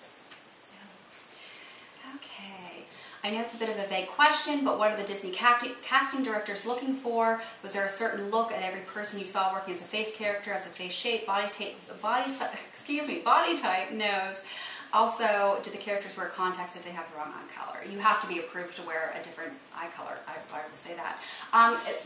Okay. I know it's a bit of a vague question, but what are the Disney casting directors looking for? Was there a certain look at every person you saw working as a face character, as a face shape, body type, nose? Also, do the characters wear contacts if they have the wrong eye color? You have to be approved to wear a different eye color. I will say that.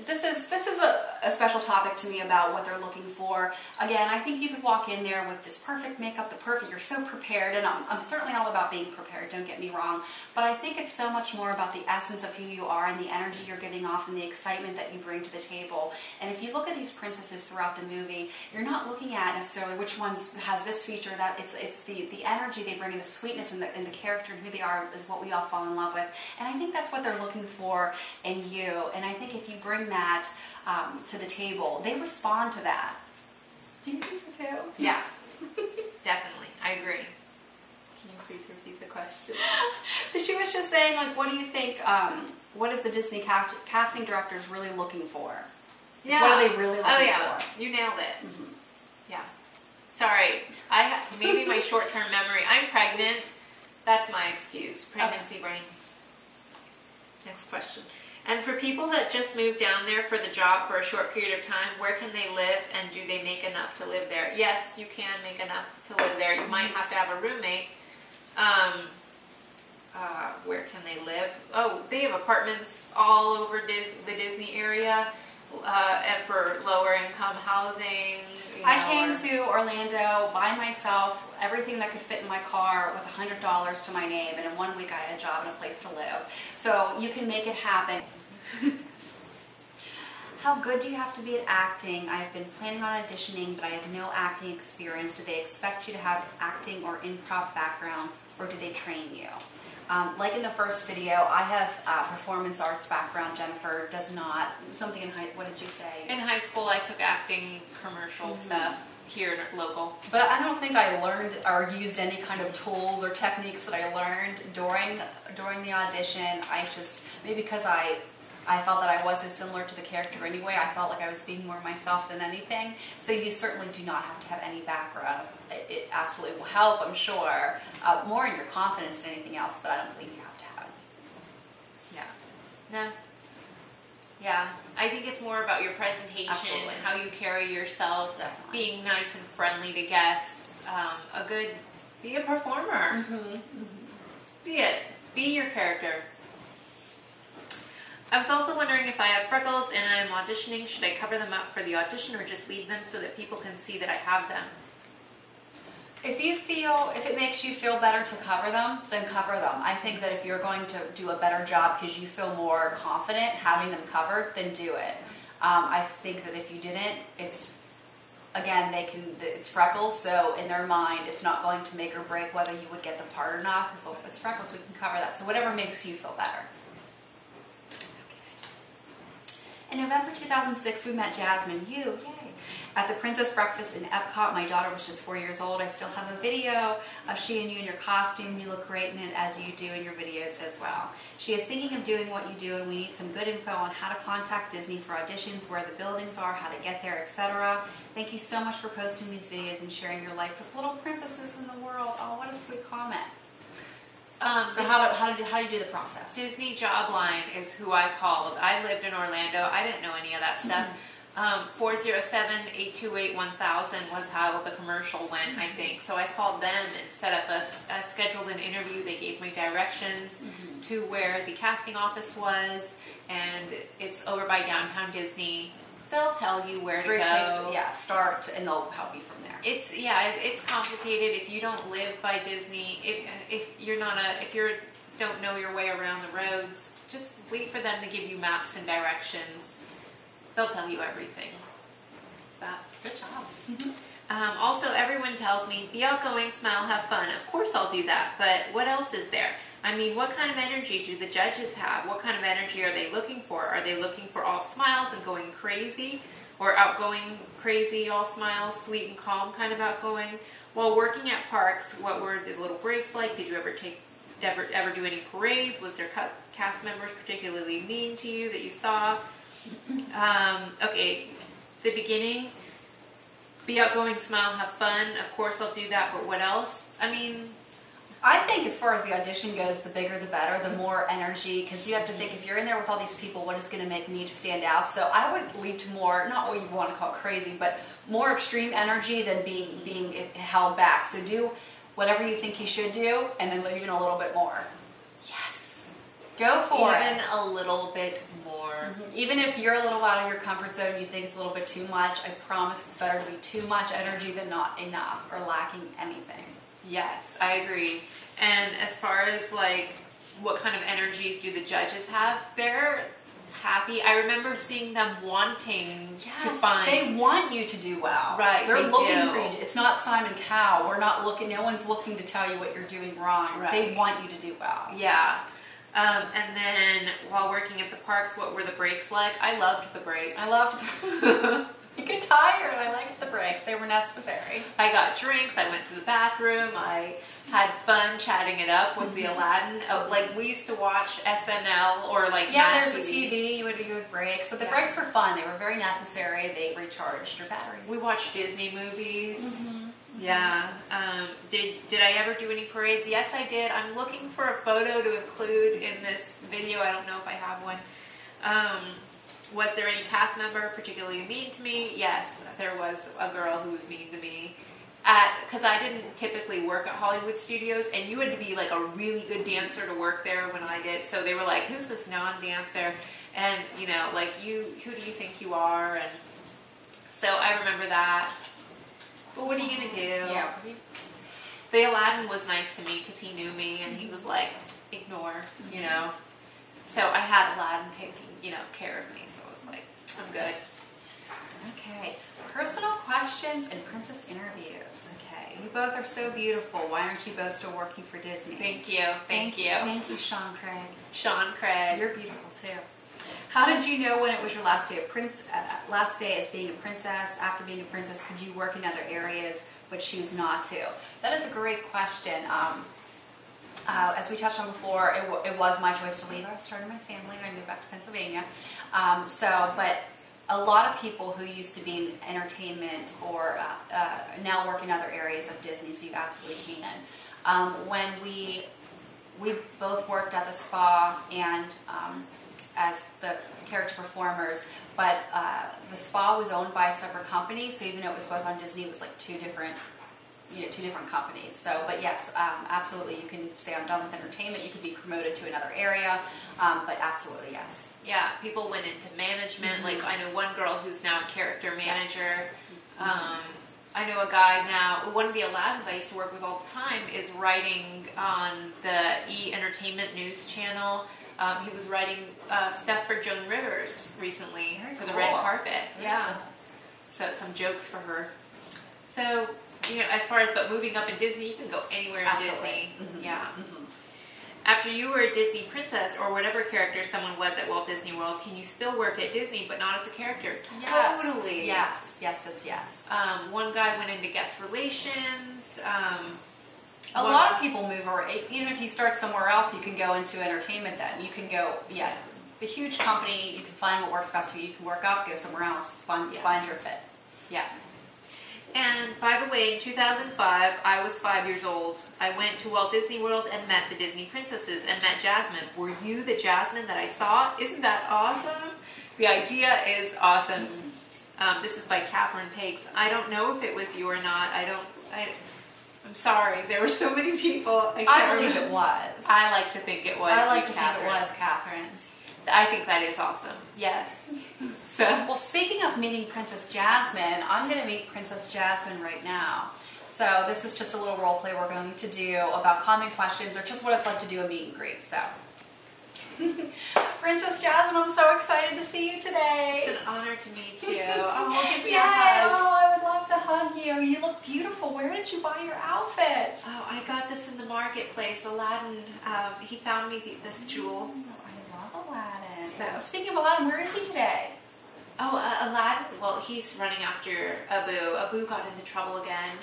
This is a special topic to me about what they're looking for. Again, I think you could walk in there with this perfect makeup, you're so prepared, and I'm certainly all about being prepared, don't get me wrong, but I think it's so much more about the essence of who you are and the energy you're giving off and the excitement that you bring to the table. And if you look at these princesses throughout the movie, you're not looking at necessarily which ones has this feature, that it's the energy they bring and the sweetness and the character and who they are is what we all fall in love with. And I think that's what they're looking for in you. And I think if you bring that to the table, they respond to that. Do you think so too? Yeah, definitely. I agree. Can you please repeat the question? She was just saying, like, what do you think, what is the Disney casting directors really looking for? Yeah. What are they really looking for? You nailed it. Yeah. Sorry. Maybe my short-term memory. I'm pregnant. That's my excuse. Pregnancy brain. Next question. And for people that just moved down there for the job for a short period of time, where can they live and do they make enough to live there? Yes, you can make enough to live there. You might have to have a roommate. Where can they live? Oh, they have apartments all over the Disney area and for lower income housing. I came to Orlando by myself, everything that could fit in my car with $100 to my name, and in 1 week I had a job and a place to live. So you can make it happen. How good do you have to be at acting? I have been planning on auditioning, but I have no acting experience. Do they expect you to have acting or improv background, or do they train you? Like in the first video, I have a performance arts background. Jennifer does not. Something in what did you say? In high school, I took acting commercial stuff here local. But I don't think I learned or used any kind of tools or techniques that I learned during the audition. I just, maybe because I felt that I was so similar to the character anyway, I felt like I was being more myself than anything. So you certainly do not have to have any background. It absolutely will help, I'm sure, more in your confidence than anything else, but I don't believe you have to have any. Yeah. No. Yeah. I think it's more about your presentation, Absolutely. how you carry yourself, Definitely. being nice and friendly to guests, be a performer. Be it. Be your character. I was also wondering if I have freckles and I'm auditioning, should I cover them up for the audition or just leave them so that people can see that I have them? If it makes you feel better to cover them, then cover them. I think that if you're going to do a better job because you feel more confident having them covered, then do it. I think that if you didn't, again, it's freckles, so in their mind, it's not going to make or break whether you would get the part or not, because it's freckles, we can cover that. So whatever makes you feel better. In November 2006, we met Jasmine, yay, at the Princess Breakfast in Epcot. My daughter was just 4 years old. I still have a video of she and you in your costume. You look great in it, as you do in your videos as well. She is thinking of doing what you do, and we need some good info on how to contact Disney for auditions, where the buildings are, how to get there, etc. Thank you so much for posting these videos and sharing your life with little princesses in the world. Oh, what a sweet comment. So how do you do the process? Disney Jobline is who I called. I lived in Orlando. I didn't know any of that stuff. 407-828-1000 was how the commercial went, I think. So I called them and set up scheduled an interview. They gave me directions to where the casting office was, and it's over by downtown Disney. They'll tell you where to go. Start, and they'll help you from there. It's complicated if you don't live by Disney. If you don't know your way around the roads, just wait for them to give you maps and directions. They'll tell you everything. Good job. Also, everyone tells me, be outgoing, smile, have fun. Of course I'll do that, but what else is there? I mean, what kind of energy do the judges have? What kind of energy are they looking for? Are they looking for all smiles and going crazy? Or outgoing, crazy, all smiles, sweet and calm kind of outgoing? While working at parks, what were the little breaks like? Did you ever do any parades? Was there cast members particularly mean to you that you saw? Okay, the beginning, be outgoing, smile, have fun. Of course I'll do that, but what else? I mean, I think as far as the audition goes, the bigger the better, the more energy, because you have to think, if you're in there with all these people, what is going to make me stand out? So I would lead to more, not what you want to call crazy, but more extreme energy than being held back. So do whatever you think you should do, and then leave in a little bit more. yes. Go for it. Even a little bit more. Even if you're a little out of your comfort zone, you think it's a little bit too much, I promise it's better to be too much energy than not enough or lacking anything. Yes, I agree. And as far as like what kind of energies do the judges have, they're happy. I remember seeing them wanting to find. They want you to do well. Right. They're looking for you. It's not Simon Cowell. We're not looking. No one's looking to tell you what you're doing wrong. Right. They want you to do well. Yeah. And then while working at the parks, what were the breaks like? I loved the breaks. I loved them. You get tired. I liked the breaks. They were necessary. I got drinks. I went to the bathroom. I had fun chatting it up with the Aladdin. Oh, like we used to watch SNL or like there's a TV. You would break. So the breaks were fun. They were very necessary. They recharged your batteries. We watched Disney movies. Yeah. Did I ever do any parades? Yes, I did. I'm looking for a photo to include in this video. I don't know if I have one. Was there any cast member particularly mean to me? Yes, there was a girl who was mean to me. Because I didn't typically work at Hollywood Studios, and you had to be like a really good dancer to work there when I did. So they were like, who's this non-dancer? And, you know, like, who do you think you are? And so I remember that. But what are you going to do? Yeah. The Aladdin was nice to me because he knew me, and he was like, ignore, you know. So I had Aladdin taking, care of me. So I was like, I'm good. Okay. Personal questions and princess interviews. Okay. You both are so beautiful. Why aren't you both still working for Disney? Thank you. Thank you. Thank you, Sean Craig. Sean Craig. You're beautiful too. How did you know when it was your last day last day as being a princess? After being a princess, could you work in other areas but choose not to? That is a great question. As we touched on before, it was my choice to leave. I started my family and I moved back to Pennsylvania. But a lot of people who used to be in entertainment or now work in other areas of Disney, so you absolutely can. When we both worked at the spa and as the character performers, but the spa was owned by a separate company, so even though it was both on Disney, it was like two different companies. So, but yes, absolutely, you can say I'm done with entertainment. You could be promoted to another area, but absolutely, yes. Yeah, people went into management. Like I know one girl who's now a character manager. Yes. I know a guy now, one of the Aladdins I used to work with all the time is writing on the E! Entertainment News channel. He was writing stuff for Joan Rivers recently for the cool. red carpet. Very Yeah. cool. So some jokes for her. So, you know, as far as but moving up in Disney, you can go anywhere in Absolutely. Disney. Yeah. After you were a Disney princess or whatever character someone was at Walt Disney World, can you still work at Disney but not as a character? Yes. Totally. Yes. Yes. Yes. Yes. One guy went into guest relations. A lot of people move, or even if you start somewhere else, you can go into entertainment then. You can go, a huge company, you can find what works best for you. You can work up, go somewhere else, find your fit. Yeah. And by the way, in 2005, I was 5 years old. I went to Walt Disney World and met the Disney princesses and met Jasmine. Were you the Jasmine that I saw? Isn't that awesome? The idea is awesome. This is by Catherine Pakes. I don't know if it was you or not. I'm sorry. There were so many people. I believe it was. I like to think it was. I like to think it was Catherine. I think that is awesome. Yes. So. Well, speaking of meeting Princess Jasmine, I'm going to meet Princess Jasmine right now. So this is just a little role play we're going to do about common questions or just what it's like to do a meet and greet. So, Princess Jasmine, I'm so excited to see you today. It's an honor to meet you. Oh, give me Yay! a hug. Oh, I would love to hug you. You look beautiful. Where did you buy your outfit? Oh, I got this in the marketplace. Aladdin, he found me this jewel. I love Aladdin. So, speaking of Aladdin, where is he today? Oh, Aladdin, well, he's running after Abu. Abu got into trouble again.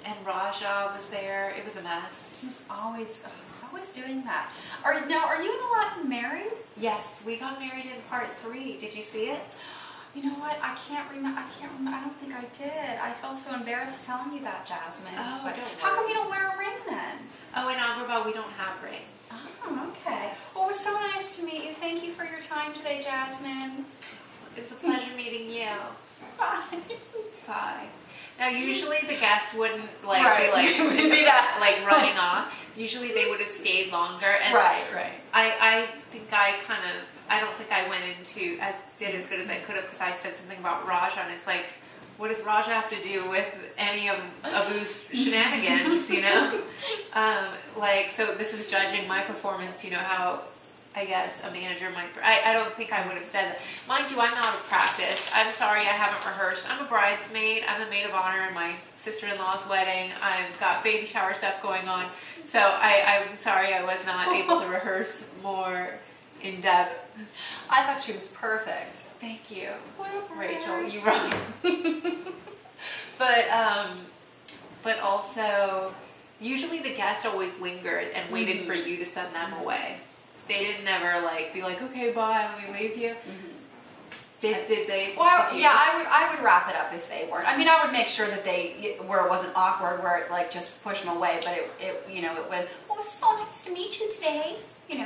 And Raja was there. It was a mess. He's always doing that. Are you and Aladdin married? Yes, we got married in part 3. Did you see it? You know what? I can't remember. I don't think I did. I felt so embarrassed telling you that, Jasmine. Oh, but don't how worry. come you don't wear a ring then? Oh, in Agrabah, we don't have rings. Oh, okay. Well, it was so nice to meet you. Thank you for your time today, Jasmine. It was a pleasure meeting you. Bye. Bye. Now, usually the guests wouldn't be like running off. Usually they would have stayed longer. And right. I don't think I went into did as good as I could have because I said something about Raja, and it's like, what does Raja have to do with any of Abu's shenanigans? You know, so this is judging my performance. You know how. I guess a manager might. I don't think I would have said that. Mind you, I'm out of practice. I'm sorry I haven't rehearsed. I'm a bridesmaid. I'm the maid of honor in my sister-in-law's wedding. I've got baby shower stuff going on. So I'm sorry I was not able to rehearse more in depth. I thought she was perfect. Thank you, Bloopers. Rachel. You rock. But also, usually the guest always lingered and waited for you to send them away. They didn't ever be like, okay, bye, let me leave you. Did they? Well, did you? yeah, I would wrap it up if they weren't. I mean, I would make sure that where it wasn't awkward, where it just push them away. But it would. Well, it was so nice to meet you today.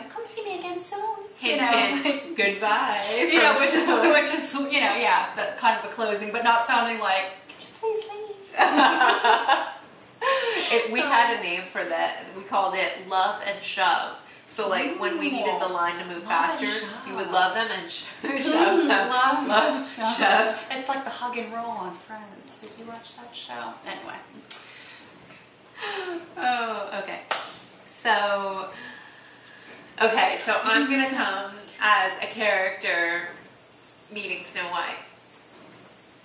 Come see me again soon. Hint, hint. Goodbye. Which is the kind of the closing, but not sounding like, could you please leave? We had a name for that. We called it Love and Shove. So when we needed the line to move faster, you would love them and shove them. Love, shove. It's like the hug and roll on Friends. Did you watch that show? Anyway. Oh, okay. So I'm going to come as a character meeting Snow White.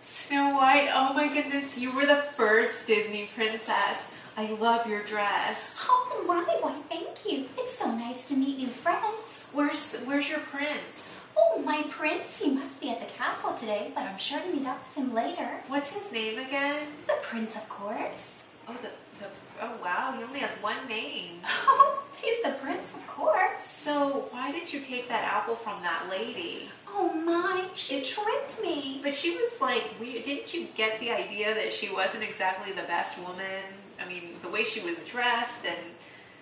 Snow White, oh my goodness, you were the first Disney princess. I love your dress. Oh my, why thank you. It's so nice to meet new friends. Where's your prince? Oh, my prince, he must be at the castle today, but I'm sure to meet up with him later. What's his name again? The prince, of course. Oh, oh wow, he only has one name. Oh, he's the prince, of course. So why did you take that apple from that lady? Oh my, she tricked me. But she was weird. Didn't you get the idea that she wasn't exactly the best woman? I mean, the way she was dressed and...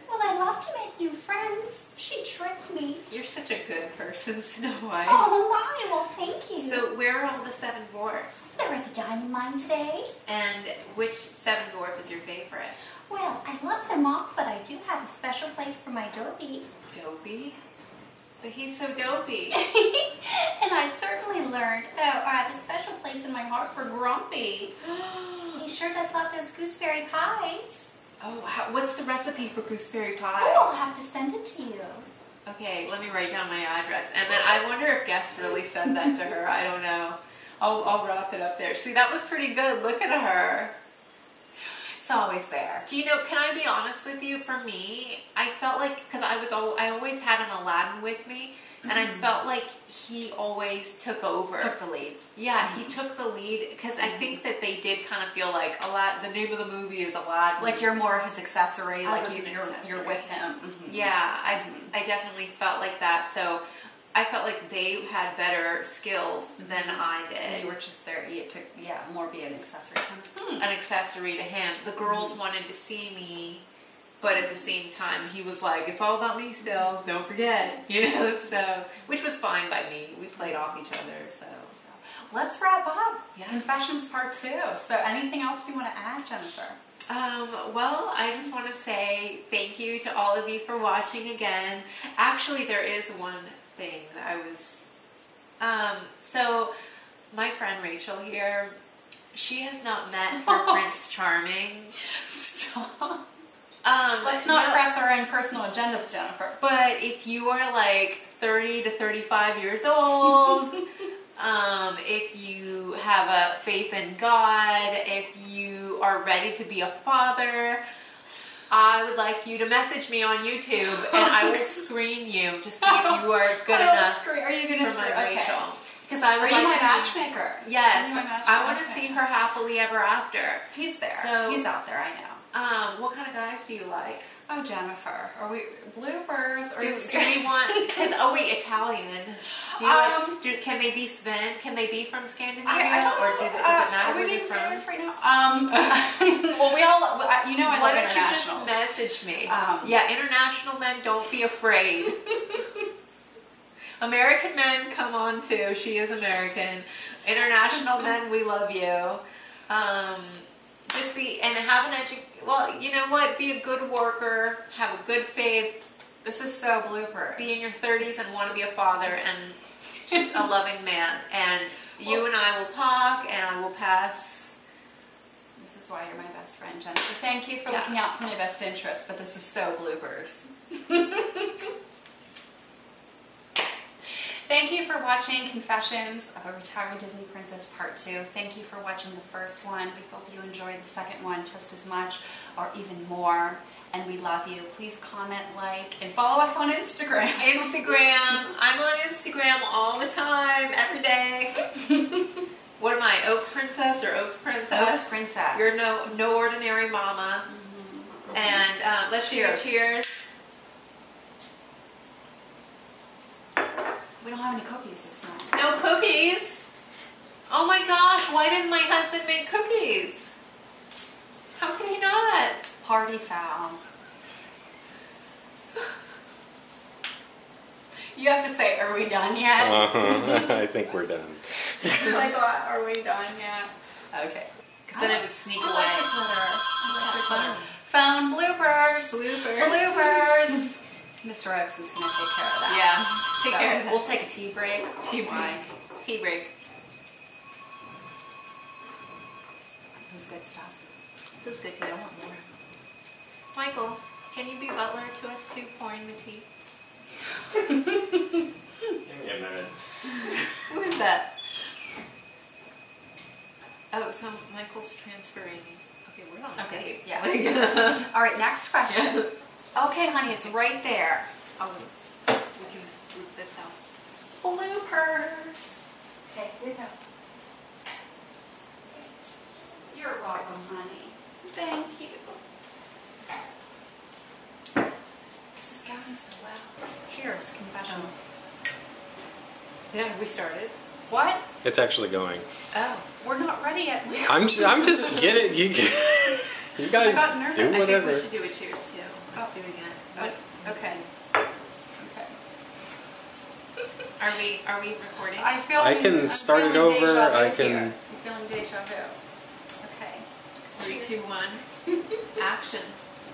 Well, I love to make new friends. She tricked me. You're such a good person, Snow White. Oh my, well thank you. So where are all the 7 dwarfs? They're at the diamond mine today. And which 7 dwarf is your favorite? Well, I love them all, but I do have a special place for my Dopey. Dopey? But he's so dopey. And I've certainly learned, I have a special place in my heart for Grumpy. He sure does love those gooseberry pies. Oh, what's the recipe for gooseberry pie? Oh, I'll have to send it to you. Okay, let me write down my address. And then I wonder if Guest really said that to her. I don't know. I'll wrap it up there. See, that was pretty good. Look at her. It's always there. Do you know, can I be honest with you? For me, I felt like, because I always had an Aladdin with me, and I felt like he always took over. Took the lead. Yeah, he took the lead, because I think that they did kind of feel like Aladdin, the name of the movie is Aladdin. Like you're more of his accessory, like you're with him. Yeah, I definitely felt like that, so I felt like they had better skills than I did. You were just there, more be an accessory to him. An accessory to him. The girls wanted to see me, but at the same time, he was like, it's all about me still, don't forget, so, which was fine by me. We played off each other, so. Let's wrap up. Yeah. Confessions Part 2. So anything else you want to add, Jennifer? Well, I just want to say thank you to all of you for watching again. Actually, there is one thing that I was, so my friend Rachel here, she has not met her Prince Charming. Stop. Let's not press our own personal agendas, Jennifer. But if you are like 30 to 35 years old, if you have a faith in God, if you are ready to be a father, I would like you to message me on YouTube, and I will screen you to see if you are good enough Are you going to for my screen? Rachel. Okay. Because I would Are you like my to matchmaker? Yes, I want to Okay. see her happily ever after. He's there. So, he's out there, I know. What kind of guys do you like? Oh, Jennifer. Are we bloopers? Do we want? Because Italian. Do you Um, can they be Sven? Can they be from Scandinavia, I don't know. or does it matter Are we where being they're from? serious right now? Well, we all, I Why love don't you just internationals. message me? Yeah, international men, don't be afraid. American men, come on too. She is American. International men, we love you. Just be, and have an well, you know what? Be a good worker. Have a good faith. This is so bloopers. Be in your 30s and want to be a father and just a loving man. And you and I will talk, and I will pass. This is why you're my best friend, Jennifer. Thank you for looking out for my best interest, but this is so bloopers. Thank you for watching Confessions of a Retiring Disney Princess Part 2. Thank you for watching the first one. We hope you enjoyed the second one just as much or even more. And we love you. Please comment, like, and follow us on Instagram. I'm on Instagram all the time, every day. What am I, Oak Princess or Oaks Princess? Oaks Princess. You're no ordinary mama. And let's cheers. We don't have any cookies this time. No cookies? Oh my gosh, why didn't my husband make cookies? How could he not? Party foul. You have to say, are we done yet? I think we're done. Like, what? Are we done yet? Okay. Because then it would sneak away. Electric glitter. Phone bloopers. Bloopers. Mr. Oaks is going to take care of that. Yeah, take care of that. We'll take a tea break. Tea break. This is good stuff. This is good because I want more. Michael, can you be butler to us too, pouring the tea? Give me a minute. Who is that? Oh, so Michael's transferring. Okay, we're not Okay, yeah. All right, next question. Okay, honey, it's right there. Oh, we can group this out. Bloopers. Okay, here we go. You're welcome, honey. Thank you. This is going so well. Cheers, confessions. Yeah, we started. What? It's actually going. Oh. We're not ready yet. I'm just getting you guys I got nervous. do whatever. I think we should do a cheers too. Let's do it again. Okay. Okay. Are we recording? I can start it over. I can. I'm feeling deja vu. Okay. 3, 2, 1. Action.